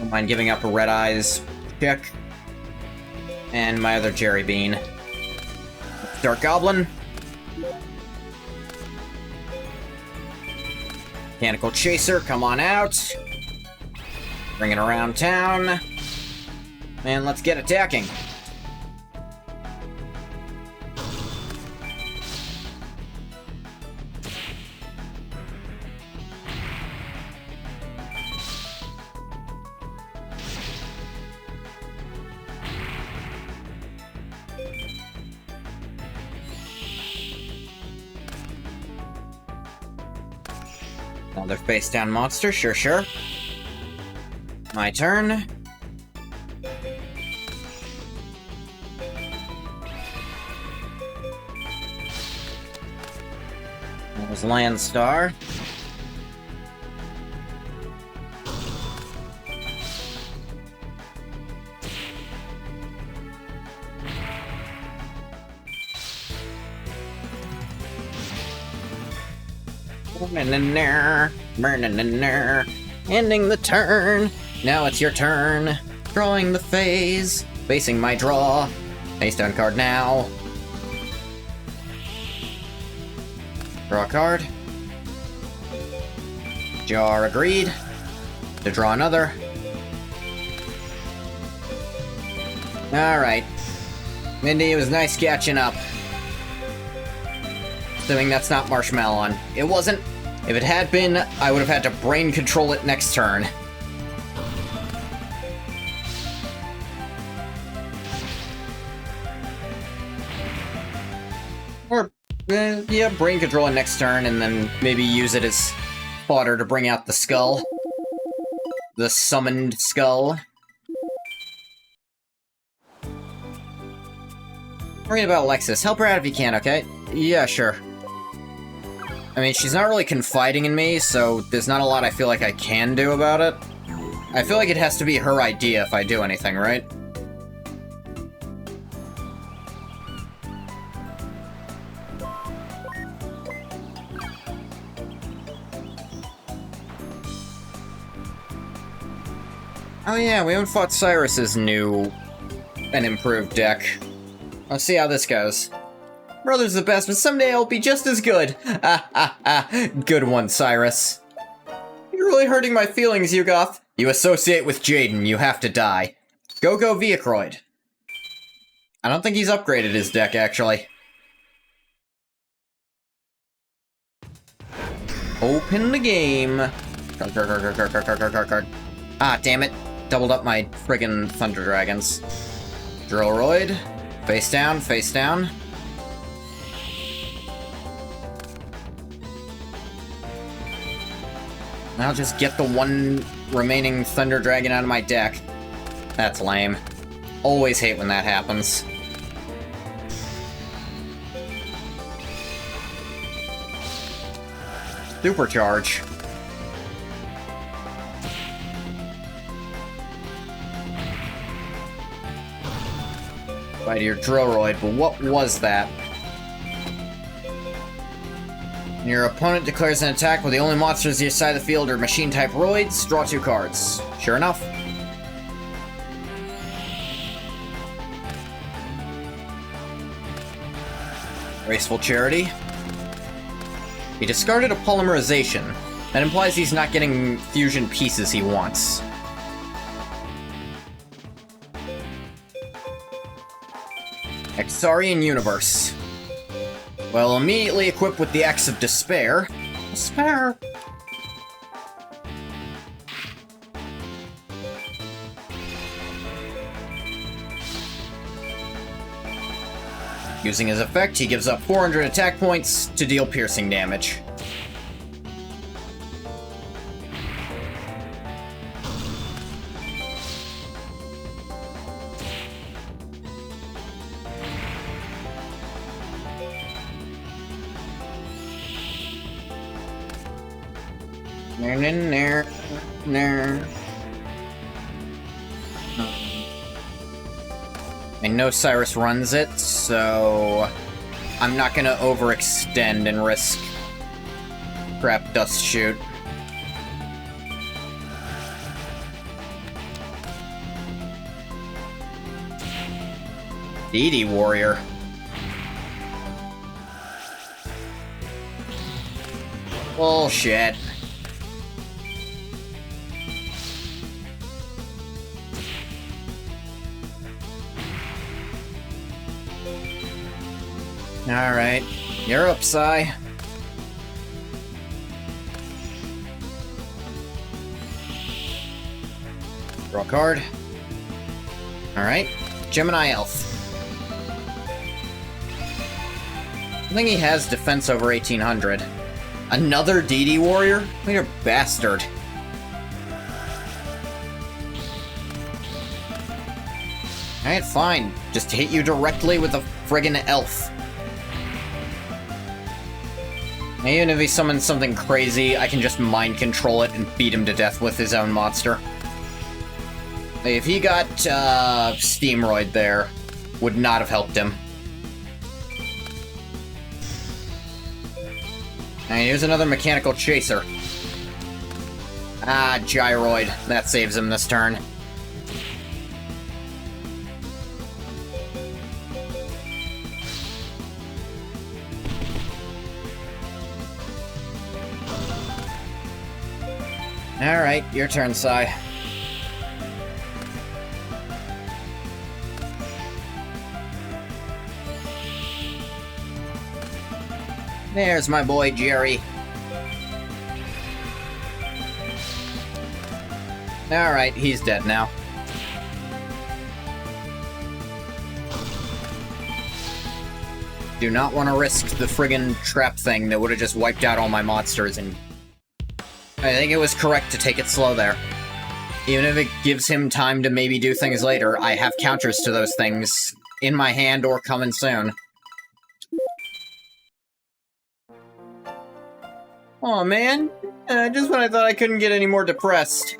Don't mind giving up a Red Eyes check. And my other Jerry Bean. Dark Goblin. Mechanical Chaser, come on out. Bring it around town. And let's get attacking. Another face-down monster, sure. My turn. That was Landstar. Ending the turn. Now it's your turn. Drawing the phase. Facing my draw. Face down card now. Draw a card. Jar agreed to draw another. Alright. Mindy, it was nice catching up. Assuming that's not Marshmallow. It wasn't. If it had been, I would have had to brain control it next turn. Or, yeah, brain control it next turn, and then maybe use it as fodder to bring out the skull. The summoned skull. Worrying about Alexis. Help her out if you can, okay? Yeah, sure. I mean, she's not really confiding in me, so there's not a lot I feel like I can do about it. I feel like it has to be her idea if I do anything, right? Oh yeah, we haven't fought Cyrus's new and improved deck. Let's see how this goes. Brother's the best, but someday I'll be just as good. Good one, Cyrus. You're really hurting my feelings, YUGIOH. You associate with Jaden, you have to die. Go Viacroid. I don't think he's upgraded his deck, actually. Open the game. Card. Ah, damn it. Doubled up my friggin' Thunder Dragons. Drillroid. Face down, face down. I'll just get the one remaining Thunder Dragon out of my deck. That's lame. Always hate when that happens. Supercharge. By your Drillroid, but what was that? Your opponent declares an attack with the only monsters on your side of the field are machine-type roids. Draw 2 cards. Sure enough. Graceful Charity. He discarded a polymerization. That implies he's not getting fusion pieces he wants. Exarian Universe. Well, immediately equipped with the Axe of Despair. Despair! Using his effect, he gives up 400 attack points to deal piercing damage. I know Cyrus runs it, so I'm not gonna overextend and risk crap dust shoot. DD warrior. Bullshit. Alright, you're up, Psy. Draw a card. Alright, Gemini Elf. I think he has defense over 1800. Another DD warrior? What a bastard. Alright, fine. Just hit you directly with a friggin' elf. And even if he summons something crazy, I can just mind control it and beat him to death with his own monster. If he got Steamroid there, would not have helped him. And here's another Mechanical Chaser. Ah, Gyroid. That saves him this turn. Alright, your turn, Psy. There's my boy, Jerry. Alright, he's dead now. Do not want to risk the friggin' trap thing that would have just wiped out all my monsters, and I think it was correct to take it slow there. Even if it gives him time to maybe do things later, I have counters to those things in my hand or coming soon. Aw, man. Just when I thought I couldn't get any more depressed.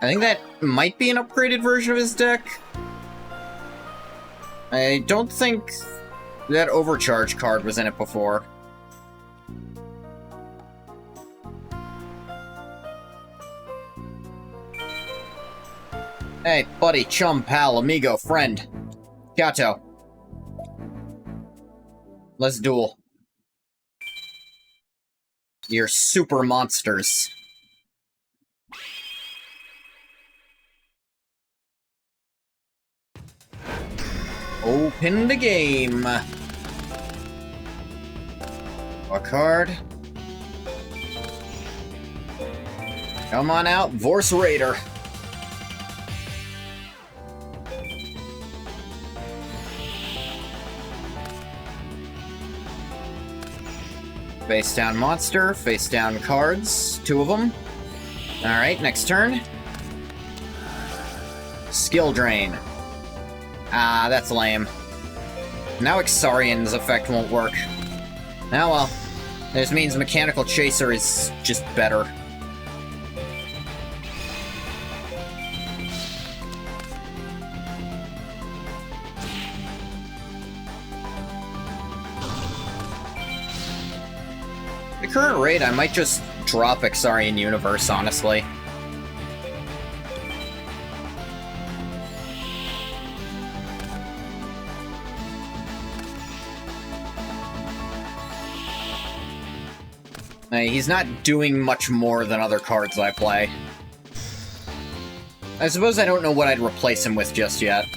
I think that might be an upgraded version of his deck. I don't think that Overcharge card was in it before. Hey, buddy, chum, pal, amigo, friend. Kato. Let's duel. You're super monsters. Open the game. A card. Come on out, Vorse Raider. Face down monster, face down cards, 2 of them. Alright, next turn. Skill drain. Ah, that's lame. Now Ixarian's effect won't work. Oh well. This means Mechanical Chaser is just better. At the current rate, I might just drop Ixarian Universe, honestly. He's not doing much more than other cards I play. I suppose I don't know what I'd replace him with just yet.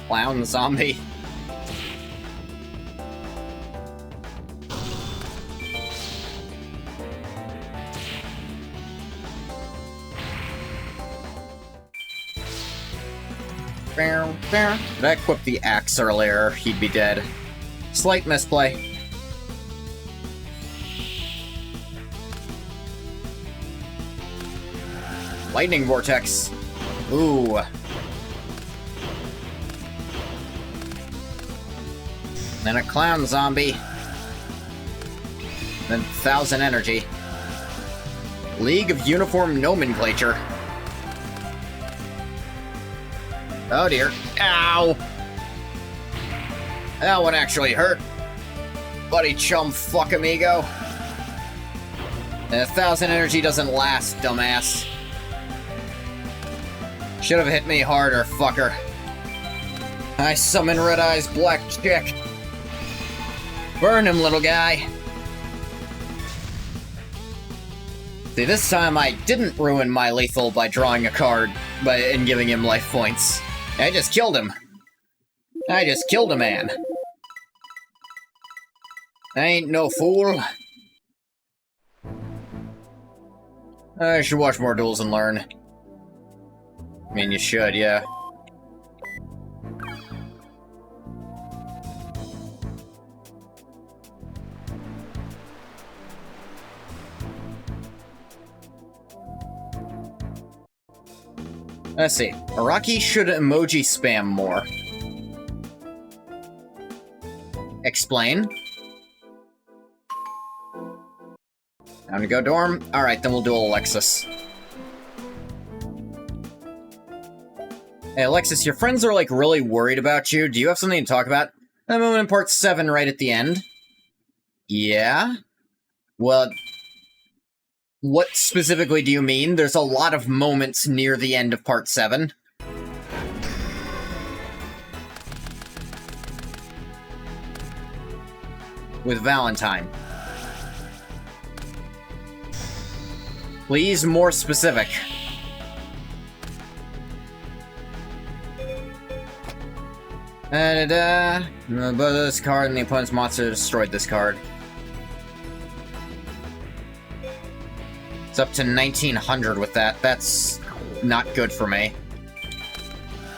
Clown zombie. If I equipped the axe earlier, he'd be dead. Slight misplay. Lightning Vortex. Ooh. Then a clown zombie. Then 1,000 energy. League of Uniform Nomenclature. Oh dear. Ow! That one actually hurt. buddy chum, fuck amigo. And 1,000 energy doesn't last, dumbass. Should have hit me harder, fucker. I summon Red Eye's black chick. Burn him, little guy. See, this time I didn't ruin my lethal by drawing a card and giving him life points. I just killed him. I just killed a man. I ain't no fool. I should watch more duels and learn. I mean, you should, yeah. Let's see. Araki should emoji spam more. Explain. Time to go dorm? Alright, then we'll duel Alexis. Hey, Alexis, your friends are, like, really worried about you. Do you have something to talk about? That moment in part 7 right at the end. Yeah? Well, what specifically do you mean? There's a lot of moments near the end of part 7. With Valentine. Please, more specific. This card and the opponent's monster destroyed this card. It's up to 1900 with that. That's not good for me.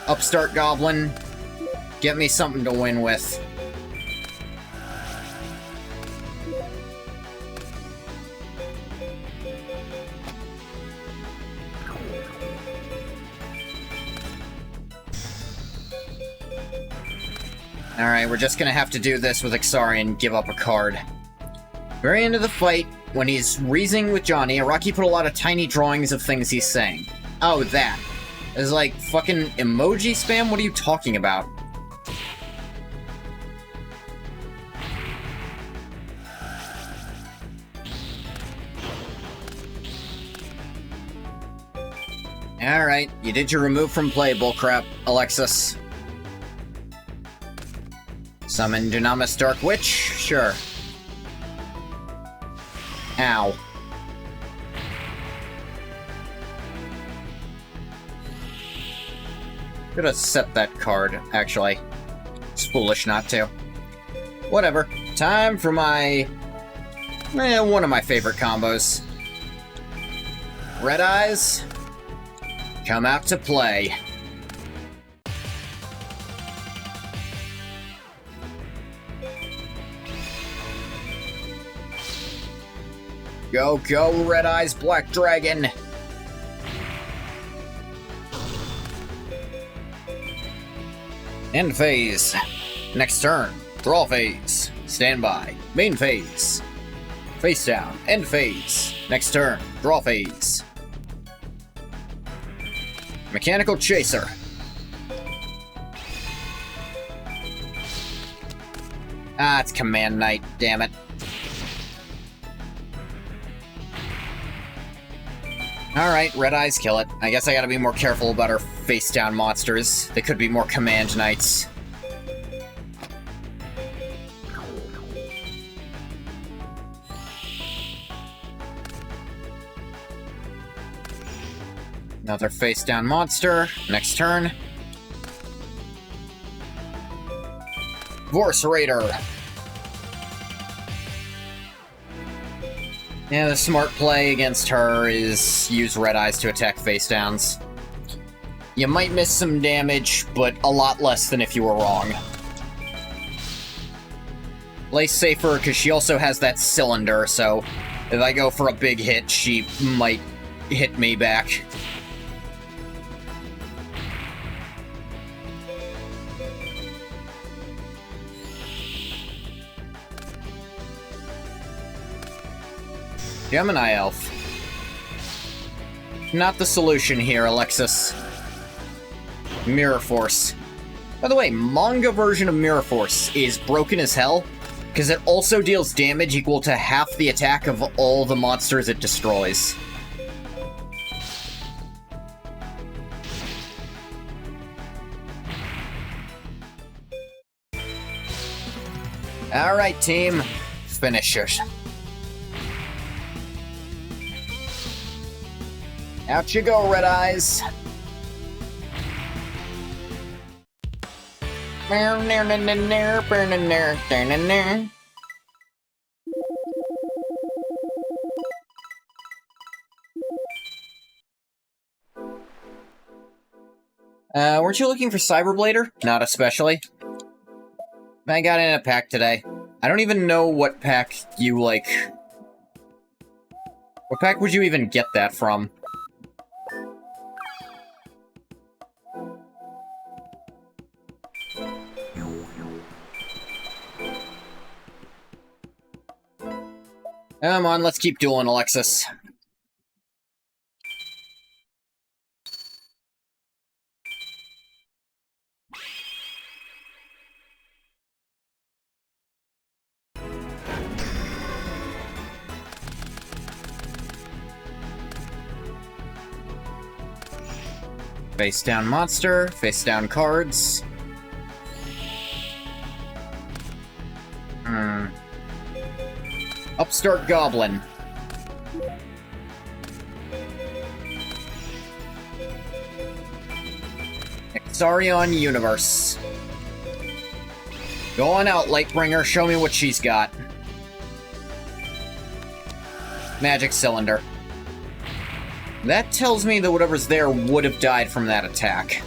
Upstart Goblin, get me something to win with. Alright, we're just gonna have to do this with Ixari and give up a card. Very end of the fight, when he's reasoning with Johnny, Araki put a lot of tiny drawings of things he's saying. Oh, that. It's like fucking emoji spam? What are you talking about? Alright, you did your remove from play bullcrap, Alexis. Summon Dunamis Dark Witch? Sure. Ow. Could have set that card, actually. It's foolish not to. Whatever. Time for my... one of my favorite combos. Red Eyes, come out to play. Go, go, Red Eyes, Black Dragon! End phase. Next turn. Draw phase. Stand by. Main phase. Face down. End phase. Next turn. Draw phase. Mechanical Chaser. Ah, it's Command Knight, damn it. Alright, Red Eyes kill it. I guess I gotta be more careful about our face-down monsters. They could be more Command Knights. Another face-down monster. Next turn. Vorse Raider. Yeah, the smart play against her is use Red Eyes to attack face-downs. You might miss some damage, but a lot less than if you were wrong. Play safer, because she also has that cylinder, so if I go for a big hit, she might hit me back. Gemini Elf. Not the solution here, Alexis. Mirror Force. By the way, manga version of Mirror Force is broken as hell, Because it also deals damage equal to half the attack of all the monsters it destroys. Alright, team. Finish it. Out you go, Red Eyes. Weren't you looking for Cyberblader? Not especially. I got in a pack today. I don't even know what pack you, like... What pack would you even get that from? Come on, let's keep dueling, Alexis. Face down monster, face down cards. Upstart Goblin. Exarion Universe. Go on out, Lightbringer, show me what she's got. Magic Cylinder. That tells me that whatever's there would have died from that attack.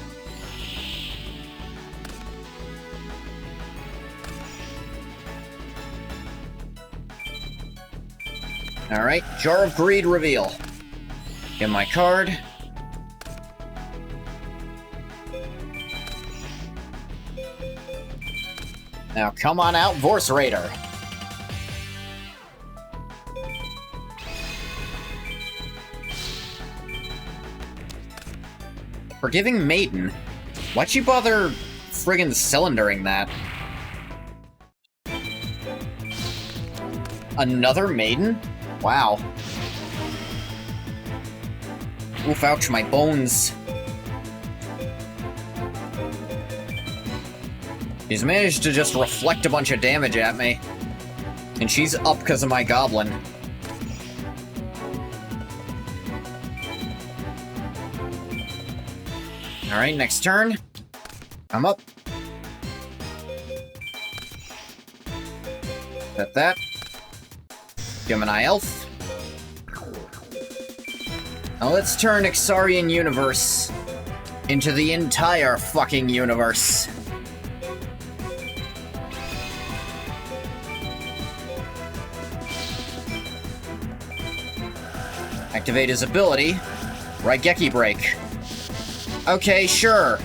Alright, Jar of Greed reveal. Get my card. Now come on out, Vorse Raider. Forgiving Maiden. Why'd you bother friggin' cylindering that? Another Maiden? Wow. Oof, ouch, my bones. He's managed to just reflect a bunch of damage at me. And she's up because of my goblin. Alright, next turn. I'm up. Set that. Gemini Elf. Now let's turn Exarion Universe into the entire fucking universe. Activate his ability. Raigeki Break. Okay, sure.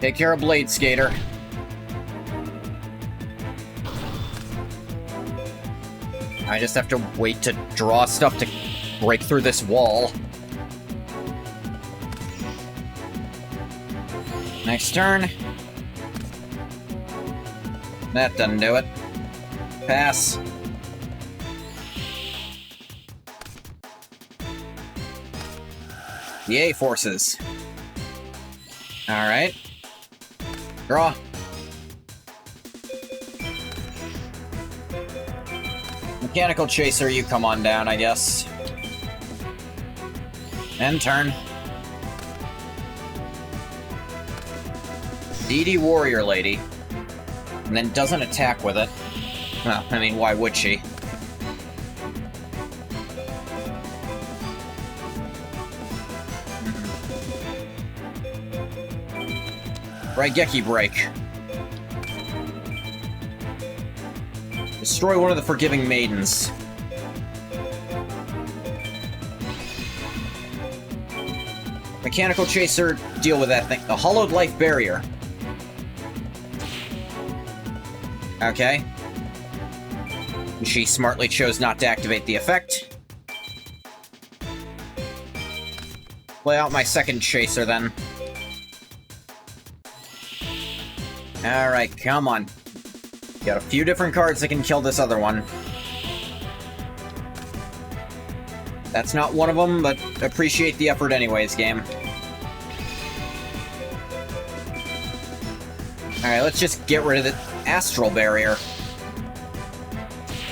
Take care of Blade Skater. I just have to wait to draw stuff to break through this wall. Next turn. That doesn't do it. Pass. Yay, forces. Alright. Draw. Mechanical Chaser, you come on down, I guess. End turn. DD Warrior Lady. And then doesn't attack with it. Well, I mean, why would she? Raigeki Break. Destroy one of the Forgiving Maidens. Mechanical Chaser, deal with that thing. The Hollowed Life Barrier. Okay. She smartly chose not to activate the effect. Play out my second Chaser, then. Alright, come on. Got a few different cards that can kill this other one. That's not one of them, but appreciate the effort anyways, game. Alright, let's just get rid of the Astral Barrier.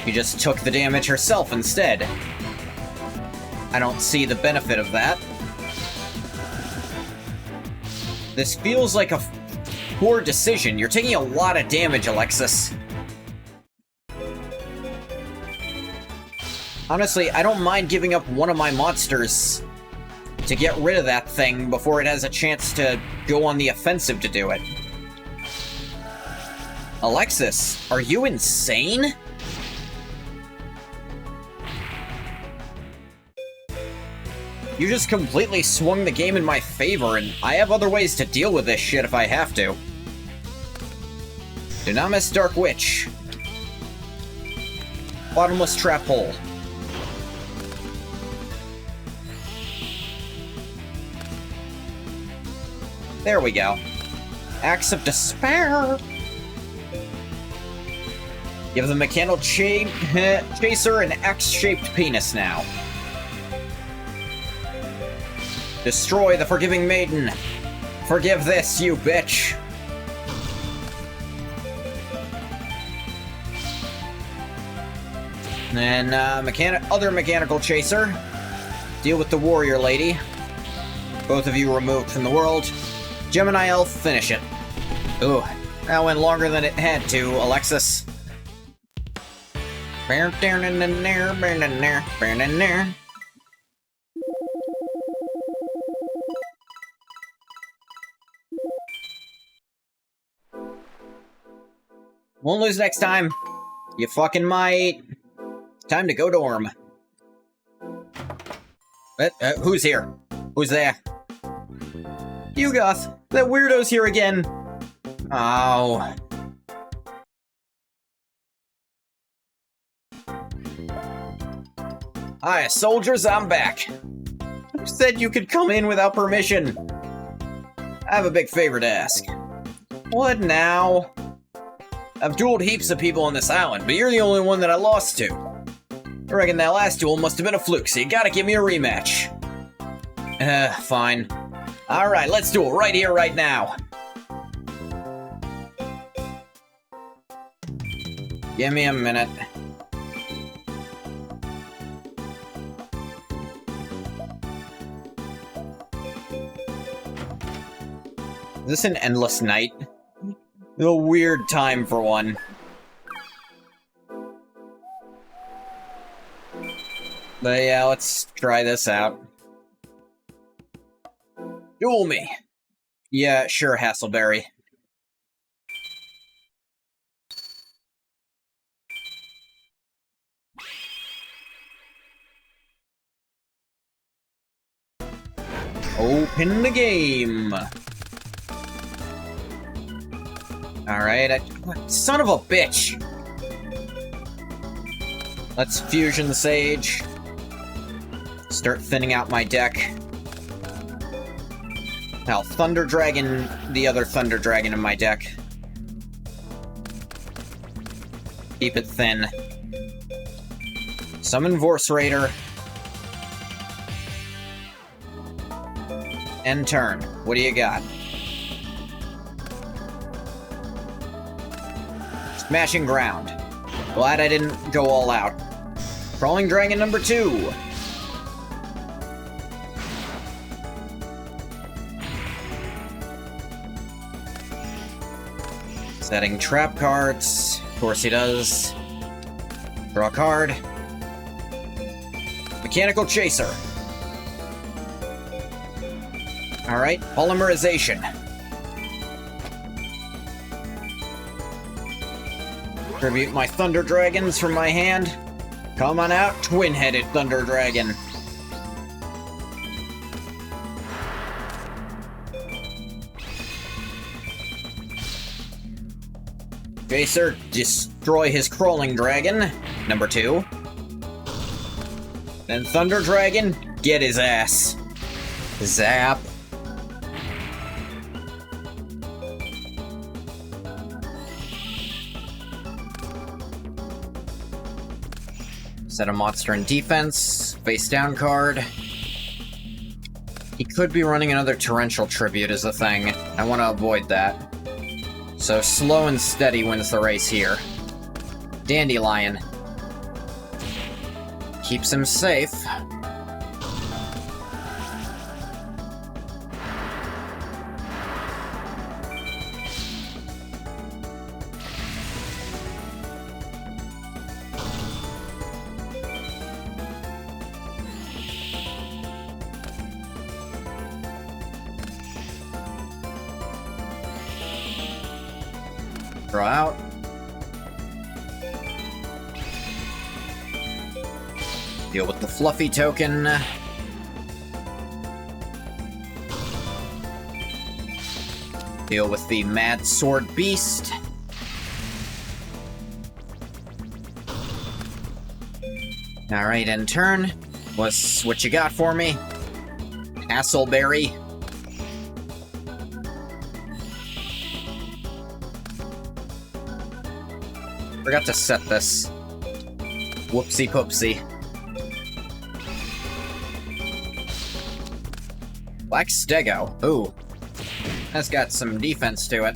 You just took the damage herself instead. I don't see the benefit of that. This feels like a poor decision. You're taking a lot of damage, Alexis. Honestly, I don't mind giving up one of my monsters to get rid of that thing before it has a chance to go on the offensive to do it. Alexis, are you insane? You just completely swung the game in my favor, and I have other ways to deal with this shit if I have to. Do not miss Dark Witch. Bottomless Trap Hole. There we go. Axe of Despair! Give the Mechanical Chaser an X-shaped penis now. Destroy the Forgiving Maiden. Forgive this, you bitch. And other Mechanical Chaser. Deal with the Warrior Lady. Both of you removed from the world. Gemini Elf, finish it. Ooh, that went longer than it had to, Alexis. Won't lose next time. You fucking might. Time to go dorm. Who's here? Who's there? YUGIOH! That weirdo's here again! Oh. Hi, soldiers, I'm back. Who said you could come in without permission? I have a big favor to ask. What now? I've dueled heaps of people on this island, but you're the only one that I lost to. I reckon that last duel must have been a fluke, so you gotta give me a rematch. Fine. Alright, let's duel right here, right now. Give me a minute. Is this an endless night? A weird time for one. But yeah, let's try this out. Duel me! Yeah, sure, Hasselberry. Open the game! Alright, son of a bitch! Let's fusion the Sage. Start thinning out my deck. Now, Thunder Dragon, the other Thunder Dragon in my deck. Keep it thin. Summon Vorse Raider. End turn. What do you got? Smashing Ground. Glad I didn't go all out. Crawling Dragon number 2. Setting trap cards. Of course he does. Draw a card. Mechanical Chaser. Alright, Polymerization. Tribute my Thunder Dragons from my hand. Come on out, twin-headed Thunder Dragon. Chaser, destroy his Crawling Dragon, number 2. Then Thunder Dragon, get his ass. Zap. Set a monster in defense. Face down card. He could be running another torrential tribute is the thing. I want to avoid that. So slow and steady wins the race here. Dandelion. Keeps him safe. Draw out. Deal with the fluffy token. Deal with the Mad Sword Beast. Alright, in turn. What's what you got for me? Hasselberry. Forgot to set this. Whoopsie poopsie. Black Stego. Ooh. That's got some defense to it.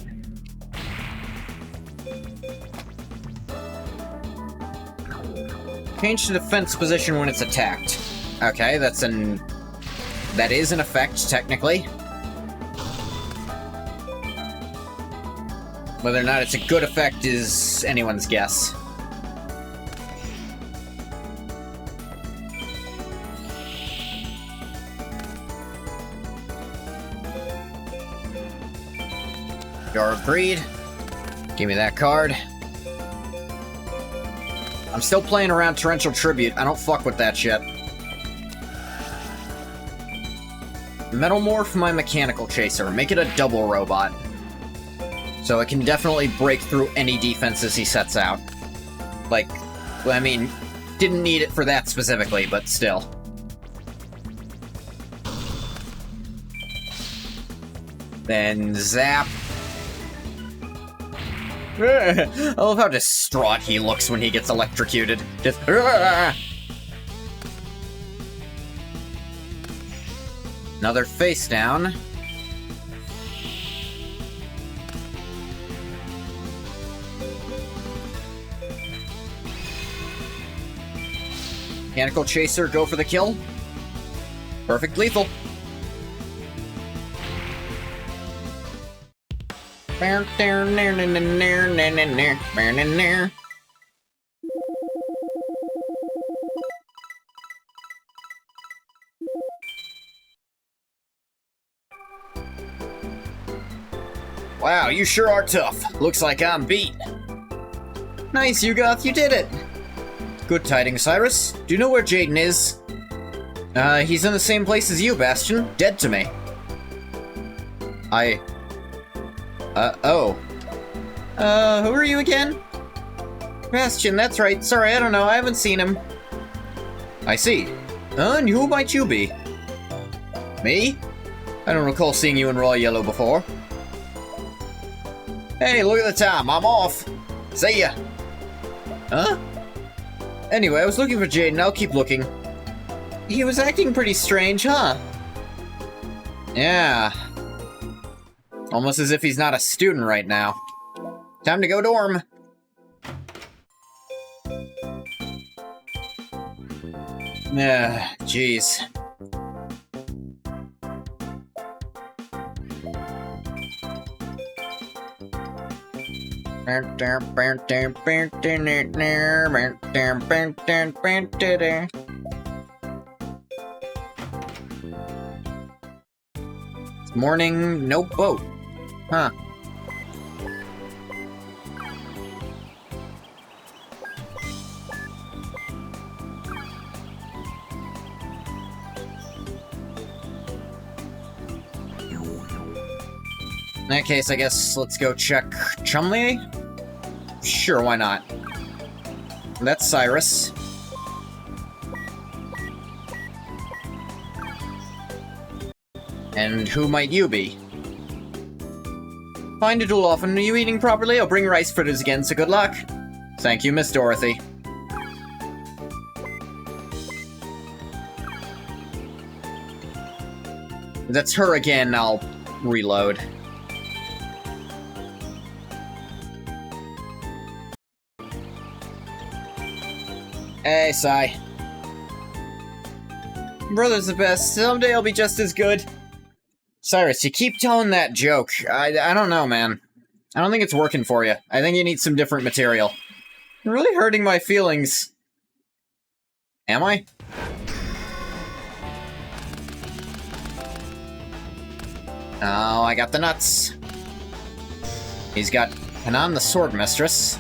Change the defense position when it's attacked. Okay, that is an effect, technically. Whether or not it's a good effect is anyone's guess. Jar of Greed. Give me that card. I'm still playing around Torrential Tribute. I don't fuck with that shit. Metamorph my Mechanical Chaser. Make it a double robot. So it can definitely break through any defenses he sets out. Like, I mean, didn't need it for that specifically, but still. Then zap. I love how distraught he looks when he gets electrocuted. Just... Another face down. Mechanical Chaser, go for the kill. Perfect lethal. Wow, you sure are tough. Looks like I'm beat. Nice, YUGIOH, you did it! Good tidings, Cyrus. Do you know where Jaden is? He's in the same place as you, Bastion. Dead to me. Oh. Who are you again? Bastion, that's right. Sorry, I don't know. I haven't seen him. I see. And who might you be? Me? I don't recall seeing you in Raw Yellow before. Hey, look at the time. I'm off. See ya. Huh? Anyway, I was looking for Jaden. I'll keep looking. He was acting pretty strange, huh? Yeah. Almost as if he's not a student right now. Time to go dorm. Yeah, jeez. It's morning, no boat. Huh. In that case, I guess let's go check Chumley? Sure, why not? That's Cyrus. And who might you be? Fine to duel often. Are you eating properly? I'll bring rice fritters again, so good luck. Thank you, Miss Dorothy. If that's her again, I'll reload. Hey, Sai. Brother's the best. Someday I'll be just as good. Cyrus, you keep telling that joke. I don't know, man. I don't think it's working for you. I think you need some different material. You're really hurting my feelings. Am I? Oh, I got the nuts. He's got Kanan the Sword Mistress.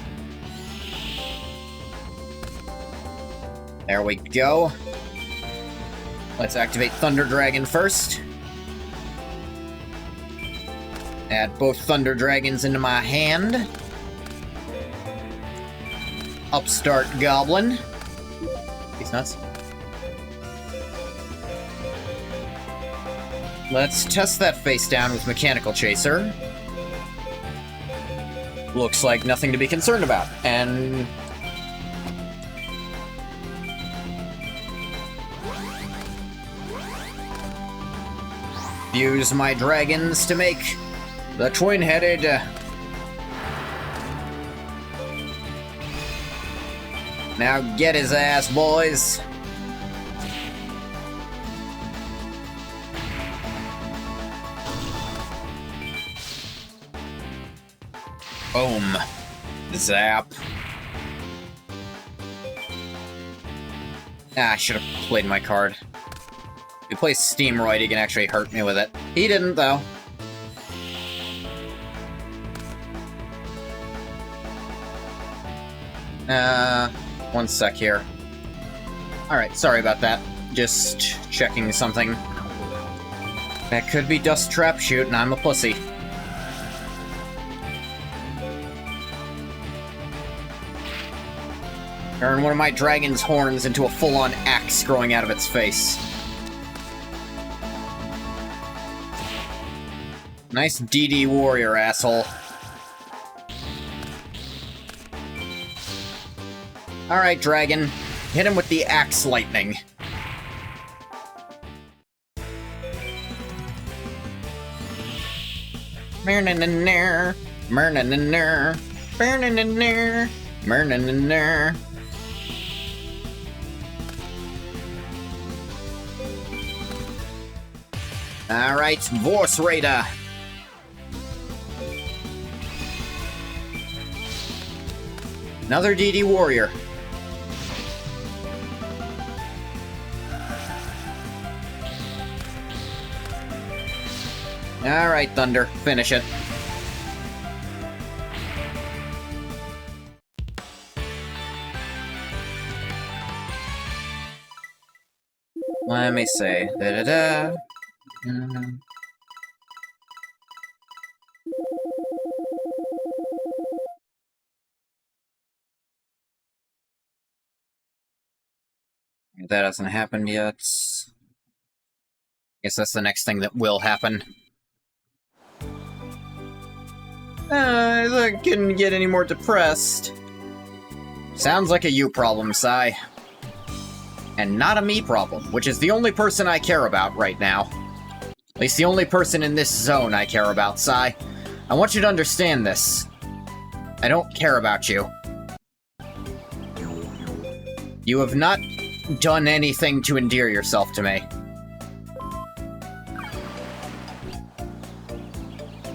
There we go. Let's activate Thunder Dragon first. Add both Thunder Dragons into my hand. Upstart Goblin. He's nuts. Let's test that face down with Mechanical Chaser. Looks like nothing to be concerned about. And... use my dragons to make the twin-headed... Now get his ass, boys! Boom. Zap. Ah, I should have played my card. If he plays Steamroid, he can actually hurt me with it. He didn't, though. One sec here. Alright, sorry about that. Just checking something. That could be Dust Trap Shoot, and I'm a pussy. Turn one of my dragon's horns into a full-on axe growing out of its face. Nice DD warrior, asshole. Alright, dragon. Hit him with the axe lightning. Mer-na-na-na. Mer-na-na-na. Mer-na-na-na. Mer-na-na-na. Alright, Vorse Raider. Another DD warrior. Alright, Thunder. Finish it. Let me see. Da-da-da. That hasn't happened yet. Guess that's the next thing that will happen. I couldn't get any more depressed. Sounds like a you problem, Sai. And not a me problem, which is the only person I care about right now. At least the only person in this zone I care about, Sai. I want you to understand this. I don't care about you. You have not done anything to endear yourself to me.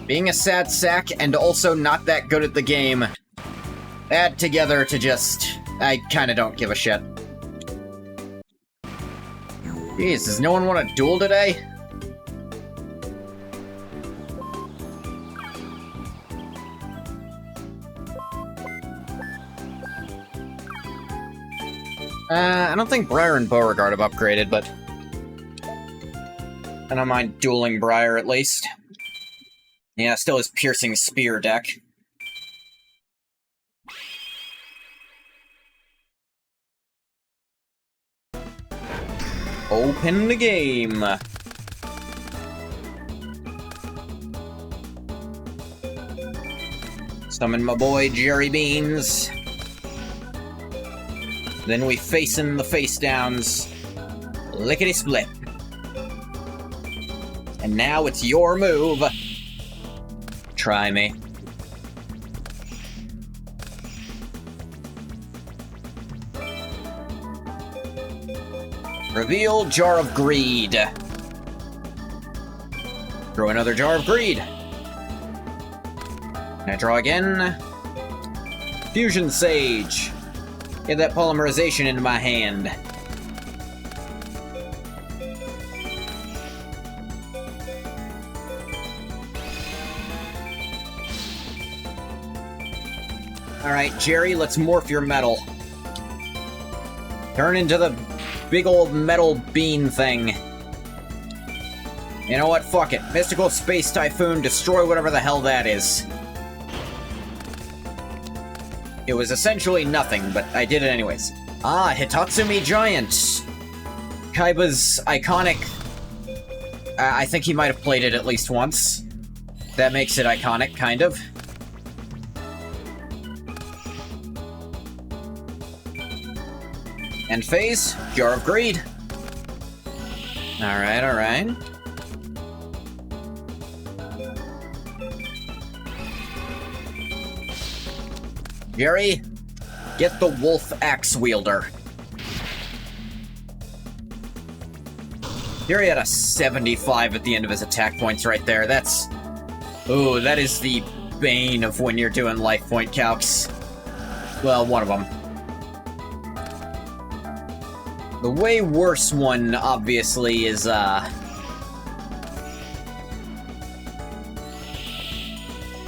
Being a sad sack and also not that good at the game add together to just... I kinda don't give a shit. Jeez, does no one want to duel today? I don't think Briar and Beauregard have upgraded, but... I don't mind dueling Briar, at least. Yeah, still his Piercing Spear deck. Open the game! Summon my boy Jerry Beans. Then we facing the face downs. Lickety split. And now it's your move. Try me. Reveal Jar of Greed. Throw another Jar of Greed. Can I draw again? Fusion Sage. Get that polymerization into my hand. Alright, Jerry, let's morph your metal. Turn into the big old metal bean thing. You know what? Fuck it. Mystical Space Typhoon, destroy whatever the hell that is. It was essentially nothing, but I did it anyways. Ah, Hitatsumi Giant. Kaiba's iconic... I think he might have played it at least once. That makes it iconic, kind of. End phase, Jar of Greed. Alright, alright. Jerry, get the Wolf Axe Wielder. Jerry had a 75 at the end of his attack points right there. That's... ooh, that is the bane of when you're doing life point calcs. Well, one of them. The way worse one, obviously, is, you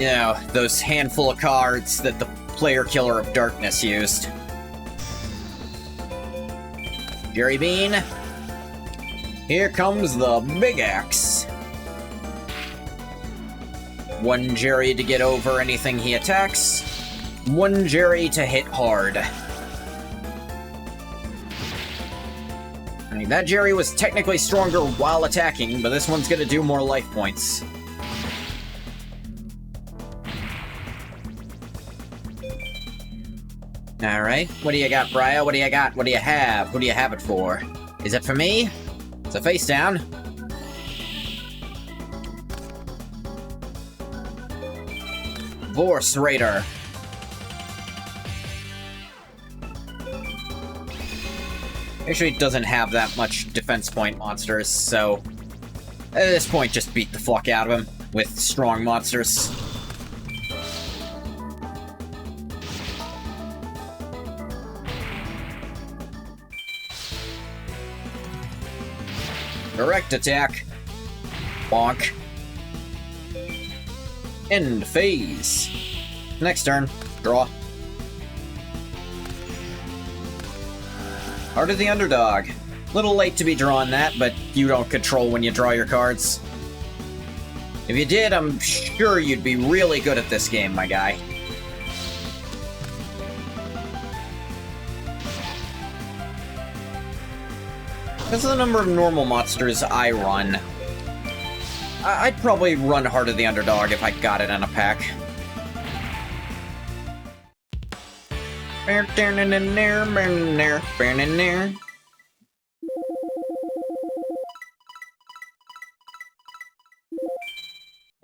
know, those handful of cards that the Player Killer of Darkness used. Jerry Bean. Here comes the big axe. One Jerry to get over anything he attacks. One Jerry to hit hard. I mean, that Jerry was technically stronger while attacking, but this one's gonna do more life points. Alright, what do you got, Briar? What do you got? What do you have? Who do you have it for? Is it for me? It's a face down. Vorse Raider. Actually, it doesn't have that much defense point monsters, so... at this point, just beat the fuck out of him with strong monsters. Direct attack. Bonk. End phase. Next turn. Draw. Heart of the Underdog. Little late to be drawing that, but you don't control when you draw your cards. If you did, I'm sure you'd be really good at this game, my guy. Because of the number of normal monsters I run, I'd probably run Heart of the Underdog if I got it in a pack. I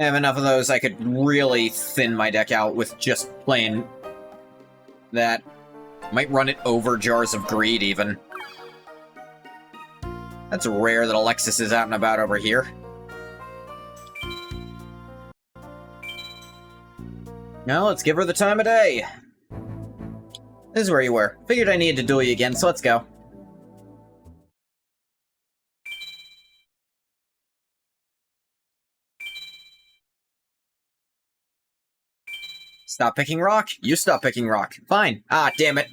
have enough of those, I could really thin my deck out with just playing that. Might run it over Jars of Greed, even. That's rare that Alexis is out and about over here. Now, let's give her the time of day. This is where you were. Figured I needed to duel you again, so let's go. Stop picking rock? You stop picking rock. Fine. Ah, damn it.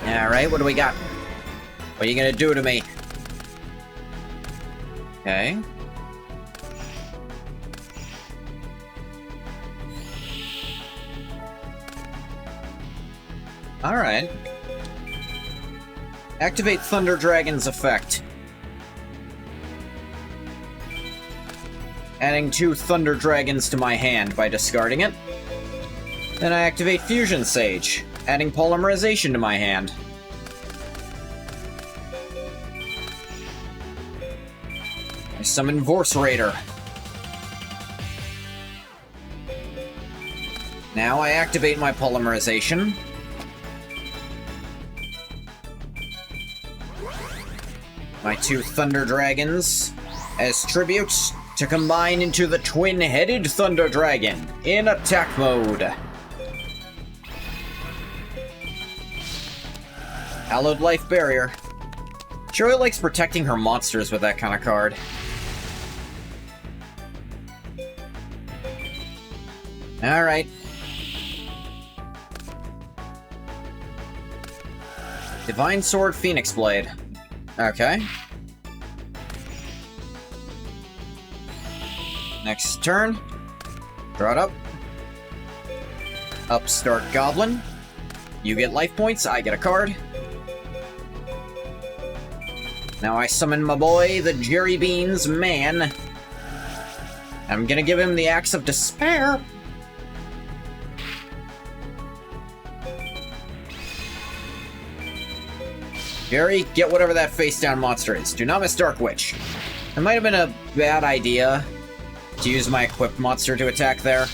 Alright, what do we got? What are you gonna do to me? Okay. Alright. Activate Thunder Dragon's effect. Adding 2 Thunder Dragons to my hand by discarding it. Then I activate Fusion Sage, adding Polymerization to my hand. summon Vorse Raider. Now I activate my polymerization. My 2 Thunder Dragons as tributes to combine into the twin-headed Thunder Dragon in attack mode. Hallowed Life Barrier. She really likes protecting her monsters with that kind of card. Alright. Divine Sword, Phoenix Blade. Okay. Next turn. Draw it up. Upstart Goblin. You get life points, I get a card. Now I summon my boy, the Jerry Beans Man. I'm gonna give him the Axe of Despair. Jerry, get whatever that face-down monster is. Do not miss Dark Witch. It might have been a bad idea to use my equipped monster to attack there,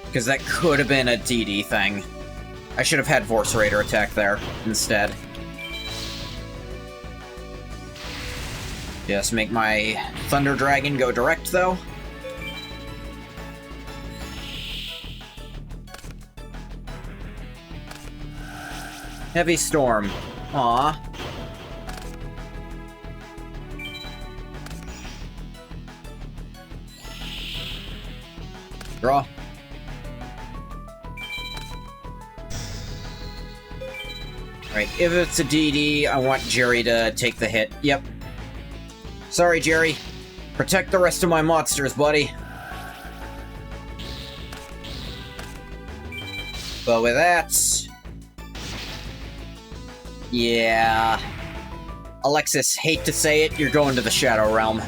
because that could have been a DD thing. I should have had Vorse Raider attack there instead. Just make my Thunder Dragon go direct, though. Heavy Storm. Aww. Draw. Right, if it's a DD, I want Jerry to take the hit. Yep. Sorry, Jerry. Protect the rest of my monsters, buddy. But with that... yeah... Alexis, hate to say it, you're going to the Shadow Realm.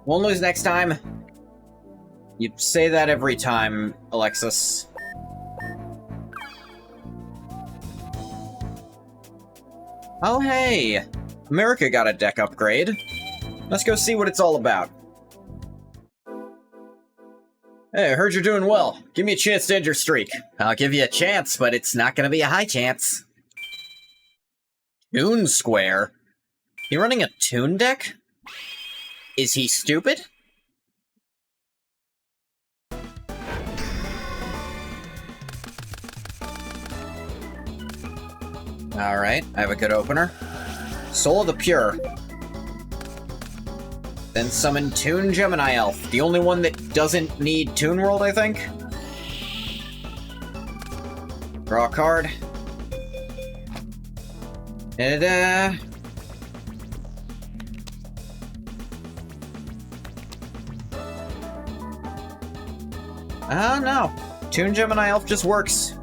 Won't lose next time. You say that every time, Alexis. Oh hey! America got a deck upgrade. Let's go see what it's all about. Hey, I heard you're doing well. Give me a chance to end your streak. I'll give you a chance, but it's not gonna be a high chance. Toon Square? You running a Toon deck? Is he stupid? Alright, I have a good opener. Soul of the Pure. Then summon Toon Gemini Elf, the only one that doesn't need Toon World, I think. Draw a card. Da-da-da. No. Toon Gemini Elf just works.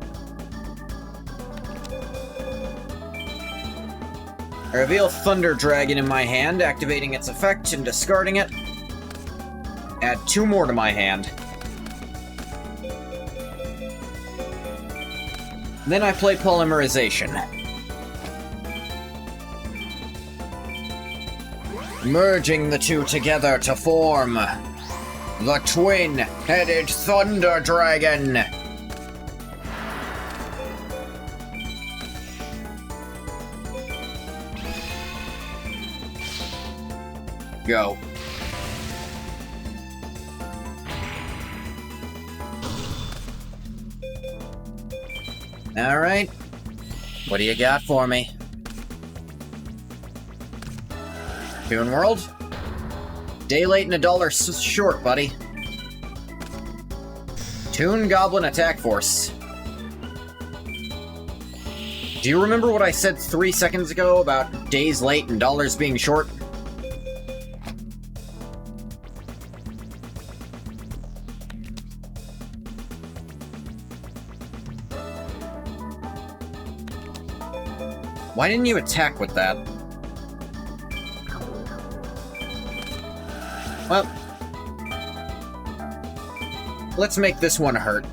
I reveal Thunder Dragon in my hand, activating its effect and discarding it. Add 2 more to my hand. Then I play Polymerization. Merging the 2 together to form the twin-headed Thunder Dragon. Go. Alright. What do you got for me? Toon World? Day late and $1 short, buddy. Toon Goblin Attack Force. Do you remember what I said 3 seconds ago about days late and dollars being short? Why didn't you attack with that? Well, let's make this one hurt.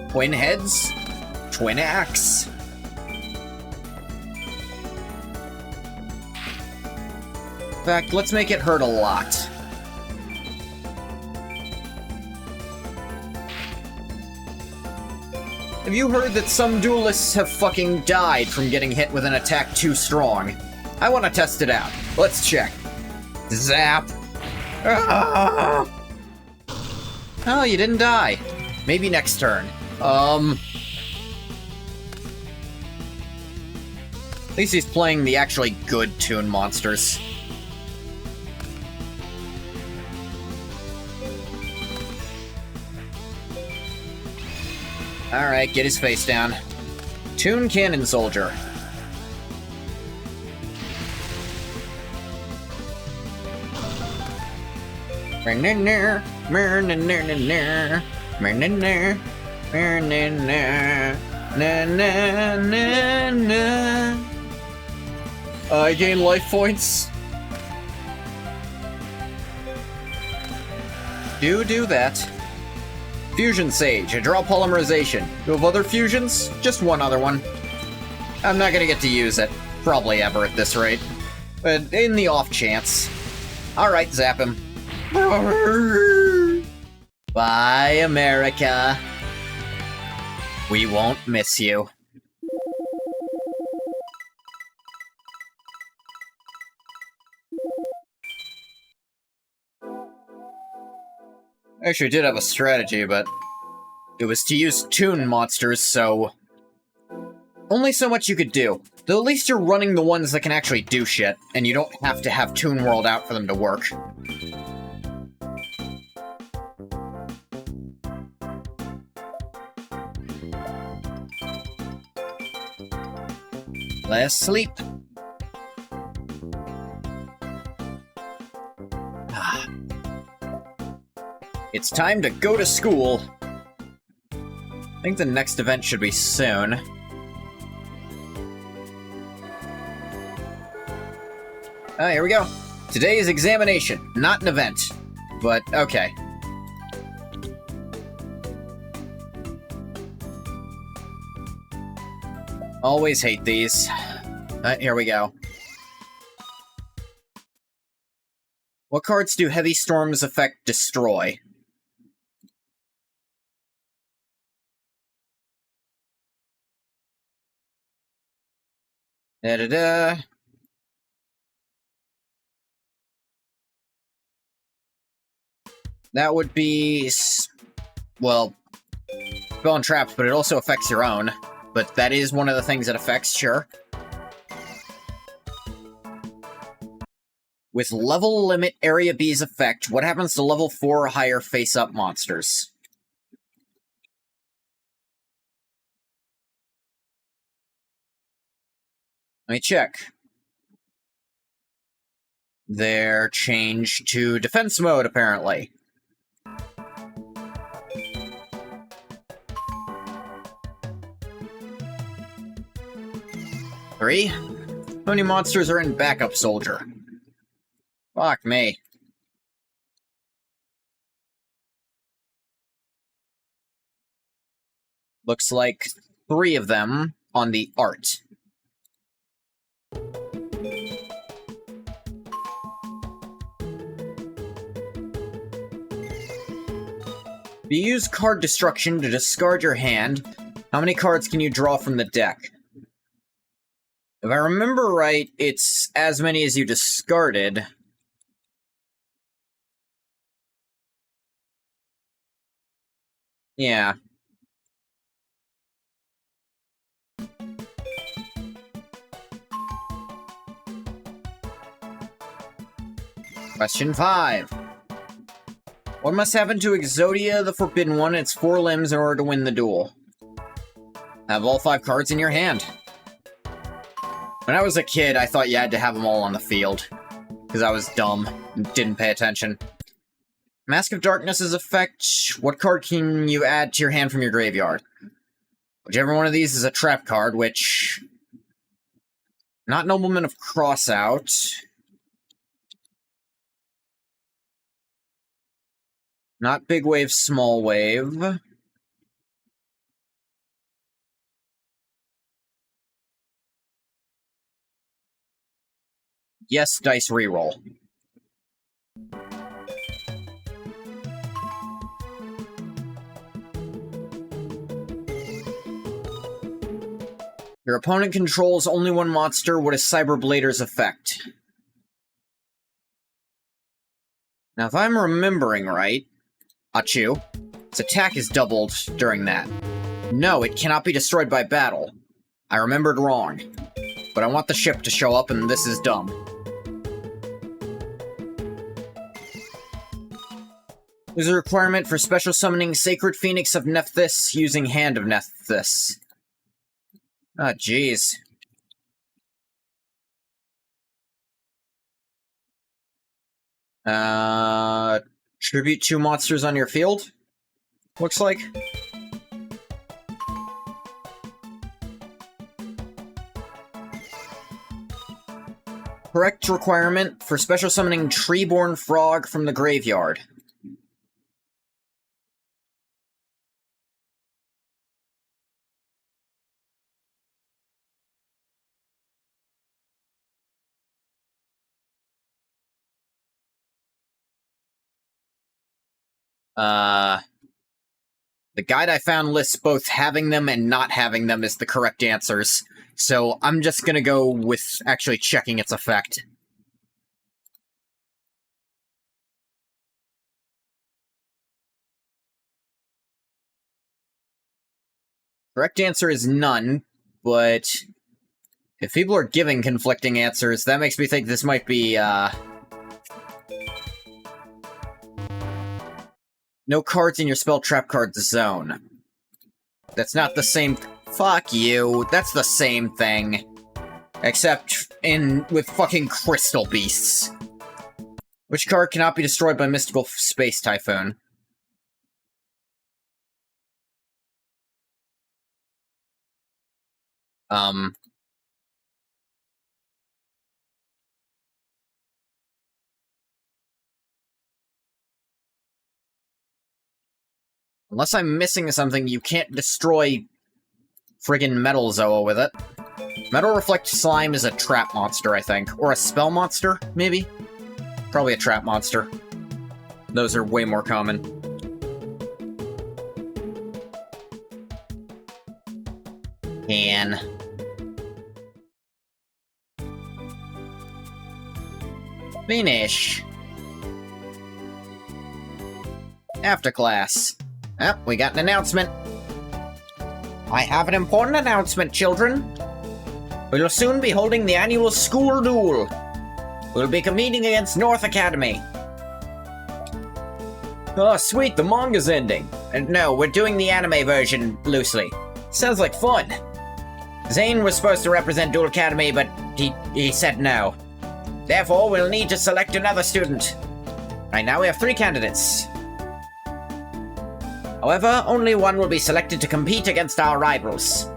Twin heads, twin axe. In fact, let's make it hurt a lot. Have you heard that some duelists have fucking died from getting hit with an attack too strong? I want to test it out. Let's check. Zap. Ah! Oh, you didn't die. Maybe next turn. At least he's playing the actually good Toon monsters. Alright, get his face down. Toon Cannon Soldier. I gain life points. Do that. Fusion Sage, I draw polymerization. You have other fusions? Just one other one. I'm not gonna get to use it. Probably ever at this rate. But in the off chance. Alright, zap him. Bye, America. We won't miss you. Actually, I did have a strategy, but it was to use Toon monsters, so only so much you could do. Though at least you're running the ones that can actually do shit, and you don't have to have Toon World out for them to work. Let's sleep. It's time to go to school. I think the next event should be soon. Oh, here we go. Today is examination, not an event. But, okay. Always hate these. Here we go. What cards do Heavy Storm's effect destroy? Da-da-da. That would be... well, Spell and Traps, but it also affects your own. But that is one of the things it affects, sure. With level limit Area B's effect, what happens to level 4 or higher face-up monsters? Let me check. They're changed to defense mode, apparently. Three? How many monsters are in Backup Soldier? Fuck me. Looks like 3 of them on the art. If you use card destruction to discard your hand, how many cards can you draw from the deck? If I remember right, it's as many as you discarded. Yeah. Question 5. What must happen to Exodia, the Forbidden One, and its 4 limbs in order to win the duel? Have all 5 cards in your hand. When I was a kid, I thought you had to have them all on the field. Because I was dumb and didn't pay attention. Mask of Darkness's effect. What card can you add to your hand from your graveyard? Whichever one of these is a trap card, which Not Nobleman of Crossout. Not Big Wave, Small Wave. Yes, dice reroll. Your opponent controls only one monster. What is Cyberblader's effect? Now, if I'm remembering right, Achu, its attack is doubled during that. No, it cannot be destroyed by battle. I remembered wrong. But I want the ship to show up, and this is dumb. There's a requirement for special summoning Sacred Phoenix of Nephthys using Hand of Nephthys. Ah, jeez. Tribute 2 monsters on your field? Looks like. Correct requirement for special summoning Treeborn Frog from the graveyard. The guide I found lists both having them and not having them as the correct answers, so I'm just gonna go with actually checking its effect. Correct answer is none, but if people are giving conflicting answers, that makes me think this might be, no cards in your spell trap card zone. That's not the same... Fuck you, that's the same thing. Except with fucking crystal beasts. Which card cannot be destroyed by Mystical Space Typhoon? Unless I'm missing something, you can't destroy friggin' Metal Zoa with it. Metal Reflect Slime is a trap monster, I think. Or a spell monster, maybe? Probably a trap monster. Those are way more common. And... finish. After class. Oh, we got an announcement. I have an important announcement, children. We'll soon be holding the annual school duel. We'll be competing against North Academy. Oh, sweet, the manga's ending. And no, we're doing the anime version loosely. Sounds like fun. Zane was supposed to represent Duel Academy, but he said no. Therefore, we'll need to select another student. Right now we have 3 candidates. However, only one will be selected to compete against our rivals.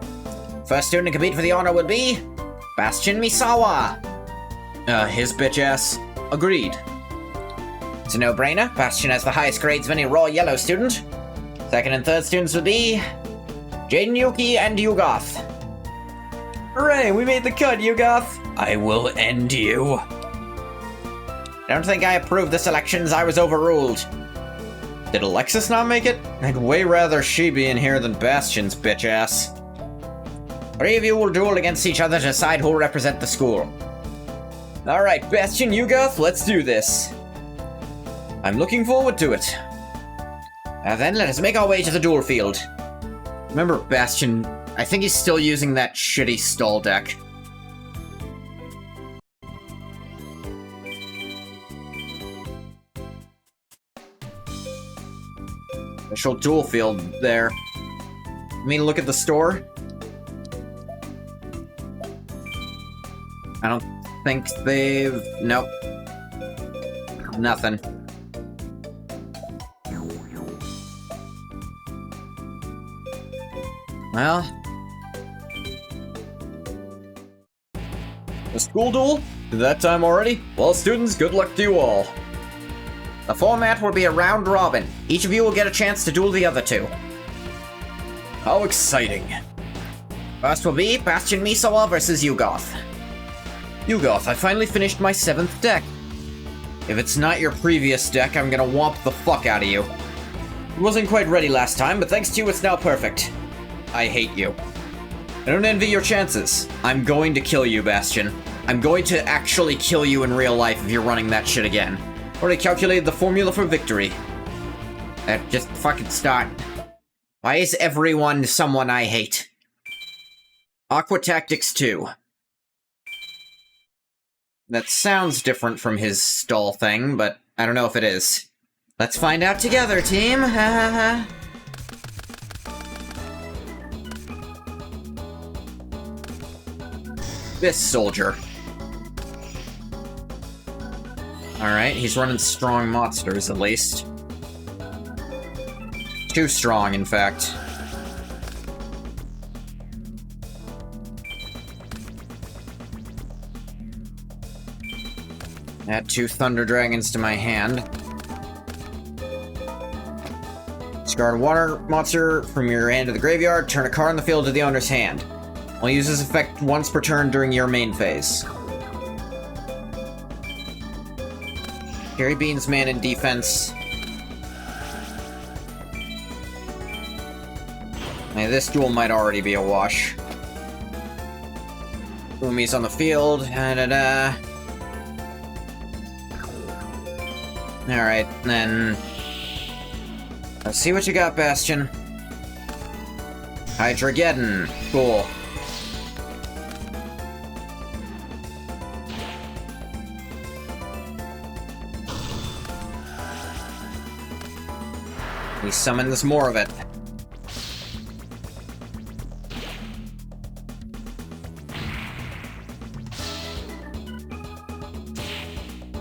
First student to compete for the honor will be... Bastion Misawa! His bitch ass. Agreed. It's a no-brainer. Bastion has the highest grades of any raw yellow student. Second and third students will be... Jaden Yuki and Yugoth. Hooray, we made the cut, Yugoth! I will end you. Don't think I approved the selections, I was overruled. Did Alexis not make it? I'd way rather she be in here than Bastion's bitch ass. 3 of you will duel against each other to decide who will represent the school. Alright, Bastion, Yugoth, let's do this. I'm looking forward to it. Now then, let us make our way to the duel field. Remember Bastion, I think he's still using that shitty stall deck. Official duel field there. I mean, look at the store. I don't think they've... Nope. Nothing. Well... A school duel? That time already? Well, students, good luck to you all. The format will be a round robin. Each of you will get a chance to duel the other two. How exciting. First will be Bastion Misawa versus YUGIOH. YUGIOH, I finally finished my 7th deck. If it's not your previous deck, I'm gonna whomp the fuck out of you. It wasn't quite ready last time, but thanks to you, it's now perfect. I hate you. I don't envy your chances. I'm going to kill you, Bastion. I'm going to actually kill you in real life if you're running that shit again. Already calculated the formula for victory. Just fucking start. Why is everyone someone I hate? Aqua Tactics 2. That sounds different from his stall thing, but I don't know if it is. Let's find out together, team! This soldier. Alright, he's running strong monsters, at least. Too strong, in fact. Add 2 Thunder Dragons to my hand. Discard a water monster from your hand to the graveyard, turn a card in the field to the owner's hand. I'll use this effect once per turn during your main phase. Carry Bean's man in defense. Now, this duel might already be a wash. Umi's on the field. Alright, then... Let's see what you got, Bastion. Hydrageddon. Cool. He summons more of it.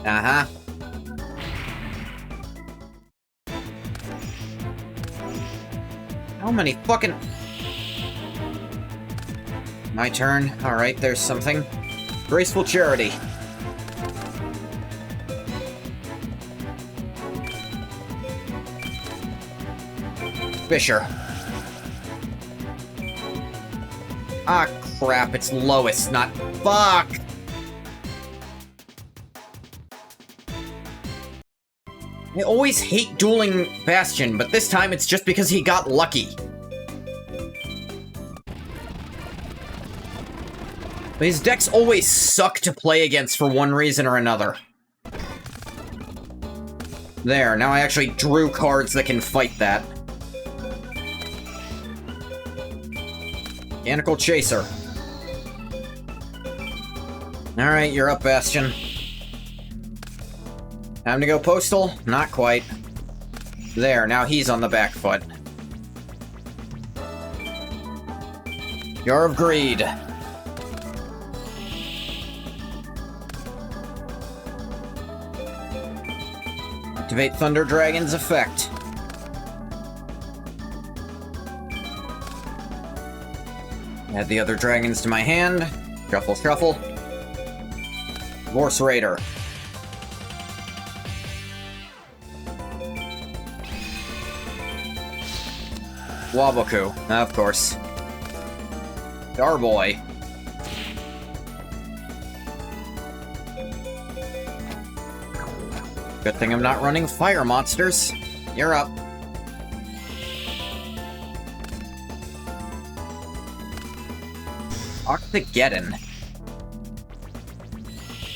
Uh-huh. How many fucking... My turn. Alright, there's something. Graceful Charity. Fisher. Ah, crap, it's Lois, not... Fuck! I always hate dueling Bastion, but this time it's just because he got lucky. But his decks always suck to play against for one reason or another. There, now I actually drew cards that can fight that. Mechanical Chaser. Alright, you're up, Bastion. Time to go postal? Not quite. There, now he's on the back foot. Jar of Greed. Activate Thunder Dragon's effect. Add the other dragons to my hand. Shuffle, shuffle. Vorse Raider. Waboku, of course. Darboy. Good thing I'm not running fire monsters. You're up. Octageddon.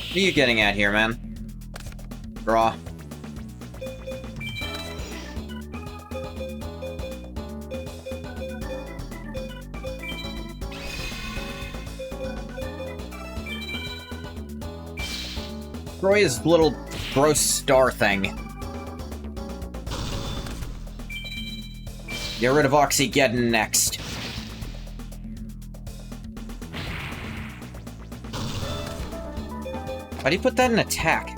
What are you getting at here, man? Draw. Destroy his little gross star thing. Get rid of Oxygeddon next. Why do you put that in attack?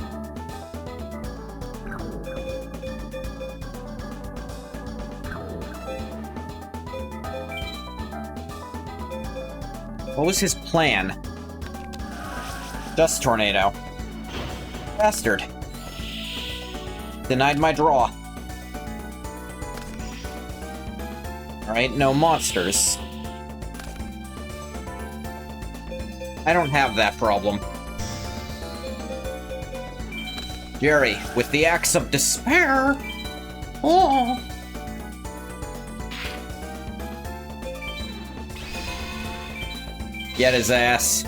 What was his plan? Dust tornado. Bastard. Denied my draw. Alright, no monsters. I don't have that problem. Jerry, with the axe of despair. Oh. Get his ass.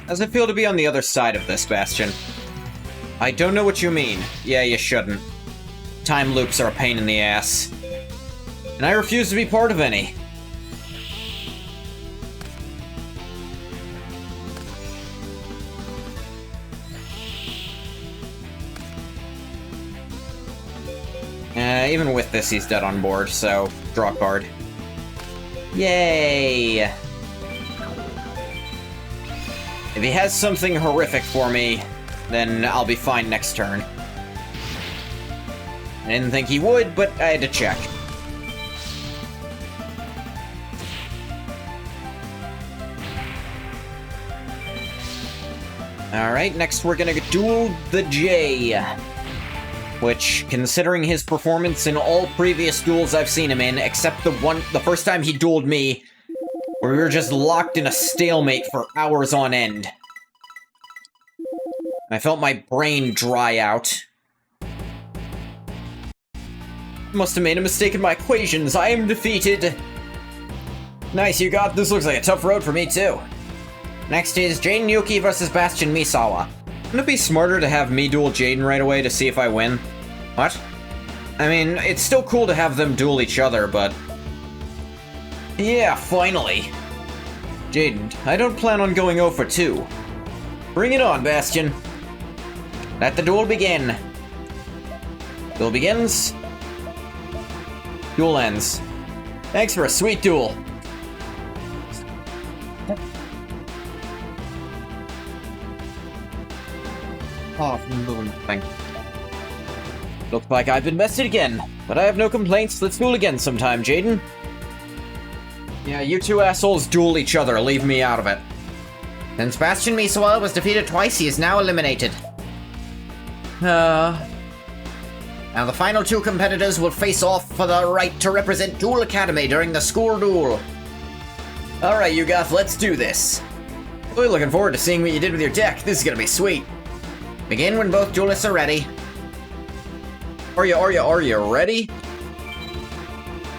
How's it feel to be on the other side of this, Bastion? I don't know what you mean. Yeah, you shouldn't. Time loops are a pain in the ass. And I refuse to be part of any. Even with this, he's dead on board, so draw a card. Yay! If he has something horrific for me, then I'll be fine next turn. I didn't think he would, but I had to check. Alright, next we're gonna duel the J. Which, considering his performance in all previous duels I've seen him in, except the first time he dueled me, where we were just locked in a stalemate for hours on end. I felt my brain dry out. Must have made a mistake in my equations. I am defeated. Nice, you got this. Looks like a tough road for me, too. Next is Jaden Yuki versus Bastion Misawa. Wouldn't it be smarter to have me duel Jaden right away to see if I win? What? I mean, it's still cool to have them duel each other, but... yeah, finally. Jaden, I don't plan on going 0 for 2. Bring it on, Bastion. Let the duel begin. Duel begins. Duel ends. Thanks for a sweet duel. Oh, thing. Looks like I've been bested again, but I have no complaints. Let's duel again sometime, Jaden. Yeah, you two assholes duel each other. Leave me out of it. Since Bastion Misawa was defeated twice, he is now eliminated. Now the final two competitors will face off for the right to represent Duel Academy during the school duel. Alright, YUGIOH, let's do this. Really looking forward to seeing what you did with your deck. This is gonna be sweet. Begin when both duelists are ready. Are you ready?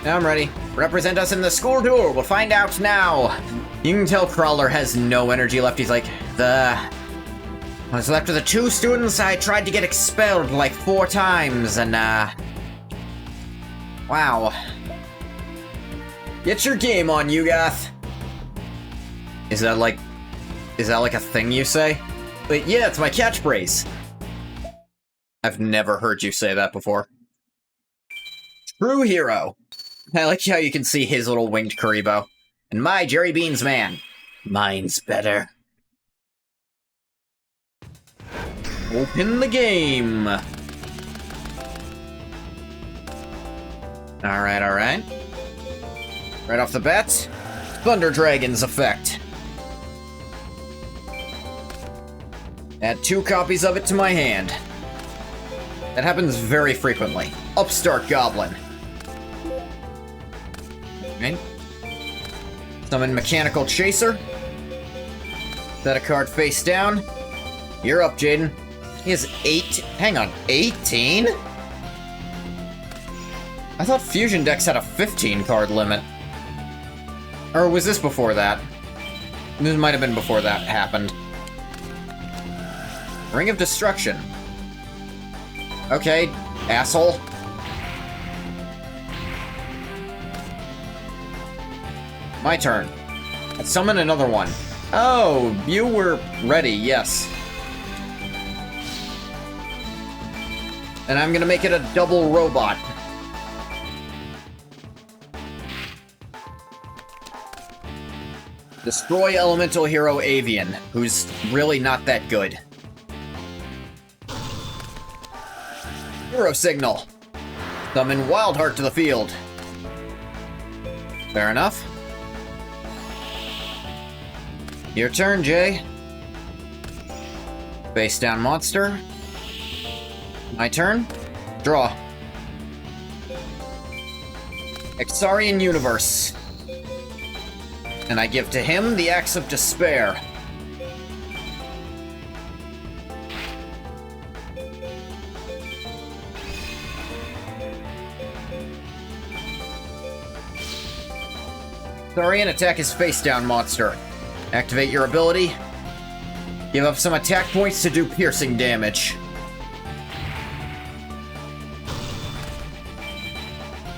I'm ready. Represent us in the school duel. We'll find out now. You can tell CALLER has no energy left. He's like, I was left with the 2 students I tried to get expelled like 4 times, and, wow. Get your game on, YUGIOH. Is that like a thing you say? But yeah, it's my catchphrase. I've never heard you say that before. True hero. I like how you can see his little winged Kuribo. And my Jerry Beans man. Mine's better. Open the game. Alright. Right off the bat, Thunder Dragon's effect. Add 2 copies of it to my hand. That happens very frequently. Upstart Goblin. Okay. Summon Mechanical Chaser. Set a card face down. You're up, Jaden. He has 8... hang on, 18? I thought Fusion decks had a 15 card limit. Or was this before that? This might have been before that happened. Ring of Destruction. Okay, asshole. My turn. Let's summon another one. Oh, you were ready, yes. And I'm gonna make it a double robot. Destroy Elemental Hero Avian, who's really not that good. Hero Signal. Summon Wildheart to the field. Fair enough. Your turn, Jay. Face down monster. My turn. Draw. Exarian Universe. And I give to him the Axe of Despair. Exarian, attack his face down monster. Activate your ability. Give up some attack points to do piercing damage.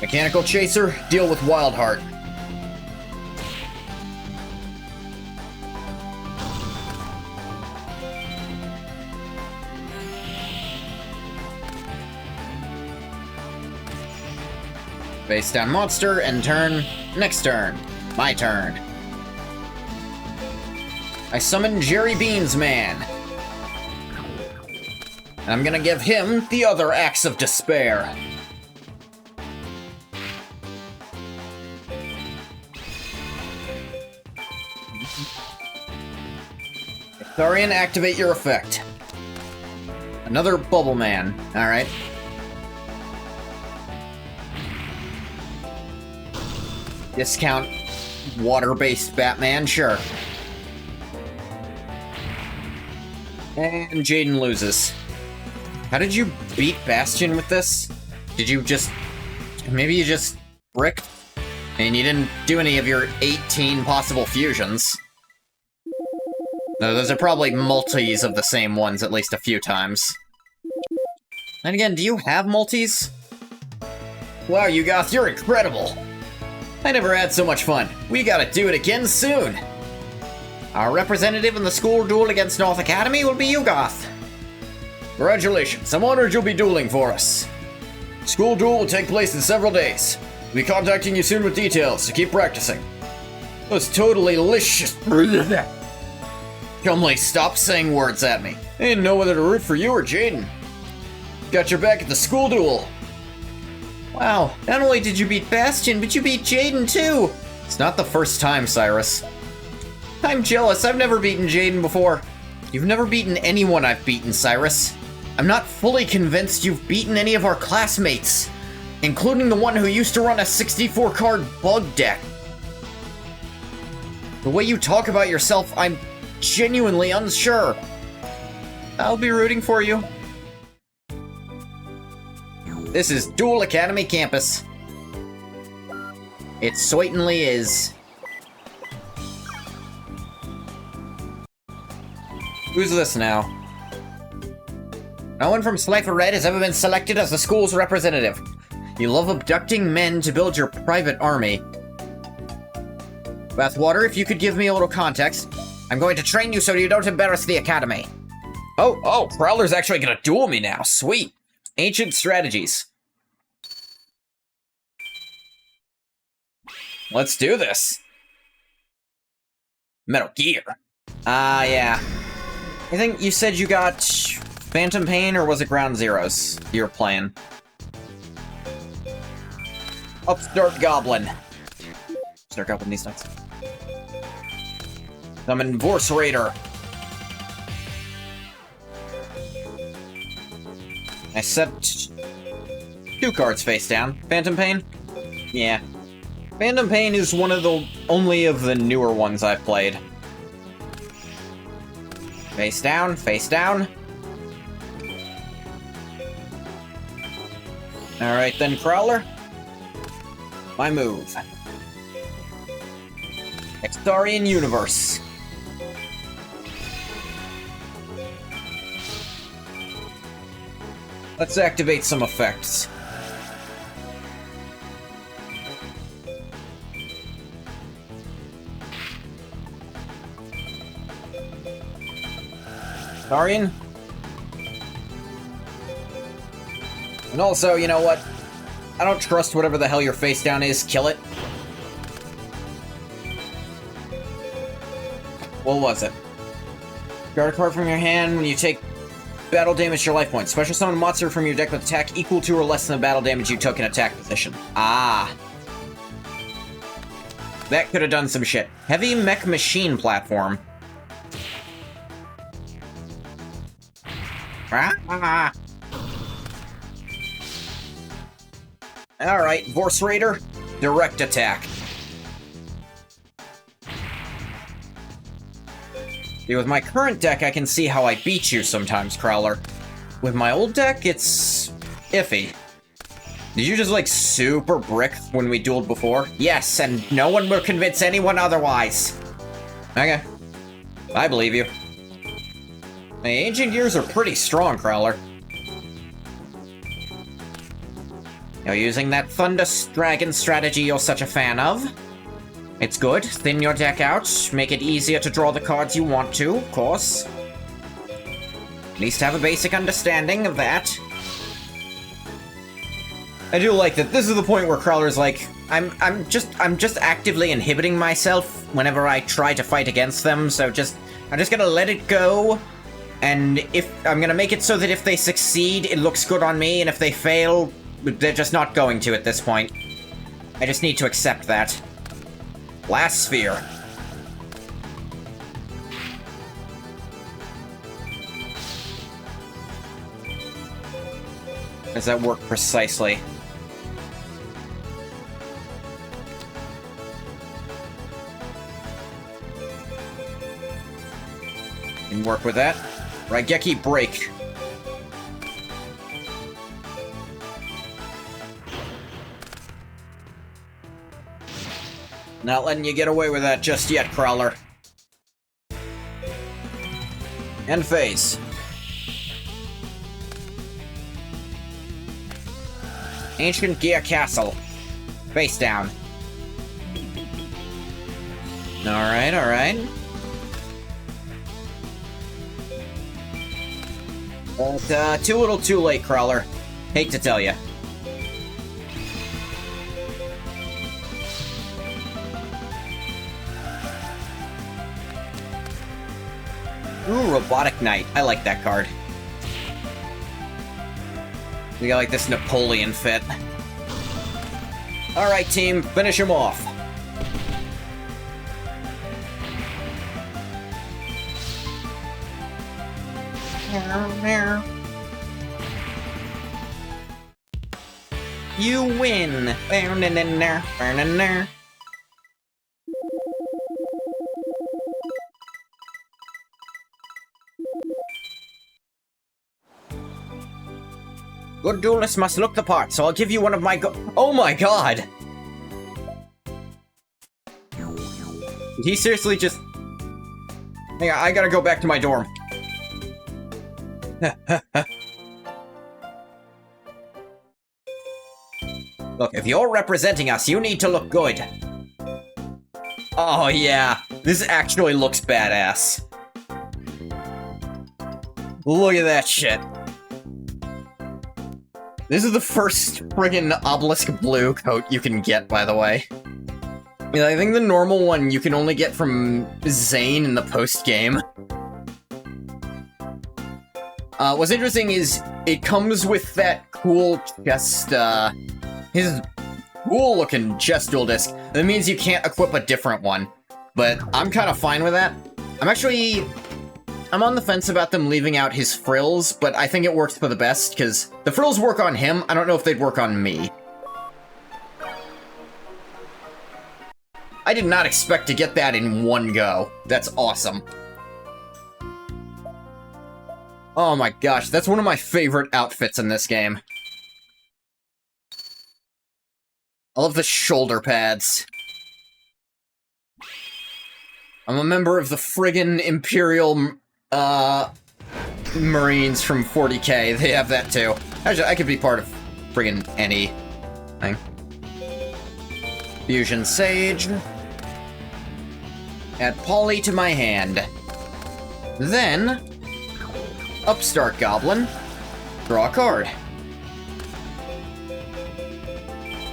Mechanical Chaser, deal with Wildheart. Face down monster, and turn. Next turn. My turn. I summon Jerry Beans Man. And I'm gonna give him the other Axe of Despair. Thorian, activate your effect. Another Bubble Man. Alright. Discount water-based Batman, sure. And Jaden loses. How did you beat Bastion with this? Did you just... maybe you just bricked? And you didn't do any of your 18 possible fusions. No, those are probably multis of the same ones at least a few times. And again, do you have multis? Wow, YUGIOH, you're incredible! I never had so much fun. We gotta do it again soon! Our representative in the school duel against North Academy will be YUGIOH. Congratulations, I'm honored you'll be dueling for us. School duel will take place in several days. We'll be contacting you soon with details, so keep practicing. That was totally licious. Chumley, stop saying words at me. I didn't know whether to root for you or Jaden. Got your back at the school duel. Wow, not only did you beat Bastion, but you beat Jaden too! It's not the first time, Cyrus. I'm jealous, I've never beaten Jaden before. You've never beaten anyone I've beaten, Cyrus. I'm not fully convinced you've beaten any of our classmates, including the one who used to run a 64-card bug deck. The way you talk about yourself, I'm genuinely unsure. I'll be rooting for you. This is Duel Academy Campus. It certainly is. Who's this now? No one from Slifer Red has ever been selected as the school's representative. You love abducting men to build your private army. Bathwater, if you could give me a little context. I'm going to train you so you don't embarrass the academy. Oh, Prowler's actually gonna duel me now. Sweet. Ancient strategies. Let's do this. Metal Gear. Yeah. I think you said you got Phantom Pain, or was it Ground Zeroes you were playing? Upstart Goblin. Start Goblin these nuts. Summon Vorse Raider. I set 2 cards face down. Phantom Pain? Yeah. Phantom Pain is one of the only of the newer ones I've played. Face down, face down. Alright then, Prowler. My move. Exarian Universe. Let's activate some effects. Exarian. And also, you know what? I don't trust whatever the hell your face down is. Kill it. What was it? Guard a card from your hand when you take battle damage to your life points. Special summon a monster from your deck with attack equal to or less than the battle damage you took in attack position. Ah. That could have done some shit. Heavy mech machine platform. Ah. Alright, Vorse Raider, direct attack. See, with my current deck, I can see how I beat you sometimes, Crowler. With my old deck, it's iffy. Did you just, like, super brick when we dueled before? Yes, and no one will convince anyone otherwise. Okay. I believe you. The ancient gears are pretty strong, Crowler. You're using that Thunder Dragon strategy you're such a fan of. It's good. Thin your deck out. Make it easier to draw the cards you want to, of course. At least have a basic understanding of that. I do like that this is the point where Crowler's like, I'm just actively inhibiting myself whenever I try to fight against them, so I'm just gonna let it go. And if I'm gonna make it so that if they succeed, it looks good on me, and if they fail, they're just not going to at this point. I just need to accept that. Last sphere. Does that work precisely? Can work with that. Raigeki break. Not letting you get away with that just yet, Crowler. End phase. Ancient Gear Castle. Face down. Alright, alright. But, too little too late, Crowler. Hate to tell you. Ooh, Robotic Knight. I like that card. We got like this Napoleon fit. Alright, team, finish him off. You win! Good duelists must look the part, so I'll give you one of my Oh my god! Did he seriously just... Hang on, I gotta go back to my dorm. Look, if you're representing us, you need to look good. Oh yeah, this actually looks badass. Look at that shit. This is the first friggin' Obelisk Blue coat you can get, by the way. Yeah, I think the normal one you can only get from Zane in the post-game. What's interesting is, it comes with that cool chest, his cool-looking chest dual disc. That means you can't equip a different one. But I'm kind of fine with that. I'm on the fence about them leaving out his frills, but I think it works for the best, because the frills work on him, I don't know if they'd work on me. I did not expect to get that in one go. That's awesome. Oh my gosh, that's one of my favorite outfits in this game. I love the shoulder pads. I'm a member of the friggin' Imperial, Marines from 40k. They have that too. Actually, I could be part of friggin' any thing. Fusion Sage. Add Poly to my hand. Then, Upstart Goblin. Draw a card.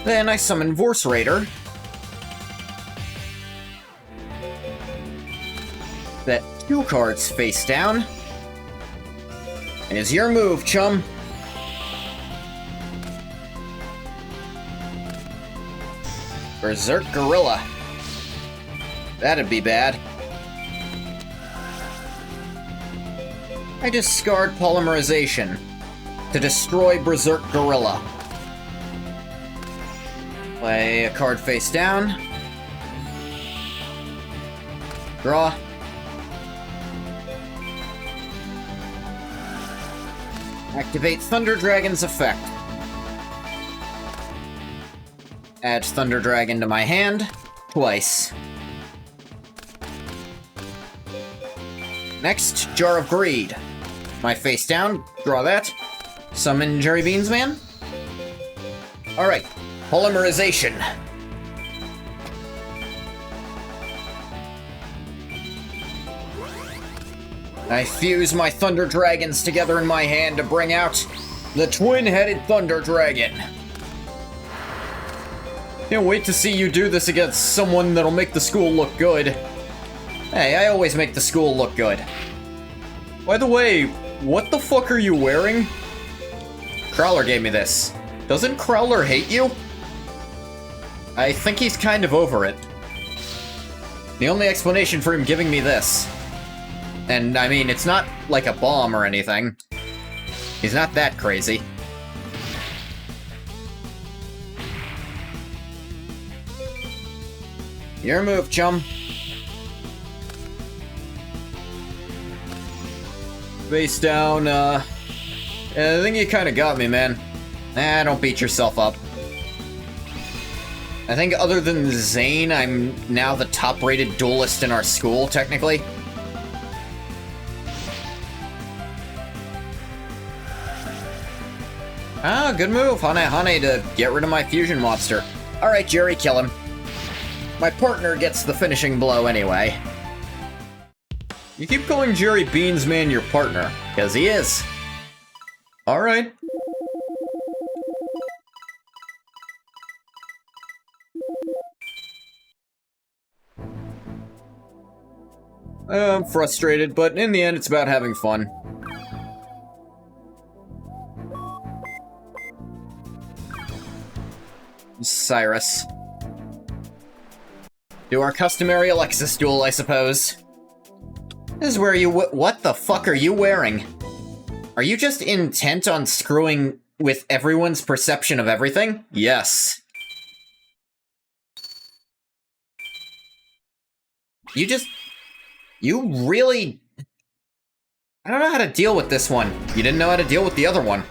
Then I summon Vorse Raider. Set 2 cards face down. Is your move, chum. Berserk Gorilla. That'd be bad. I discard Polymerization to destroy Berserk Gorilla. Play a card face down. Draw. Activate Thunder Dragon's effect. Add Thunder Dragon to my hand twice. Next, Jar of Greed. My face down, draw that. Summon Jerry Beans Man. Alright, Polymerization. I fuse my Thunder Dragons together in my hand to bring out the Twin-Headed Thunder Dragon. Can't wait to see you do this against someone that'll make the school look good. Hey, I always make the school look good. By the way, what the fuck are you wearing? Crowler gave me this. Doesn't Crowler hate you? I think he's kind of over it. The only explanation for him giving me this. And, I mean, it's not like a bomb or anything. He's not that crazy. Your move, chum. Face down, I think you kinda got me, man. Nah, don't beat yourself up. I think other than Zane, I'm now the top-rated duelist in our school, technically. Ah, good move, Hane to get rid of my fusion monster. Alright, Jerry, kill him. My partner gets the finishing blow anyway. You keep calling Jerry Beans Man your partner, because he is. Alright. I'm frustrated, but in the end it's about having fun. Cyrus. Do our customary Alexis duel, I suppose. This is where you what the fuck are you wearing? Are you just intent on screwing with everyone's perception of everything? Yes. You really... I don't know how to deal with this one. You didn't know how to deal with the other one.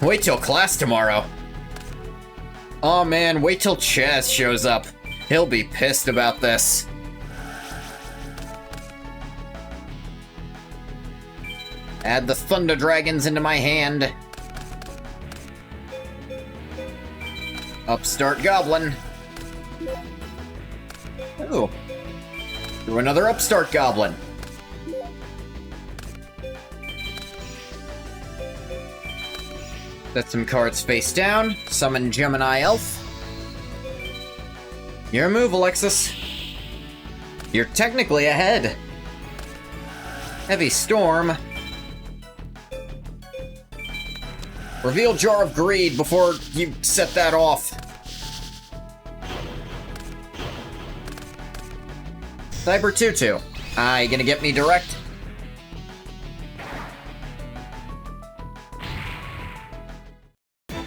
Wait till class tomorrow. Oh man, wait till Chaz shows up. He'll be pissed about this. Add the Thunder Dragons into my hand. Upstart Goblin. Oh. Through another Upstart Goblin. Set some cards face down. Summon Gemini Elf. Your move, Alexis. You're technically ahead. Heavy Storm. Reveal Jar of Greed before you set that off. Cyber Tutu. You gonna get me direct?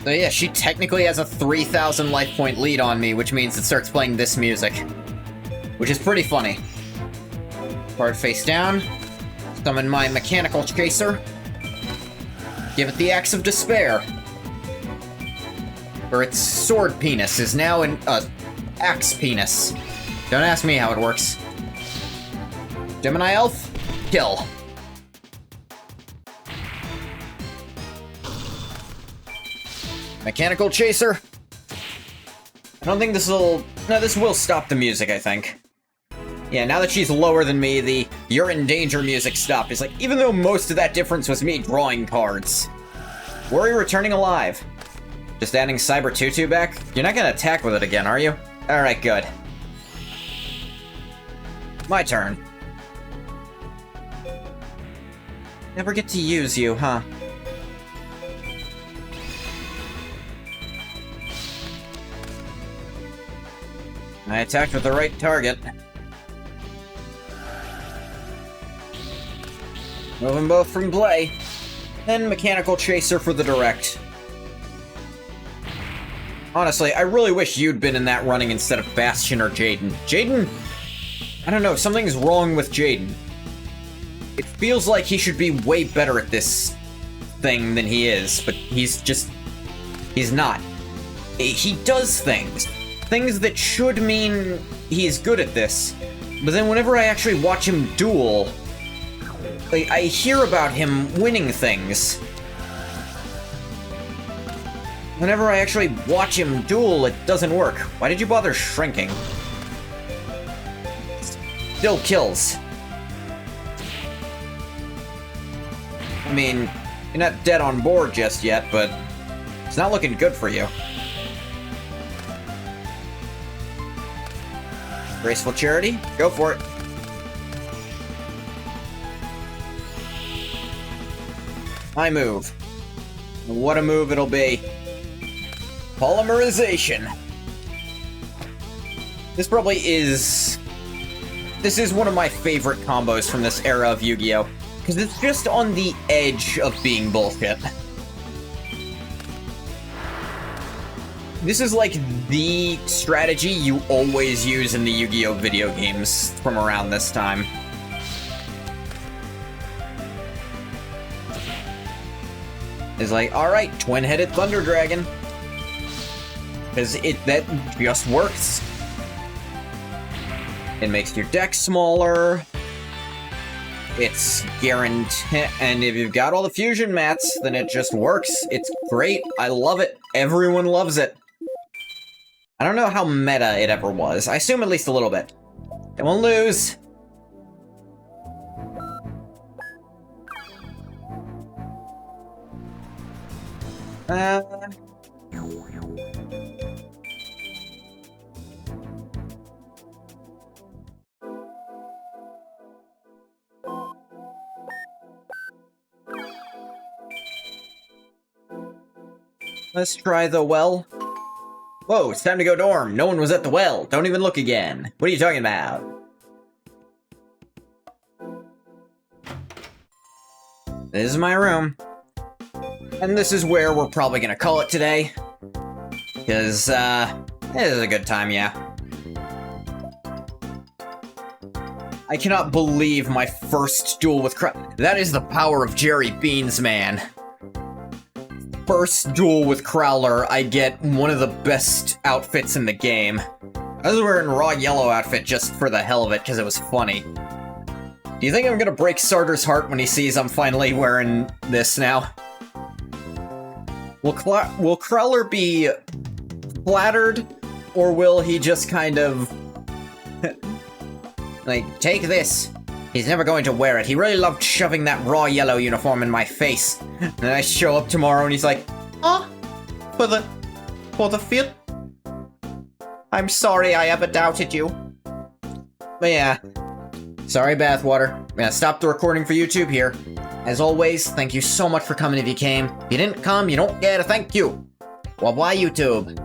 So yeah, she technically has a 3,000 life point lead on me, which means it starts playing this music. Which is pretty funny. Card face down. Summon my Mechanical Chaser. Give it the Axe of Despair. Or its sword penis is now an, axe penis. Don't ask me how it works. Gemini Elf, kill. Mechanical Chaser. I don't think this will... No, this will stop the music, I think. Yeah, now that she's lower than me, the "you're in danger" music stopped. It's like, even though most of that difference was me drawing cards. Worry returning alive. Just adding Cyber Tutu back? You're not gonna attack with it again, are you? Alright, good. My turn. Never get to use you, huh? I attacked with the right target. Move them both from play. Then Mechanical Chaser for the direct. Honestly, I really wish you'd been in that running instead of Bastion or Jaden. Jaden? I don't know, something's wrong with Jaden. It feels like he should be way better at this thing than he is, but he's not. He does things that should mean he's good at this, but then whenever I actually watch him duel, I hear about him winning things. Whenever I actually watch him duel, it doesn't work. Why did you bother shrinking? Still kills. I mean, you're not dead on board just yet, but it's not looking good for you. Graceful Charity? Go for it. My move. What a move it'll be. Polymerization. This probably is... This is one of my favorite combos from this era of Yu-Gi-Oh! Because it's just on the edge of being bullshit. This is like the strategy you always use in the Yu-Gi-Oh! Video games from around this time. It's like, alright, twin-headed Thunder Dragon. Because that just works. It makes your deck smaller. It's guaranteed, and if you've got all the fusion mats, then it just works. It's great. I love it. Everyone loves it. I don't know how meta it ever was. I assume at least a little bit. It won't lose. Let's try the well. Whoa, it's time to go dorm. No one was at the well. Don't even look again. What are you talking about? This is my room. And this is where we're probably gonna call it today. Because, this is a good time, yeah. I cannot believe my first duel with that is the power of Jerry Beans, man. First duel with Crowler, I get one of the best outfits in the game. I was wearing a raw yellow outfit just for the hell of it, because it was funny. Do you think I'm gonna break Sarter's heart when he sees I'm finally wearing this now? Will Crowler be flattered, or will he just kind of... like, take this. He's never going to wear it. He really loved shoving that raw yellow uniform in my face. And I show up tomorrow and he's like, "Ah, for the fit? I'm sorry I ever doubted you." But yeah. Sorry, Bathwater. I'm gonna stop the recording for YouTube here. As always, thank you so much for coming if you came. If you didn't come, you don't get a thank you. Well, bye, YouTube.